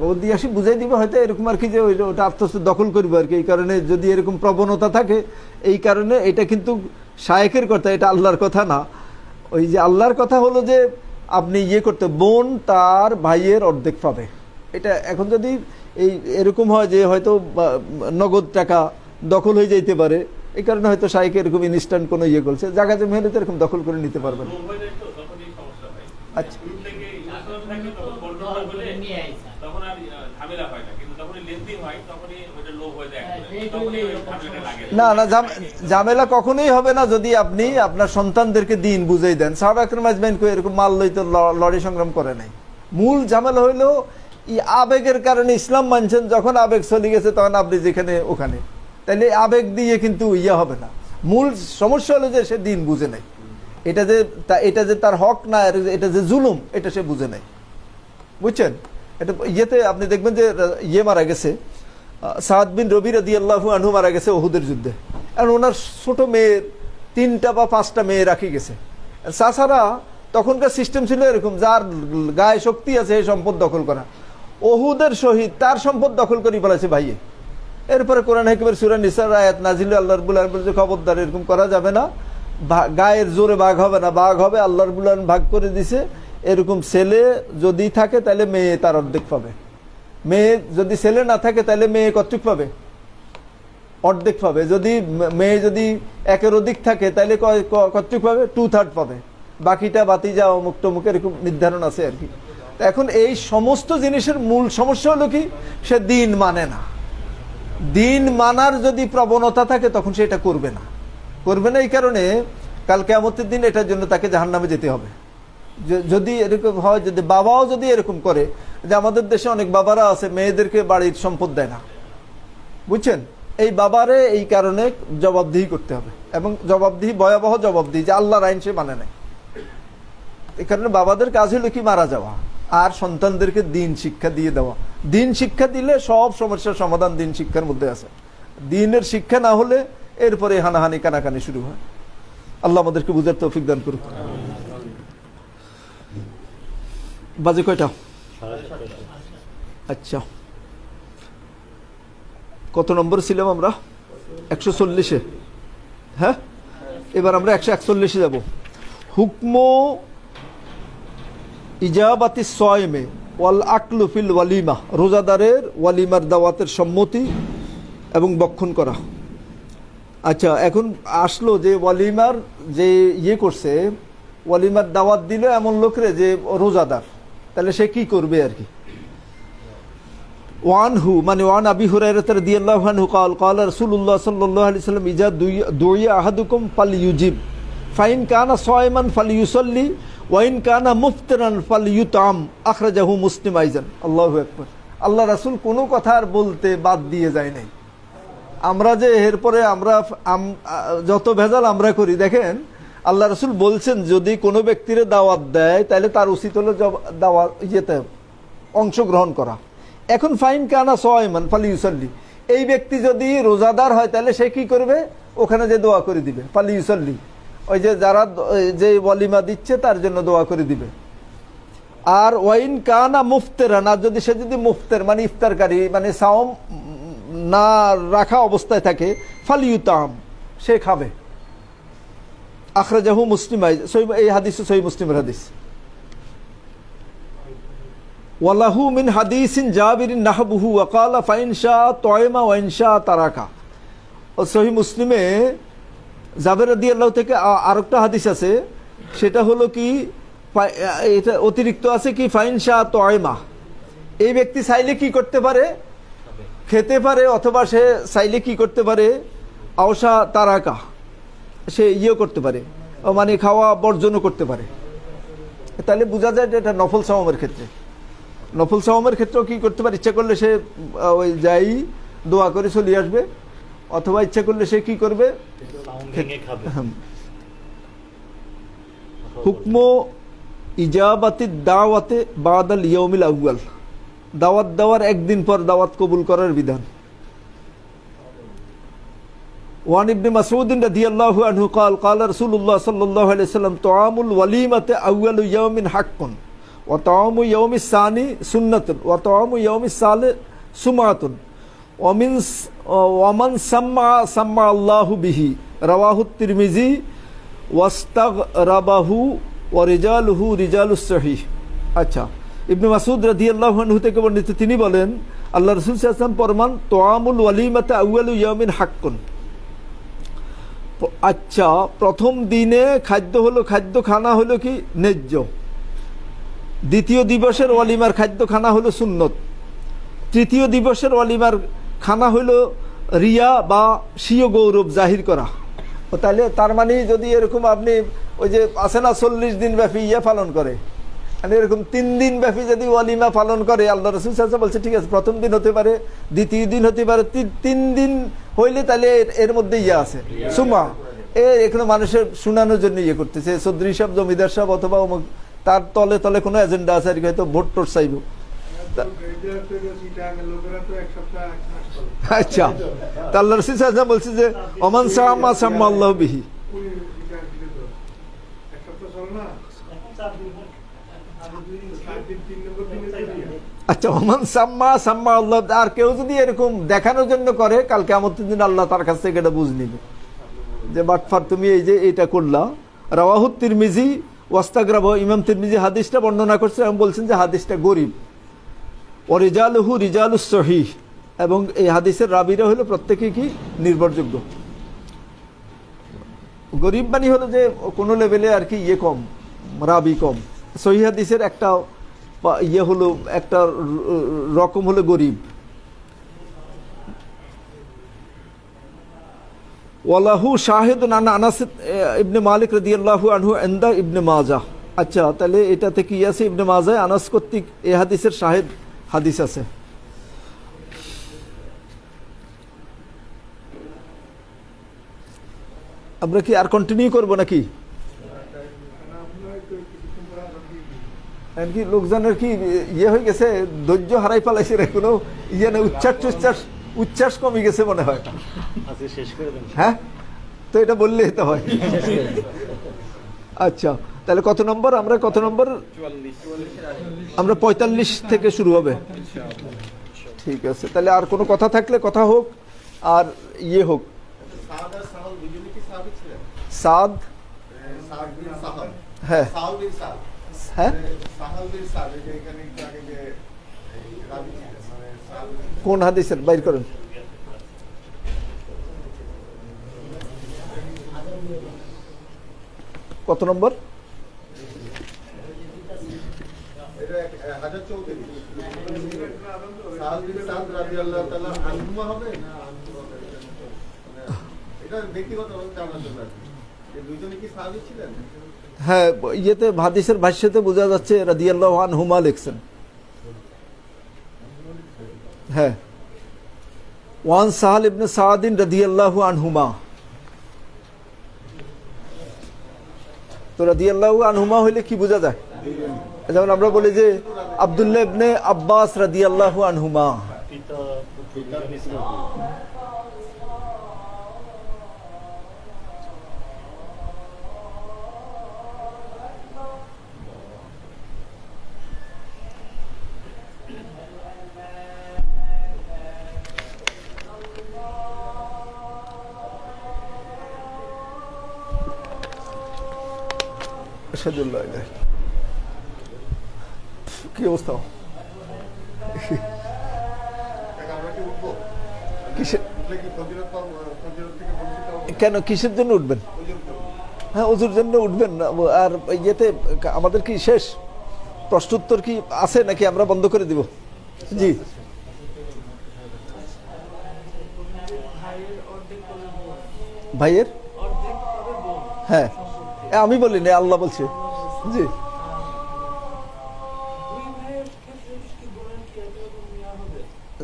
[SPEAKER 1] ও দিয়ে আসি বুঝাই দিবে হয়তো, এরকম আর কি, যে ওটা আত্মস্থ দখল করবে আর কি। এই কারণে যদি এরকম প্রবণতা থাকে, এই কারণে এটা কিন্তু শায়েখের কথা, এটা আল্লাহর কথা না। ওই যে আল্লাহর কথা হলো যে আপনি ইয়ে করতে, বোন তার ভাইয়ের অর্ধেক পাবে। এটা এখন যদি এই এরকম হয় যে হয়তো নগদ টাকা দখল হয়ে যাইতে পারে, এই কারণে হয়তো শায়েখ এরকম ইনস্ট্যান্ট কোনো ইয়ে করছে, জায়গা জমি হলে তো এরকম দখল করে নিতে পারবেন। আচ্ছা, না না, ঝামেলা কখনোই হবে না যদি আপনি আপনার সন্তানদেরকে দিন বুঝাই দেন। সাহাবা একরাম আজমাইন কো এরকম মাল লইতে লড়াই সংগ্রাম করে নাই। মূল ঝামেলা হইলো এই আবেগের কারণে ইসলাম মানছেন, যখন আবেগ চলে গেছে তখন আপনি যেখানে ওখানে, তাইলে আবেগ দিয়ে কিন্তু ইয়ে হবে না। মূল সমস্যা হলো যে সে দিন বুঝে নাই, এটা যে তার হক না, এটা যে জুলুম, এটা সে বুঝে নাই। বুঝছেন? এটা ইয়েতে আপনি দেখবেন যে ইয়ে মারা গেছে, সাদ বিন রবি রাদিয়াল্লাহু আনহু মারা গেছে ওহুদের যুদ্ধে। আর ওনার ছোট মেয়ের 3টা বা 5টা মেয়ে রাখি গেছে। চাচারা তখনকার সিস্টেম ছিল এরকম, যার গায়ে শক্তি আছে এই সম্পদ দখল করা। ওহুদের শহীদ তার সম্পদ দখল করে ফেলেছে ভাইয়ে। এরপরে কোরআন হাকিমের সূরা নিসার আয়াত নাজিল, আল্লাহ রাব্বুল আলামিন বলেছে খবরদার এরকম করা যাবে না, গায়ের জোরে ভাগ হবে না, ভাগ হবে আল্লাহ রাব্বুল আলামিন ভাগ করে দিছে। এরকম ছেলে যদি থাকে তাহলে মেয়ে তার অর্ধেক পাবে, মেয়ে যদি ছেলে না থাকে তাহলে মেয়ে কতটুক পাবে? অর্ধেক পাবে। যদি মেয়ে যদি 1-এর অধিক থাকে তাহলে কতটুক পাবে? 2/3 পাবে, বাকিটা বাতিজা অমুক টমুক এরকম নির্ধারণ আছে আর কি। এখন এই সমস্ত জিনিসের মূল সমস্যা হলো কি, সে দিন মানে না। দিন মানার যদি প্রবণতা থাকে তখন সে এটা করবে না। এই কারণে কাল কিয়ামতের দিন এটার জন্য তাকে জাহান্নামে যেতে হবে। যদি এরকম হয়, যদি বাবাও যদি এরকম করে, যে আমাদের দেশে অনেক বাবারা আছে মেয়েদেরকে বাড়ির সম্পদ দেয় না, বুঝছেন? এই বাবারে এই কারণে জবাবদিহি করতে হবে, এবং জবাবদিহি ভয়াবহ জবাবদিহি, যে আল্লাহর আইন সে মানে নেয়। এই কারণে বাবাদের কাজ হলো কি, মারা যাওয়া আর সন্তানদেরকে দিন শিক্ষা দিয়ে দেওয়া। দিন শিক্ষা দিলে সব সমস্যার সমাধান দিন শিক্ষার মধ্যে আছে। দিনের শিক্ষা না হলে এরপরে হানাহানি কানাকানি শুরু হয়। আল্লাহ আমাদেরকে বুঝার তৌফিক দান করুক। বাজে কয়টা? আচ্ছা, কত নম্বর ছিলাম আমরা? 140-এ। হ্যাঁ, এবার আমরা 141-এ যাব। হুকমো ইজাবাতি সয়মে ওয়াল আকলু ফিল ওয়ালিমা, রোজাদারের ওয়ালিমার দাওয়াতের সম্মতি এবং বক্ষণ করা। আচ্ছা, এখন আসলো যে ওয়ালিমার যে ইয়ে করছে, ওয়ালিমার দাওয়াত দিল এমন লোকরে যে রোজাদার, তাহলে সে কি করবে আর কি। ওয়ানহু মানে ওয়ান আবি হুরায়রা রাদিয়াল্লাহু আনহু قال قال رسول الله صلى الله عليه وسلم اذا دعي احدكم فليجب فإن كان صائما فليصلي وإن كان مفطرا فليطعم اخرجه مسلم ايضا। আল্লাহু আকবার। আল্লাহ রাসূল কোনো কথা আর বলতে বাদ দিয়ে যায় নাই। আমরা যে এরপরে আমরা যত ভেজাল আমরা করি, দেখেন আল্লাহ রাসূল বলছেন যদি কোনো ব্যক্তির দাওয়াত দেয় তাহলে তার উচিত হলো দাওয়াত ইয়েতে অংশগ্রহণ করা। এখন ফাইন কানা সায়মান ফালিউসাল্লি, এই ব্যক্তি যদি রোজাদার হয় তাহলে সে কি করবে, ওখানে যে দোয়া করে দিবে, ফালিউসাল্লি, ওই যে যারা যে ওয়ালিমা দিচ্ছে তার জন্য দোয়া করে দিবে। আর ওয়াইন কানা মুফতেরান, আর যদি সে যদি মুফতের মানে ইফতারকারী মানে সাওম না রাখা অবস্থায় থাকে, ফালিউতাম, সে খাবে। আখরাজাহু মুসলিম, এই হাদিস সহিহ মুসলিমের হাদিস। ওয়ালাহু মিন হাদিসিন জাবিরিন নাহবুহু ওয়া ক্বালা ফাইন শাআ তা'আমা ওয়া ইন শাআ তারাকা। সহিহ মুসলিমে জাবের রাদিয়াল্লাহু থেকে আরেকটা হাদিস আছে, সেটা হলো কি এটা অতিরিক্ত আছে কি ফাইন শাআ তা'আমা, এই ব্যক্তি চাইলে কি করতে পারে, খেতে পারে, অথবা সে চাইলে কি করতে পারে, আওসা তারাকা, সে করতে পারে, মানে খাওয়া বর্জনও করতে পারে। তাহলে বোঝা যায় যে এটা নফল সাওমের ক্ষেত্রে, নফল সাওমের ক্ষেত্রেও কি করতে পারে, ইচ্ছা করলে সে ওই যাই দোয়া করে চলে আসবে, অথবা ইচ্ছা করলে সে কি করবে, হুকমো ইজাবাতি দাওয়াতে বাদাল ইয়াউমিল আউয়াল, দাওয়াত দেওয়ার একদিন পর দাওয়াত কবুল করার বিধান। ওয়ান ইবনে মাসউদ রাদিয়াল্লাহু আনহু قال قال رسول الله صلى الله عليه وسلم طعام الوليمة أول يوم حق وطعام يوم الثاني سنة وطعام يوم الثالث سمعة ومن سمع الله به رواه الترمذي واستغربه ورجاله رجال الصحيح। আচ্ছা, ইবনে মাসউদ রাদিয়াল্লাহু আনহু থেকে বর্ণিত, তিনি বলেন আল্লাহ রাসূল সাল্লাল্লাহু আলাইহি ওয়াসাল্লাম ফরমান তোয়ামুল ওয়ালিমাতে আউয়ালু ইয়াউমিন হাক্কুন। আচ্ছা, প্রথম দিনে খাদ্য হলো, খাদ্য খানা হলো কি ন্যায্য, দ্বিতীয় দিবসের ওয়ালিমার খাদ্য খানা হলো সুন্নত, তৃতীয় দিবসের ওয়ালিমার খানা হলো রিয়া বা স্বীয় গৌরব জাহির করা। তাহলে তার মানে যদি এরকম আপনি ওই যে আছে না 40 দিন ব্যাপী পালন করে, মানে এরকম 3 দিন ব্যাপী যদি ওয়ালিমা পালন করে, আল্লাহ রাসূল সাল্লাল্লাহু আলাইহি ওয়াসাল্লাম বলছে ঠিক আছে, প্রথম দিন হতে পারে, দ্বিতীয় দিন হতে পারে, 3 দিন হইলে তাহলে এর মধ্যে আছে সুমা, এখানে মানুষের শোনানোর জন্য করতেছে, চৌধুরী সাহেব, জমিদার সাহেব, অথবা তার তলে তলে কোনো এজেন্ডা আছে আর কি, হয়তো ভোট টোট চাইব। আচ্ছা, তা আল্লাহ রাসূল সাল্লাল্লাহু আলাইহি ওয়াসাল্লাম বলছে যে ওমান সামা সাম্মা আল্লাহু বিহি, আচ্ছা ওমান সাম্মা সাম্মা আল্লাহ, আর কেউ যদি এরকম দেখানোর জন্য করে, কাল কিয়ামতের দিন আল্লাহ তার কাছ থেকে এটা বুঝ নিবে যে বাটফার তুমি এই যে এটা করলা। রাওয়াহু তিরমিজি ওয়াস্তাগরাব, ইমাম তিরমিজি হাদিসটা বর্ণনা করছে এবং বলছেন যে হাদিসটা গরীব। ও রিজালুহু রিজালুস সহিহ, এবং এই হাদিসের রাবিরা হলো প্রত্যেকেই কি নির্ভরযোগ্য। গরীব মানে হলো যে কোনো লেভেলে আর কি কম, রাবি কম। সহিহ হাদিসের একটা হলো একটা রকম হলো গরীব। ওয়ালাহু শাহিদুন আন আনাস ইবনে মালিক রাদিয়াল্লাহু আনহু ইনদা ইবনে মাজাহ। আচ্ছা, তাহলে এটাতে কি আছে, ইবনে মাজাহ আনাস কর্তৃক এই হাদিসের শাহিদ হাদিস আছে। আমরা কি আর কন্টিনিউ করব নাকি? কি লোকজনের কি হয়ে গেছে, ধৈর্য হারাই পালাইছে রে, কোনো না, উচ্ছ্বাস কমে গেছে মনে হয়। হ্যাঁ, তো এটা বললেই তো হয়। আচ্ছা, তাহলে কত নম্বর, আমরা কত নম্বর, আমরা 45 থেকে শুরু হবে। ঠিক আছে, তাহলে আর কোনো কথা থাকলে কথা হোক, আর হোক। সাদ, হ্যাঁ হ্যাঁ, কোন হাদিসের বাইর করেন? কত নম্বর?
[SPEAKER 2] 1034 সাদ বিন সাদ রাদিয়াল্লাহু তাআলা আনহুমা হবে না এটা ব্যক্তিগত জানার জন্য আর কি। এই দুইজনই কি সাহাবী ছিলেন?
[SPEAKER 1] হ্যাঁ, ইয়েতে হাদিসের ভাষ্যতে বোঝা যাচ্ছে রাদিয়াল্লাহু আনহুমা লিখছেন। হ্যাঁ, ওয়ান সাহাল ইবনে সাদিন রাদিয়াল্লাহু আনহুমা। তো রাদিয়াল্লাহু আনহুমা হইলে কি বোঝা যায়? যেমন আমরা বলি যে আব্দুল্লাহ ইবনে আব্বাস রাদিয়াল্লাহু আনহুমা।
[SPEAKER 3] পিতা পুত্র দুজনই সাহাবী।
[SPEAKER 1] আশহাদু আল্লা ইলাহা ইল্লাল্লাহ। কি অবস্থা?
[SPEAKER 2] আমরা কি উঠবো?
[SPEAKER 1] কিসের
[SPEAKER 2] উঠলে কি ফজিলত থেকে বঞ্চিত হবো?
[SPEAKER 1] কেন, কিসের জন্য উঠবেন?
[SPEAKER 2] ওজোর করবো।
[SPEAKER 1] হ্যাঁ, ওজুর জন্য উঠবেন না। আর ইয়েতে আমাদের কি শেষ প্রশ্নোত্তর কি আছে নাকি আমরা বন্ধ করে দিব? জি, ভাইয়ের হ্যাঁ, আমি বলি না, আল্লাহ বলছে। জি,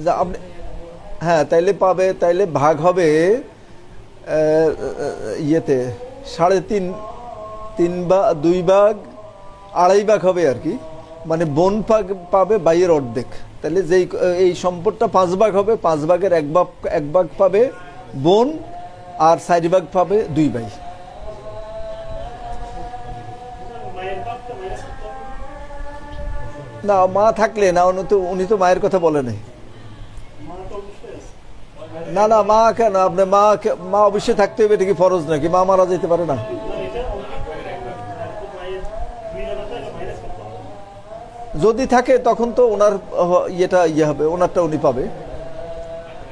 [SPEAKER 1] যা আপনি, হ্যাঁ তাইলে পাবে, তাইলে ভাগ হবে ইয়েতে 3.5 বা 2 ভাগ 2.5 ভাগ হবে আর কি। মানে বোন পাবে ভাইয়ের অর্ধেক। তাহলে যেই এই সম্পদটা 5 ভাগ হবে, 5 ভাগের 1 ভাগ পাবে বোন, আর 4 ভাগ পাবে 2 ভাই। না, মা থাকলে না, উনি তো মায়ের কথা বলে নাই। না না, মা কেন, আপনি মা অবশ্যই থাকতে হবে, এটা কি ফরজ নাকি? মা মারা যেতে পারে না? যদি থাকে তখন তো ওনার ইয়েটা হবে, ওনারটা উনি পাবে।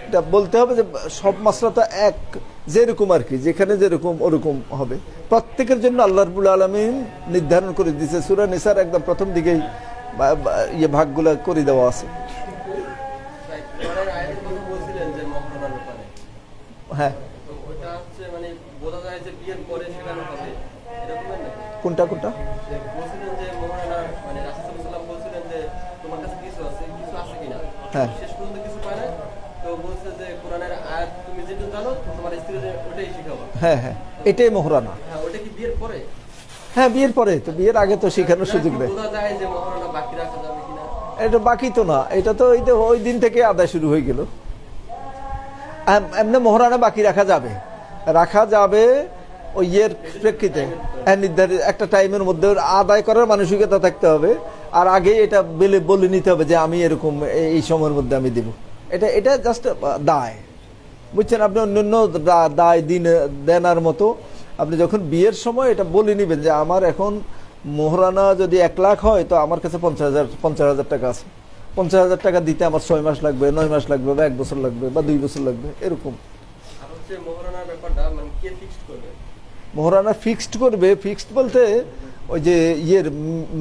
[SPEAKER 1] এটা বলতে হবে যে সব মাসলাটা এক, যেরকম আর কি, যেখানে যেরকম ওরকম হবে। প্রত্যেকের জন্য আল্লাহ রাব্বুল আলামিন নির্ধারণ করে দিয়েছে। সূরা নিসার একদম প্রথম দিকেই ইয়ে ভাগগুলো করে দেওয়া আছে। হ্যাঁ, কোনটা কোনটা? হ্যাঁ, হ্যাঁ হ্যাঁ, এটাই মোহরানা। হ্যাঁ, বিয়ের পরে তো, বিয়ের আগে তো শেখানোর সুযোগ নেই। এটা বাকি তো না, এটা তো ওই দিন থেকে আদায় শুরু হয়ে গেল। এমনি মোহরানা বাকি রাখা যাবে ওই ইয়ের প্রেক্ষিতে। নির্ধারিত একটা টাইমের মধ্যে আদায় করার মানসিকতা থাকতে হবে, আর আগে এটা বলে নিতে হবে যে আমি এরকম এই সময়ের মধ্যে আমি দিব। এটা জাস্ট দায়, বুঝছেন? আপনি অন্যান্য দায় দেনার মতো আপনি যখন বিয়ের সময় এটা বলে নিবেন যে আমার এখন মোহরানা যদি 1 লাখ হয়, তো আমার কাছে 50,000 টাকা আছে। 50,000 টাকা দিতে আমার 6 মাস লাগবে, 9 মাস লাগবে, বা 1 বছর লাগবে, বা 2 বছর লাগবে, এরকম। মোহরানা ফিক্সড করবে। ফিক্সড বলতে ওই যে ইয়ের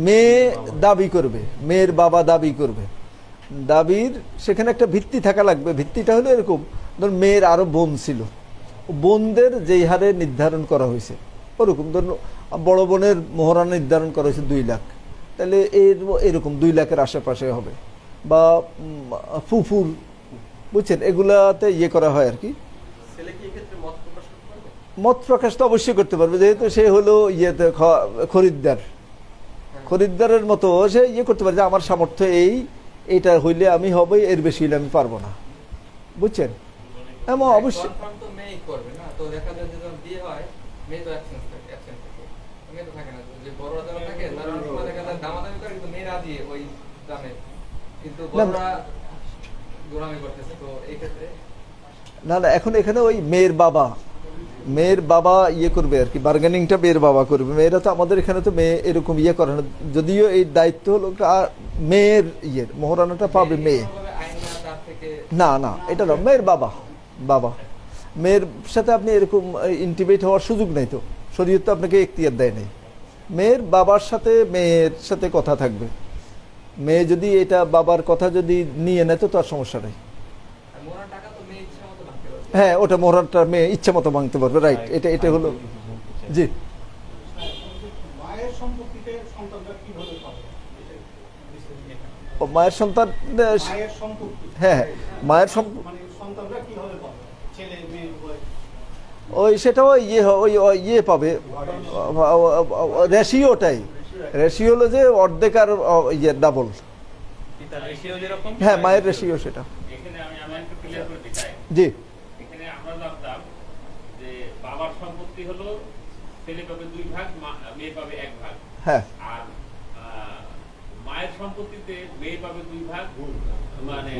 [SPEAKER 1] মেয়ে দাবি করবে, মেয়ের বাবা দাবি করবে। দাবির সেখানে একটা ভিত্তি থাকা লাগবে। ভিত্তিটা হলো এরকম, ধরুন মেয়ের আরো বোন ছিল, বোনদের যেই হারে নির্ধারণ করা হয়েছে ওরকম। ধরুন বড় বোনের মোহরানা নির্ধারণ করা হয়েছে 2 লাখ, তাহলে এরকম 2 লাখের আশেপাশে হবে। বা ফুফুর, বুঝছেন, এগুলাতে ইয়ে করা হয় আর কি। মত প্রকাশ তো অবশ্যই করতে পারবে, যেহেতু সে হলো ইয়েতে খরিদ্দারের মতো সে ইয়ে করতে পারে যে আমার সামর্থ্য এইটা হইলে আমি হবে, এর বেশি হইলে আমি পারবো না, বুঝছেন? এমন অবশ্যই না না, এখন এখানে ওই মেয়ের বাবা ইয়ে করবে আর কি, বার্গেনিংটা মেয়ের বাবা করবে। মেয়েরা তো আমাদের এখানে তো মেয়ে এরকম ইয়ে করে না, যদিও এই দায়িত্ব হলো মেয়ের ইয়ের মোহরানাটা পাবে মেয়ে। না না, এটা না, মেয়ের বাবা। মেয়ের সাথে আপনি এরকম ইন্টিমেট হওয়ার সুযোগ নেই, তো শরীয়ত তো আপনাকে এখতিয়ার দেয় নাই। মেয়ের বাবার সাথে মেয়ের সাথে কথা থাকবে, মেয়ে যদি এটা বাবার কথা যদি নিয়ে নেয় তো তার সমস্যা নেই। হ্যাঁ, ওটা মোহরানটা মেয়ে ইচ্ছা মতো ভাঙতে পারবে, রাইট। এটা হলো জি।
[SPEAKER 6] মায়ের সম্পত্তিতে সন্তানরা কিভাবে পাবে?
[SPEAKER 1] ও মায়ের সন্তান,
[SPEAKER 6] মায়ের সম্পত্তি,
[SPEAKER 1] হ্যাঁ মায়ের
[SPEAKER 6] মানে সন্তানরা কিভাবে পাবে? ছেলে মেয়ে উভয়।
[SPEAKER 1] ওই সেটাও ইয়ে পাবে, রেশিওটাই, রেশিও হলো যে অর্ধেক আর ইয়ে ডাবল।
[SPEAKER 4] পিতার রেশিও যেরকম,
[SPEAKER 1] হ্যাঁ মায়ের রেশিও সেটা।
[SPEAKER 7] এখানে আমি একটু ক্লিয়ার করে দিই চাই।
[SPEAKER 1] জি
[SPEAKER 7] এখানে আমরা জানতাম যে বাবার সম্পত্তি হলো ছেলে পাবে 2 ভাগ, মেয়ে পাবে 1 ভাগ।
[SPEAKER 1] হ্যাঁ
[SPEAKER 7] আর মায়ের সম্পত্তিতে মেয়ে পাবে 2 ভাগ, মানে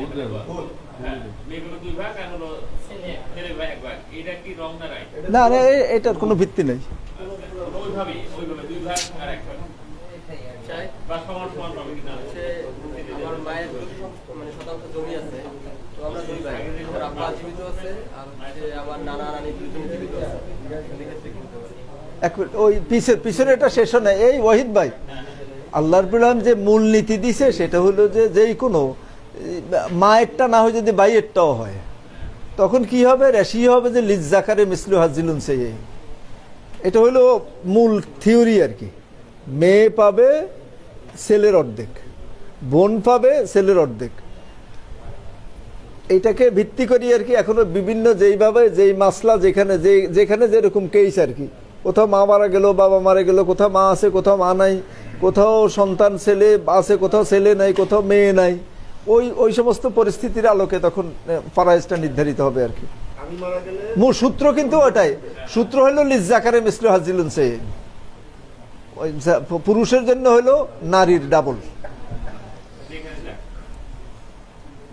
[SPEAKER 7] হ্যাঁ, মেয়ে পাবে 2 ভাগ আর হলো ছেলে ভাই 1 ভাগ। এটা কি রং না রাইট?
[SPEAKER 1] না না, এটার কোনো ভিত্তি নেই।
[SPEAKER 7] ওইভাবে 2 ভাগ আর 1 ভাগ বা সমান সমান পাবে কিনা।
[SPEAKER 8] আমার মায়ের মানে শতাংশ জমি আছে, তো আমরা 2 ভাই, আমার আব্বা জীবিত আছে আর হচ্ছে আমার নানা নানি দুজন জীবিত আছে, সেক্ষেত্রে কি হতে পারে?
[SPEAKER 1] ওই পিছনে এটা শেষ হয় না। এই ওয়াহিদ ভাই, আল্লাহর বিলাম যে মূল নীতি দিছে সেটা হলো যে যেই কোনো মায়েরটা না হয় যদি বাইয়েরটাও হয়, তখন কি হবে, রেশি হবে যে লিজ্জাকারে মিসলু হাজিলুন সেই। এটা হলো মূল থিওরি আর কি। মেয়ে পাবে ছেলের অর্ধেক, বোন পাবে ছেলের অর্ধেক। এইটাকে ভিত্তি করি আর কি এখনো বিভিন্ন যেইভাবে যেই মাসলা যেখানে যেরকম কেস আর কি, কোথাও মা মারা গেল, বাবা মারা গেল, কোথাও মা আছে, কোথাও মা নাই, কোথাও সন্তান ছেলে আছে, কোথাও ছেলে নাই, কোথাও মেয়ে নাই। ওই সমস্ত পরিস্থিতির আলোকে তখন ফারাইজটা নির্ধারিত হবে আর কি।
[SPEAKER 2] আমি মারা গেলে
[SPEAKER 1] মূল সূত্র কিন্তু ওটাই, সূত্র হলো লিজ্জাকারে মিসলু হাজিলুন সে। ওই পুরুষের জন্য হলো নারীর ডাবল।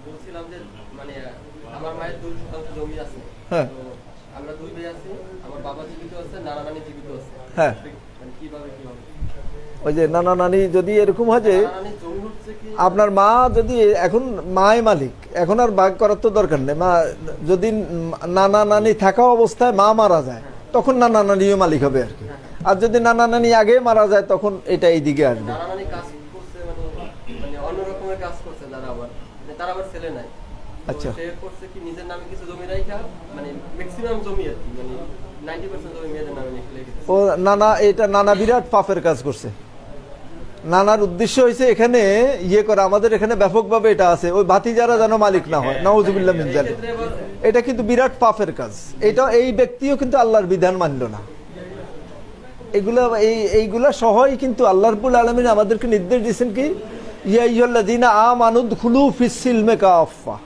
[SPEAKER 8] বলছিলাম যে মানে আমার মায়ের 2 শতাংশ জমি আছে,
[SPEAKER 1] হ্যাঁ
[SPEAKER 8] তো আমরা 2 ভাই আছি, আমার বাবা জীবিত আছে, নানা নানি জীবিত আছে,
[SPEAKER 1] হ্যাঁ,
[SPEAKER 8] মানে কিভাবে কি হবে?
[SPEAKER 1] ওই যে নানা নানি যদি এরকম হয় যে
[SPEAKER 8] নানা নানির জমি হচ্ছে কি,
[SPEAKER 1] আপনার মা যদি এখন মায় মালিক, এখন আর ভাগ করার তো দরকার নেই। মা যদি নানা নানি থাকা অবস্থায় মা মারা যায়, তখন নানা নানিও মালিক হবে আর কি। আর যদি নানা নানি আগে মারা যায়, তখন এটা এইদিকে আসবে।
[SPEAKER 8] নানা নানি কাজ করছে মানে মানে অন্য রকমের কাজ করছে, তারা আবার ছেলে নাই। তো
[SPEAKER 1] আচ্ছা।
[SPEAKER 8] সে করছে কি নিজের নামে কিছু জমি রাখা, মানে ম্যাক্সিমাম জমি আর কি, মানে 90% জমি মেয়েদের নামে লিখে গেছে।
[SPEAKER 1] ও নানা বিরাট পাপের কাজ করছে। নানার উদ্দেশ্য হয়েছে এখানে ইয়ে করা, আমাদের এখানে ব্যাপকভাবে এটা আছে, ওই ভাতিজারা যেন মালিক না হয়, নাউজুবিল্লাহ মিন যালিক। এটা কিন্তু বিরাট পাপের কাজ। এটা এই ব্যক্তিও কিন্তু আল্লাহর বিধান মানল না। এইগুলা সহই কিন্তু আল্লাহ রাব্বুল আলামিন আমাদেরকে নির্দেশ দিয়েছেন কি, ইয়া আইয়ুহাল্লাযীনা আমানু দুখুলু ফিস সিলমি কাফা।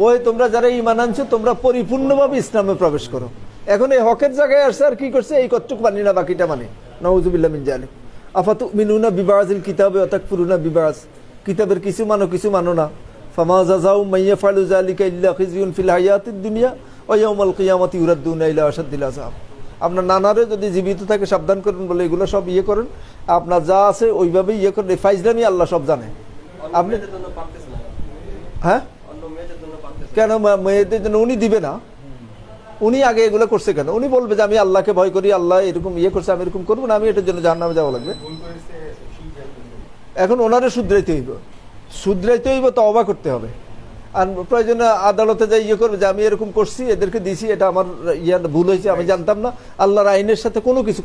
[SPEAKER 1] ওই তোমরা যারা ঈমান আনছো, তোমরা পরিপূর্ণভাবে ইসলামে প্রবেশ করো। এখন এই হকের জায়গায় আসছে আর কি করছে, এই কতটুক মানি না, বাকিটা মানে নাউজুবিল্লাহ মিন যালিক। আফাতুমিনুনা বিবাযিল কিতাবি ওয়া তাকফুরুনা বিবায, কিতাবের কিছু মানো না। ফামা জাযাউ মান ইয়াফআলু যালিকা ইল্লা খিজয়ুন ফিল হায়াতিদ দুনিয়া ওয়া ইয়াউমাল কিয়ামাতি ইউরাদ্দুনা ইলা আশাদ্দিল আযাব। আপনার নানারে যদি জীবিত থাকে সাবধান করেন বলে এগুলো সব ইয়ে করেন, আপনার যা আছে ওইভাবে ইয়ে করেন। ফাইজলামি আল্লাহ সব জানে। আপনি
[SPEAKER 8] মেয়েদের জন্য পারতেছে না,
[SPEAKER 1] হ্যাঁ
[SPEAKER 8] অন্য মেয়েদের জন্য পারতেছে
[SPEAKER 1] কেন মেয়েদের জন্য উনি দিবে না? উনি আগে এগুলো করছে কেন? উনি বলবে যে আমি আল্লাহকে ভয় করি, আল্লাহ এরকম ইয়ে করছে, আমি এরকম করবো না, আমি এটার জন্য জাহান্নামে যাওয়া লাগবে। এখন ওনারে শুধরাইতে হইব, তওবা করতে হবে। আর প্রয়োজনে আদালতে যাই ইয়ে করবে যে আমি এরকম করছি, এদেরকে দিছি, এটা আমার ভুল হয়েছে, আমি জানতাম না। আল্লাহর আইনের সাথে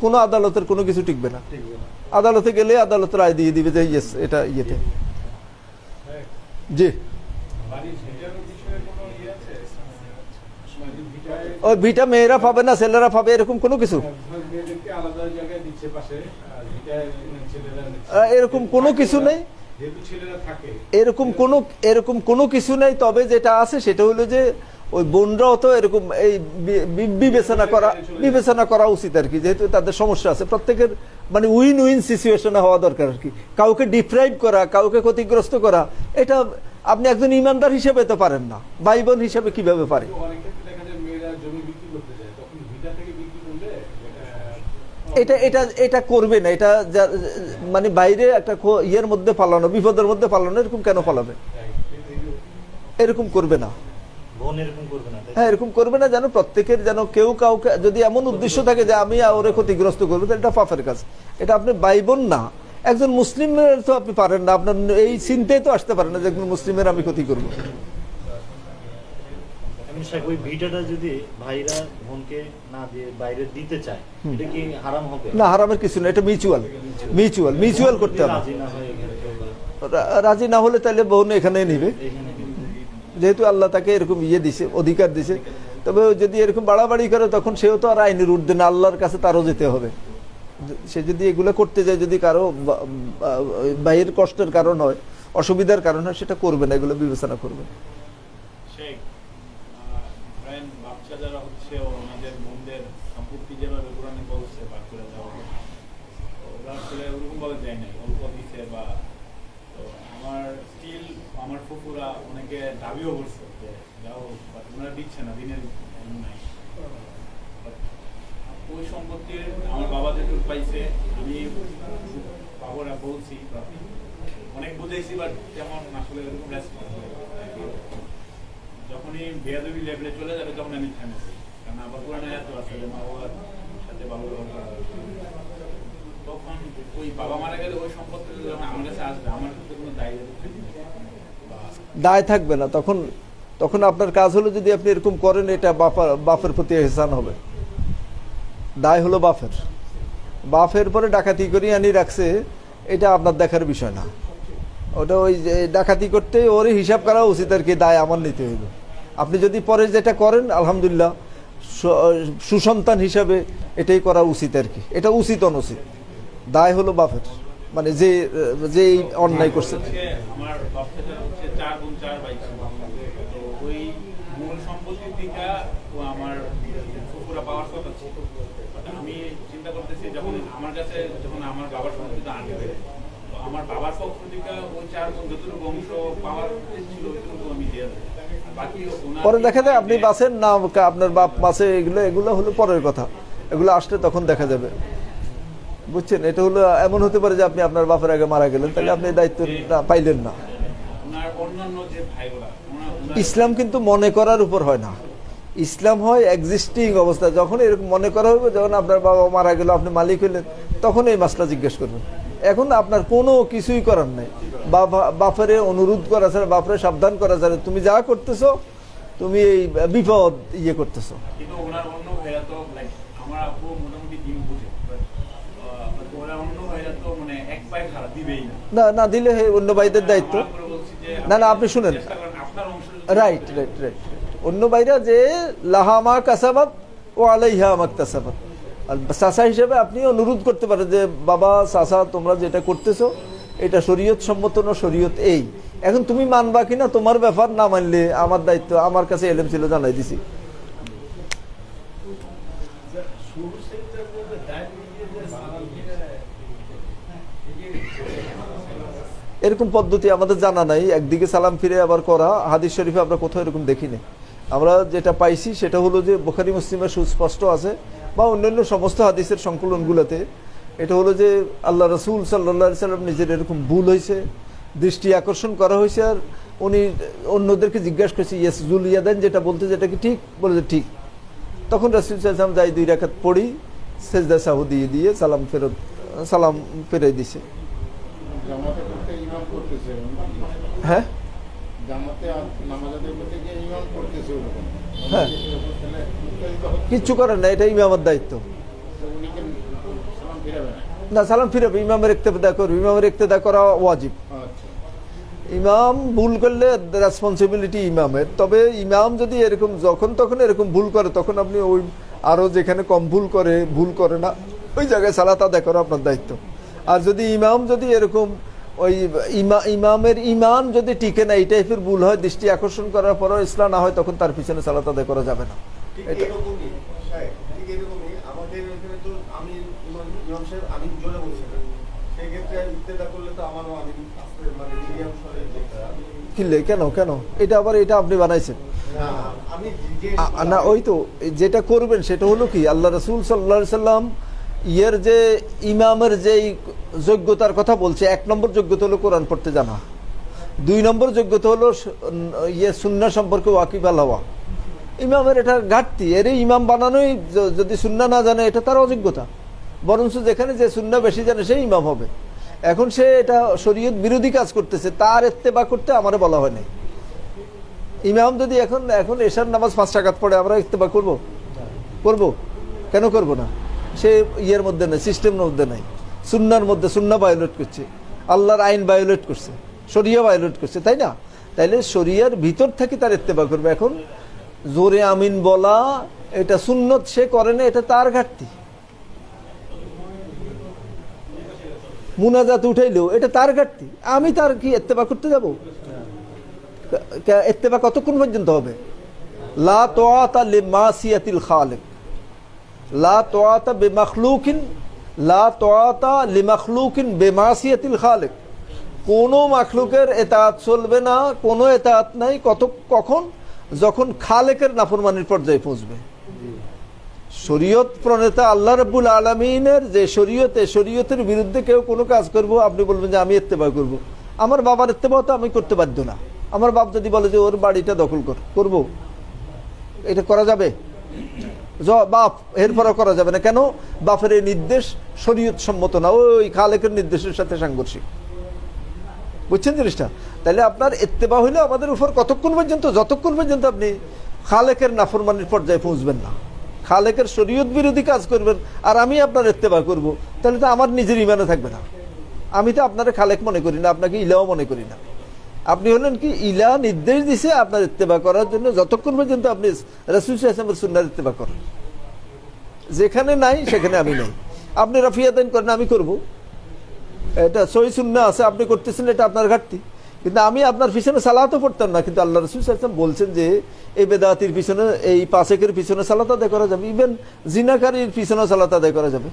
[SPEAKER 1] কোনো আদালতের কোনো কিছু টিকবে না। আদালতে গেলে আদালতের রায় দিয়ে দিবে যে ইয়েস এটা ইয়েতে। জি, ওই ভিটা মেয়েরা পাবে না, ছেলেরা পাবে, এরকম কোনো কিছু এরকম কোনো কিছু নেই। এরকম কোনো কিছু নেই। তবে যেটা আছে সেটা হলো যে ওই বোনরাও তো এরকম এই বিবেচনা করা উচিত আর কি, যেহেতু তাদের সমস্যা আছে। প্রত্যেকের মানে উইন উইন সিচুয়েশনে হওয়া দরকার আর কি। কাউকে ডিপ্রাইভ করা, কাউকে ক্ষতিগ্রস্ত করা, এটা আপনি একজন ইমানদার হিসেবে তো পারেন না, ভাই বোন হিসেবে কিভাবে পারে? এটা করবে না। এটা মানে বাইরে একটা ইয়ের মধ্যে পালানো, বিপদের মধ্যে পালানো, এরকম কেন পালাবে? এরকম করবে না। হ্যাঁ, এরকম করবে না, যেন প্রত্যেকের যেন কেউ কাউকে যদি এমন উদ্দেশ্য থাকে যে আমি ওরে ক্ষতিগ্রস্ত করবো, তাহলে এটা পাপের কাজ। এটা আপনি ভাই বোন না, একজন মুসলিমের তো আপনি পারেন না, আপনার এই চিন্তায় তো আসতে পারেন না যে একজন মুসলিমের আমি ক্ষতি করবো।
[SPEAKER 3] আমি শেখ, ওই ভিটাটা যদি ভাইরা বোনকে না দিয়ে বাইরে দিতে চায়, এটা কি হারাম হবে?
[SPEAKER 1] না, হারামের কিছু না, এটা মিউচুয়াল করতে হবে।
[SPEAKER 3] রাজি না হয়ে গেলে
[SPEAKER 1] রাজি না হলে তাহলে বোন এখানে নিবে,
[SPEAKER 3] এখানে
[SPEAKER 1] যেহেতু আল্লাহ তাকে এরকম দিছে, অধিকার দিছে। তবে যদি এরকম বাড়াবাড়ি করে তখন সেও তো আর আইনের ঊর্ধ্বে না, আল্লাহর কাছে তারও যেতে হবে। সে যদি এগুলো করতে যায়, যদি কারো বাইরের কষ্টের কারণ হয়, অসুবিধার কারণ হয়, সেটা করবে না, এগুলো বিবেচনা করবে।
[SPEAKER 9] শেখ, ধরেন বাচ্চা যারা হচ্ছে ওনাদের বোনদের সম্পত্তি যেভাবে কোরআনে বলছে ভাগ করে দেওয়া হবে, ওরা আসলে ওরকম বলে দেয় নাই, অল্প দিছে বা। তো আমার স্টিল আমার ফুফুরা অনেকে দাবিও করছে যে যাও, বাট ওনারা দিচ্ছে না, দিনের নাই। ওই সম্পত্তির আমার বাবা যেটুকু পাইছে, আমি বাবারা বলছি, অনেক বুঝাইছি, বাট তেমন আসলে এরকম রেসপন্স যখনই বেয়াদবি লেভেলে চলে যাবে তখন আমি থামেছি, কারণ আবার পুরানো এত আছে যে মা বাবার সাথে ভালো ব্যবহার করা, তখন ওই বাবা মারা গেলে ওই সম্পত্তি যখন আমার কাছে আসবে, আমার কিন্তু কোনো
[SPEAKER 1] দায় থাকবে না। তখন আপনার কাজ হলো, যদি আপনি এরকম করেন, এটা বাপের প্রতি এহসান হবে। দায় হলো বাপের পরে ডাকাতি করে আনি রাখছে, এটা আপনার দেখার বিষয় না। ওটা ওই যে ডাকাতি করতে ওর হিসাব করা উচিত আর কি, দায় আমার নিতে হইবে। আপনি যদি পরে যেটা করেন, আলহামদুলিল্লাহ, সুসন্তান হিসাবে এটাই করা উচিত আর কি। এটা উচিত অনুচিত, দায় হলো বাপের, মানে যে অন্যায় করছে।
[SPEAKER 9] আমার বাচ্চাটা হচ্ছে 4 বোন 4 ভাই, তো ওই মূল সম্পত্তির দিকে ও আমার ফুফুরা পাওয়ার কথা ছিল। আমি চিন্তা করতেছি, যখন আমার কাছে যখন আমার বাবার সম্পত্তিটা আনবে, তো আমার বাবার পক্ষ থেকে ওই 4 বোন যতটুকু অংশ পাওয়ার ছিল ওইটুকু আমি দিয়ে দেবো। বাকি
[SPEAKER 1] পরে দেখা যায় আপনি বাঁচেন না, আপনার বাপ বাঁচে, এগুলো হলো পরের কথা। এগুলো আসলে তখন দেখা যাবে, বুঝছেন। এটা হলো এমন হতে পারে যে আপনি আপনার বাপের আগে মারা গেলেন, তাহলে আপনি দায়িত্ব পাইলেন না। ইসলাম কিন্তু মনে করার উপর হয় না, ইসলাম হয় এক্সিস্টিং অবস্থা। যখন এরকম মনে করা হবে, যখন আপনার বাবা মারা গেল, আপনি মালিক হইলেন, তখন এই মাসলা জিজ্ঞেস করবেন। এখন আপনার কোনো কিছুই করার নাই, বাপরে অনুরোধ করা ছাড়া, বাপরে সাবধান করা ছাড়া, তুমি যা করতেছো, তুমি এই বিপদ করতেছো। না দিলে অন্য ভাইদের দায়িত্ব। না আপনি শুনেন, রাইট, অন্য ভাইরা যে লাহামা কাসাবাত ও আলাইহা মাকতাসাবাত, আর চাচা হিসেবে আপনি অনুরোধ করতে পারেন যে বাবা, চাচা, তোমরা যেটা করতেছো এটা শরীয়ত সম্মত না, শরীয়ত এই। এখন তুমি মানবা কিনা তোমার ব্যাপার, না মানলে আমার দায়িত্ব, আমার কাছে এলেম ছিল, জানাই দিছি। এরকম পদ্ধতি আমাদের জানা নাই, একদিকে সালাম ফিরে আবার করা। হাদিস শরীফে আমরা কোথাও এরকম দেখিনি। আমরা যেটা পাইছি সেটা হলো যে বুখারী মুসলিমের সুস্পষ্ট আছে, বা অন্যান্য সমস্ত হাদিসের সংকলনগুলোতে, এটা হলো যে আল্লাহ রসুল সাল্লাল্লাহু আলাইহি সাল্লাম নিজের এরকম ভুল হয়েছে, দৃষ্টি আকর্ষণ করা হয়েছে, আর উনি অন্যদেরকে জিজ্ঞাসা করছে ইয়াসজুল ইয়াদান, যেটা বলতে, যেটা কি ঠিক? বলে যে ঠিক। তখন রাসূল সাল্লাল্লাহু আলাইহি ওয়াসাল্লাম যাই 2 রাকাত পড়ি, সেজদা সাহু দিয়ে সালাম ফেরাই দিছে। হ্যাঁ, হ্যাঁ, কিচ্ছু করেন না, এটা ইমামের দায়িত্ব। না, সালাম ফিরাবে, ইমামের ইক্তেদা করবে, ইমামের ইক্তেদা করা ওয়াজিব। ইমাম ভুল করলে রেসপন্সিবিলিটি ইমামের। তবে ইমাম যদি এরকম যখন তখন এরকম ভুল করে, তখন আপনি ওই আরো যেখানে কম ভুল করে না, ওই জায়গায় সালাত আদায় করা আপনার দায়িত্ব। আর যদি ইমাম যদি এরকম ওই ইমামের ইমান যদি টিকে না, এই টাইপের ভুল হয়, দৃষ্টি আকর্ষণ করার পরও ইসলাম না হয়, তখন তার পিছনে সালাত আদায় করা যাবে না। এটা কেন এটা আবার এটা আপনি বানাইছেন না? ওই তো যেটা করবেন সেটা হলো কি, আল্লাহ রাসূল সাল্লাল্লাহু আলাইহি সাল্লাম যে ইমামের যে যোগ্যতার কথা বলছে, 1 নম্বর যোগ্যতা হলো কোরআন পড়তে জানা, 2 নম্বর যোগ্যতা হলো সুন্নাহ সম্পর্কে ওয়াকিবহাল হওয়া। ইমামের এটা ঘাটতি, এর ইমাম বানানোই যদি সুন্নাহ না জানে, এটা তার অযোগ্যতা। বরঞ্চ যেখানে যে সুন্নাহ বেশি জানে সেই ইমাম হবে। এখন সে এটা শরীয়ত বিরোধী কাজ করতেছে, তার ইত্তেবা করতে আমারে বলা হয় নাই। ইমাম যদি এখন এশার নামাজ 5 রাকাত পড়ে, আমরা ইত্তেবা করব? কেন করব না? সে ইয়ের মধ্যে নাই, সিস্টেমের মধ্যে নাই, সুন্নার মধ্যে, সুন্নাহ ভায়োলেট করছে, আল্লাহর আইন ভায়োলেট করছে, শরিয়া ভায়োলেট করছে, তাই না? তাইলে শরিয়ার ভিতর থেকে তার ইত্তেবা করবে। এখন জোরে আমিন বলা এটা সুন্নত, সে করে না, এটা তার ঘাটতি। মুনাজাত উঠাইলেও এটা তার ঘাটতি, আমি তার কি ইত্তেবা করতে যাব? ইত্তেবা কতক্ষণ পর্যন্ত হবে? লা তাআতা লিমাসিয়াতিল খালিক, লা তাআতা বিমাখলুকিন, লা তাআতা লিমাখলুকিন বিমাসিয়াতিল খালিক। কোনো মাখলুকের ইতাআত চলবে না, কোনো ইতাআত নাই কখন? যখন খালেকের নাফরমানির পর্যায়ে পৌঁছবে। শরীয়ত প্রণেতা আল্লাহ রাব্বুল আলামিনের যে শরীয়তের বিরুদ্ধে কেউ কোনো কাজ করবো, আপনি বলবেন যে আমি ইত্তেবা করব। আমার বাবার ইত্তেবা তো আমি করতে বাধ্য না। আমার বাপ যদি বলে যে ওর বাড়িটা দখল করব, এটা করা যাবে? বাপ এরপরও করা যাবে না। কেন? বাপের এই নির্দেশ শরীয়ত সম্মত না, ওই খালেকের নির্দেশের সাথে সাংঘর্ষিক। বুঝছেন জিনিসটা? তাহলে আপনার ইত্তেবা হইলে আমাদের উপর কতক্ষণ পর্যন্ত? যতক্ষণ পর্যন্ত আপনি খালেকের নাফরমানির পর্যায়ে পৌঁছবেন না, খালেকের শরীয়ত বিরোধী কাজ করবেন, আর আমি আপনার ইত্তেবা করব, তাহলে তো আমার নিজের ইমানে থাকবে না। আমি তো আপনার খালেক মনে করি না, আপনাকে ইলাও মনে করি না। আপনি হলেন কি, ইলা নির্দেশ দিছে আপনার ইত্তেবা করার জন্য, যতক্ষণ পর্যন্ত আপনি রাসূল সাল্লাল্লাহু আলাইহি ওয়াসাল্লামের সুন্নাহর ইত্তেবা করেন। যেখানে নাই সেখানে আমি নাই। আপনি রাফিয়াদান করেন, আমি করব, এটা সহিহ সুন্নাহ আছে, আপনি করতেছেন, এটা আপনার ঘাটতি। কিন্তু আমি আপনার পিছনে সালাতও পড়তাম না, কিন্তু আল্লাহ রাসূল সাল্লাল্লাহু আলাইহি ওয়াসাল্লাম বলছেন যে এই বেদাতির পিছনে, এই পাসেকের পিছনে সালাত আদায় করা যাবে, ইভেন জিনাকারীর পিছনে সালাত আদায় করা যাবে,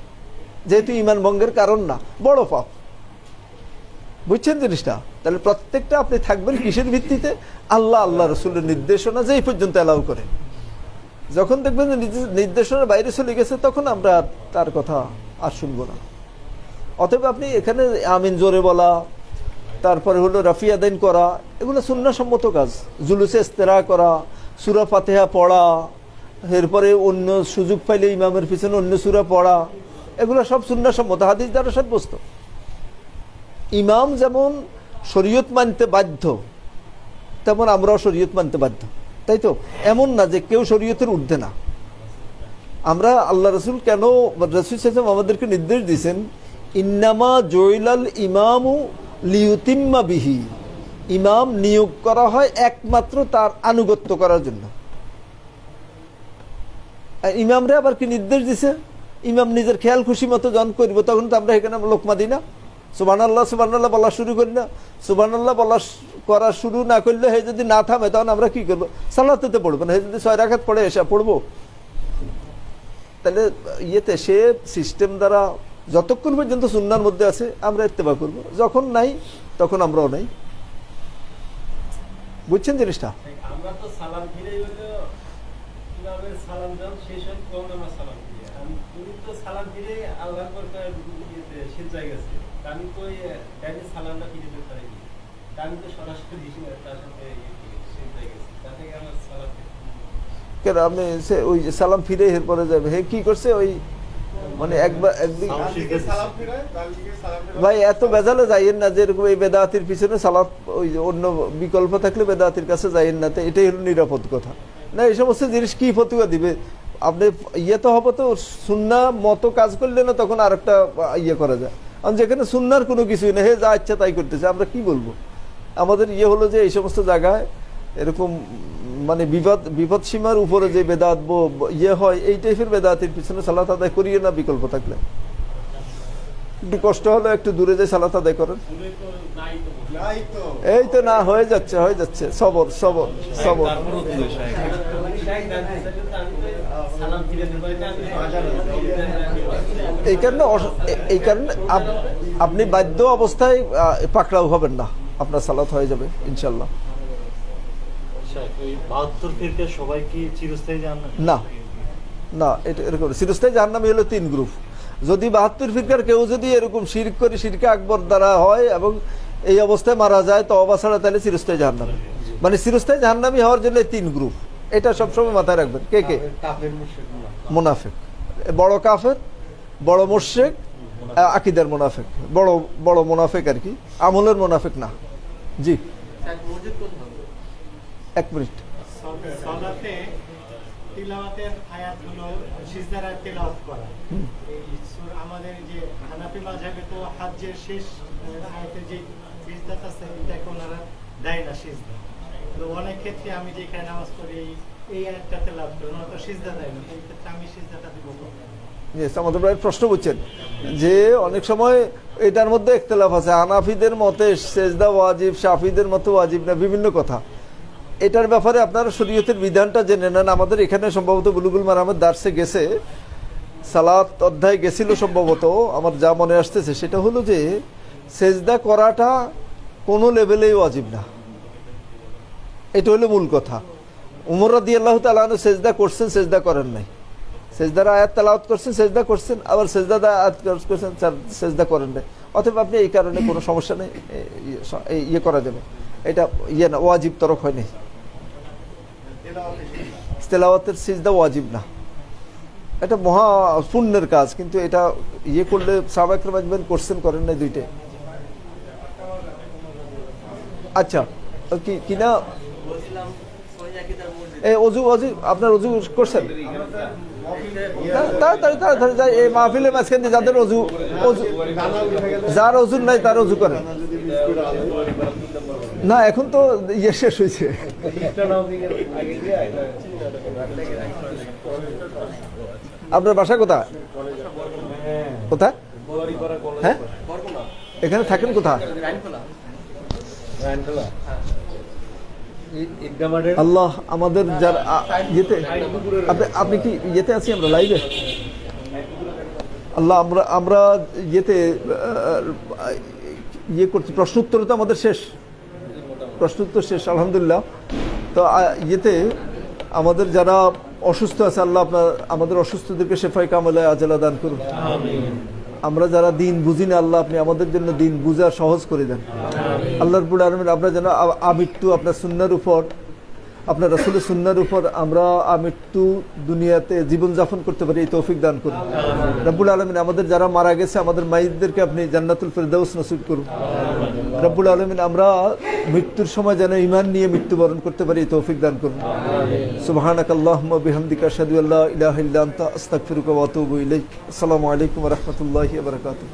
[SPEAKER 1] যেহেতু ঈমান ভঙ্গের কারণ না, বড় পাপ। বুঝছেন জিনিসটা? তাহলে প্রত্যেকটা আপনি থাকবেন কিসের ভিত্তিতে? আল্লাহ রাসূলের নির্দেশনা যেই পর্যন্ত অ্যালাউ করে। যখন দেখবেন নির্দেশনার বাইরে চলে গেছে, তখন আমরা তার কথা আর শুনবো না। অতএব আপনি এখানে আমিন জোরে বলা, তারপরে হলো রাফিয়াদাইন করা, এগুলো সুন্নাহ সম্মত কাজ। জুলুসে ইস্তেরা করা, সূরা ফাতিহা পড়া, এরপরে অন্য সুযোগ পাইলে ইমামের পিছনে অন্য সূরা পড়া, এগুলো সব সুন্নাহ সম্মত, হাদিস দ্বারা সাব্যস্ত। ইমাম যেমন শরীয়ত মানতে বাধ্য, তেমন আমরাও শরীয়ত মানতে বাধ্য, তাই তো? এমন না যে কেউ শরীয়তের ঊর্ধ্বে না। আমরা আল্লাহ রাসূল কেন, রাসূল সাল্লাল্লাহু আলাইহি ওয়াসাল্লাম আমাদেরকে নির্দেশ দিয়েছেন, ইন্নামা জুইলাল ইমামু লিউতিম্মা বিহি, ইমাম নিয়োগ করা হয় একমাত্র তার আনুগত্য করার জন্য। ইমামরা আবার কি নির্দেশ দিছে? ইমাম নিজের খেয়াল খুশি মতো যখন করব, তখন তো আমরা এখানে লোকমা দিই না, সুবহানাল্লাহ সুবহানাল্লাহ বলা শুরু করি না। সুবহানাল্লাহ করা শুরু না করলে, হে যদি না থামে, তখন আমরা কি করবো? সালাতে পড়বো না। হে যদি 6 রাকাত পড়ে এসে পড়বো, তাহলে ইয়েতে সে সিস্টেম দ্বারা যতক্ষণ পর্যন্ত সুন্নাহর মধ্যে আছে আমরা ইত্তেবা করব, যখন নাই তখন আমরাও নাই। বুঝছেন জিনিসটা?
[SPEAKER 6] আমরা তো সালাম ফিরে হলো ইমামের সালাম দাও শেষ হয় কোন নামাজ সালাম ফিরে, আমি তুমি তো সালাম ফিরে আল্লাহর পরকে সিজদায় গেছে, আমি তো ডাইরেক্ট সালামটা ফিরে দিতে পারি, আমি তো সরাসরি দিছি তার সাথে সিজদায় গেছি, তাতে আমার সালাম
[SPEAKER 1] কেন আপনি ওই যে সালাম ফিরে এরপরে যাবে? হে কি করছে? ওই মানে একদিন ভাই এত বেজালে যাইয়েন না, যেরকম এই বেদাতির পিছনে সালাত, ওই অন্য বিকল্প থাকলে বেদাতির কাছে যাইয়েন না, তো এটাই হলো নিরাপদ কথা। না, এই সমস্ত জিনিস কি ফতুয়া দিবে? আপনি ইয়ে তো হবে, তো সুন্নাহ মতো কাজ করলে না, তখন আর একটা ইয়ে করা যায়। আর যেখানে সুন্নাহর কোনো কিছুই না, হে যা ইচ্ছা তাই করতেছে, আমরা কি বলবো? আমাদের ইয়ে হলো যে এই সমস্ত জায়গায় এরকম মানে বিপদ সীমার উপরে যে বেদাত ইয়ে হয়, এই টাইপের বেদাতের পিছনে সালাত আদায় করিয়ে না, বিকল্প থাকলে। একটু কষ্ট হলো, একটু দূরে যে সালাত আদায় করেন। এই তো না, হয়ে যাচ্ছে, সবর। এই কারণে আপনি বাধ্য অবস্থায় পাকড়াও হবেন না, আপনার সালাত হয়ে যাবে ইনশাল্লাহ।
[SPEAKER 3] সবাই কি চিরস্থায়ী জাহান্নামী?
[SPEAKER 1] না, এটা এরকম চিরস্থায়ী জাহান্নামী হলো 3 গ্রুপ। যদি 72 ফিরকার কেউ যদি এরকম শিরক করে, শিরকে আকবর দ্বারা হয় এবং এই অবস্থায় মারা যায় তওবা ছাড়া, তাহলে চিরস্থায়ী জাহান্নামী। মানে চিরস্থায়ী জাহান্নামী হওয়ার জন্য 3 গ্রুপ, এটা সবসময় মাথায় রাখবেন। কে? মুনাফিক, বড় কাফের, বড় মুশরিক, আকিদার মুনাফেক, বড় বড় মুনাফেক আর কি, আমলের মুনাফেক না। জি
[SPEAKER 8] মসজিদ কোথাও
[SPEAKER 1] 1 মিনিট।
[SPEAKER 10] সালাতে তিলাওয়াতের আয়াতগুলো সিজদার তিলাওয়াত করা, এই আমাদের যে হানাফি মাযহাবে তো হজ্জের শেষ আয়াতে যে সিজদাটা আছে এটাকে ওনারা দেয় না সিজদা। তো অনেক ক্ষেত্রে আমি যেখানে নামাজ পড়ি এই আয়াতটা তেলাওয়াত করি, ওনারা তো সিজদা দেয় না, এই ক্ষেত্রে আমি সিজদাটা দিব কোথায়?
[SPEAKER 1] আমাদের ভাই প্রশ্ন করছেন যে অনেক সময় এটার মধ্যে ইখতিলাফ আছে, হানাফিদের মতে সেজদা ওয়াজিব, শাফিদের মতে ওয়াজিব না, বিভিন্ন কথা। এটার ব্যাপারে আপনারা শরীয়তের বিধানটা জেনে নেন। আমাদের এখানে সম্ভবত বুলুগুল মারামের দার্সে গেছে, সালাত অধ্যায় গেছিল সম্ভবত, আমার যা মনে আসতেছে সেটা হলো যে সেজদা করাটা কোনো লেভেলেই ওয়াজিব না, এটা হলো মূল কথা। উমর রাদিয়াল্লাহু তাআলা আনহু সেজদা করছেন, সেজদা করেন নাই, সেজদার আয়াত তেলাওয়াত করছেন, সেজদা করছেন, আবার সেজদার আয়াত করছেন, সেজদা করেন নাই। অতএব আপনি এই কারণে কোনো সমস্যা নেই, ইয়ে করা যাবে, এটা ইয়ে না, ওয়াজিব তরক হয়নি। তেলাওয়াতের সিজদা ওয়াজিব না, এটা মহা পুণ্যের কাজ, কিন্তু এটা ইয়ে করলে সাহাবা ইকরাম আজমাইন করছেন, করেন নাই, দুইটাই। আচ্ছা কিনা
[SPEAKER 8] বলছিলাম সহি আকীদার মসজিদ
[SPEAKER 1] এই অজু আপনার অজু করছেন? তাড়াতাড়ি এই মাহফিলের মাঝখান দিয়ে যাদের অজু যার অজু নাই তার অজু করেন না, এখন তো ইয়ে শেষ হয়েছে। আপনার বাসা কোথায়? কোথায়? হ্যাঁ, এখানে থাকেন কোথায়? আল্লাহ আমাদের যারা ইয়েতে, আপনি কি ইয়েতে আছি আমরা লাইভে? আল্লাহ আমরা ইয়েতে ইয়ে করছি, প্রশ্ন উত্তর তো আমাদের শেষ, প্রশ্ন উত্তর শেষ আলহামদুলিল্লাহ। তো ইয়েতে আমাদের যারা অসুস্থ আছে, আল্লাহ আপনার আমাদের অসুস্থদেরকে শেফায়ে কামেলা আজেলা দান করুন। আমরা যারা দিন বুঝি না, আল্লাহ আপনি আমাদের জন্য দিন বুঝা সহজ করে দেন। আল্লাহ রাব্বুল আলামিন আমরা যেন আমৃত্যু আপনার সুন্নাহর উপর, আপনার রাসূলের সুন্নাহর উপর আমরা আমৃত্যু দুনিয়াতে জীবনযাপন করতে পারি, এই তৌফিক দান করুন। রাব্বুল আলামিন আমাদের যারা মারা গেছে, আমাদের মাইতদেরকে আপনি জান্নাতুল ফেরদাউস নসিব করুন। রাব্বুল আলামিন আমরা মৃত্যুর সময় যেন ঈমান নিয়ে মৃত্যুবরণ করতে পারি, এই তৌফিক দান করুন। সুবহানাকাল্লাহুম্মা বিহামদিকা আশহাদু আল্লা ইলাহা ইল্লা আনতা আস্তাগফিরুকা ওয়া আতুবু ইলাইক। আসসালামু আলাইকুম ওয়া রাহমাতুল্লাহি ওয়া বারাকাতুহু।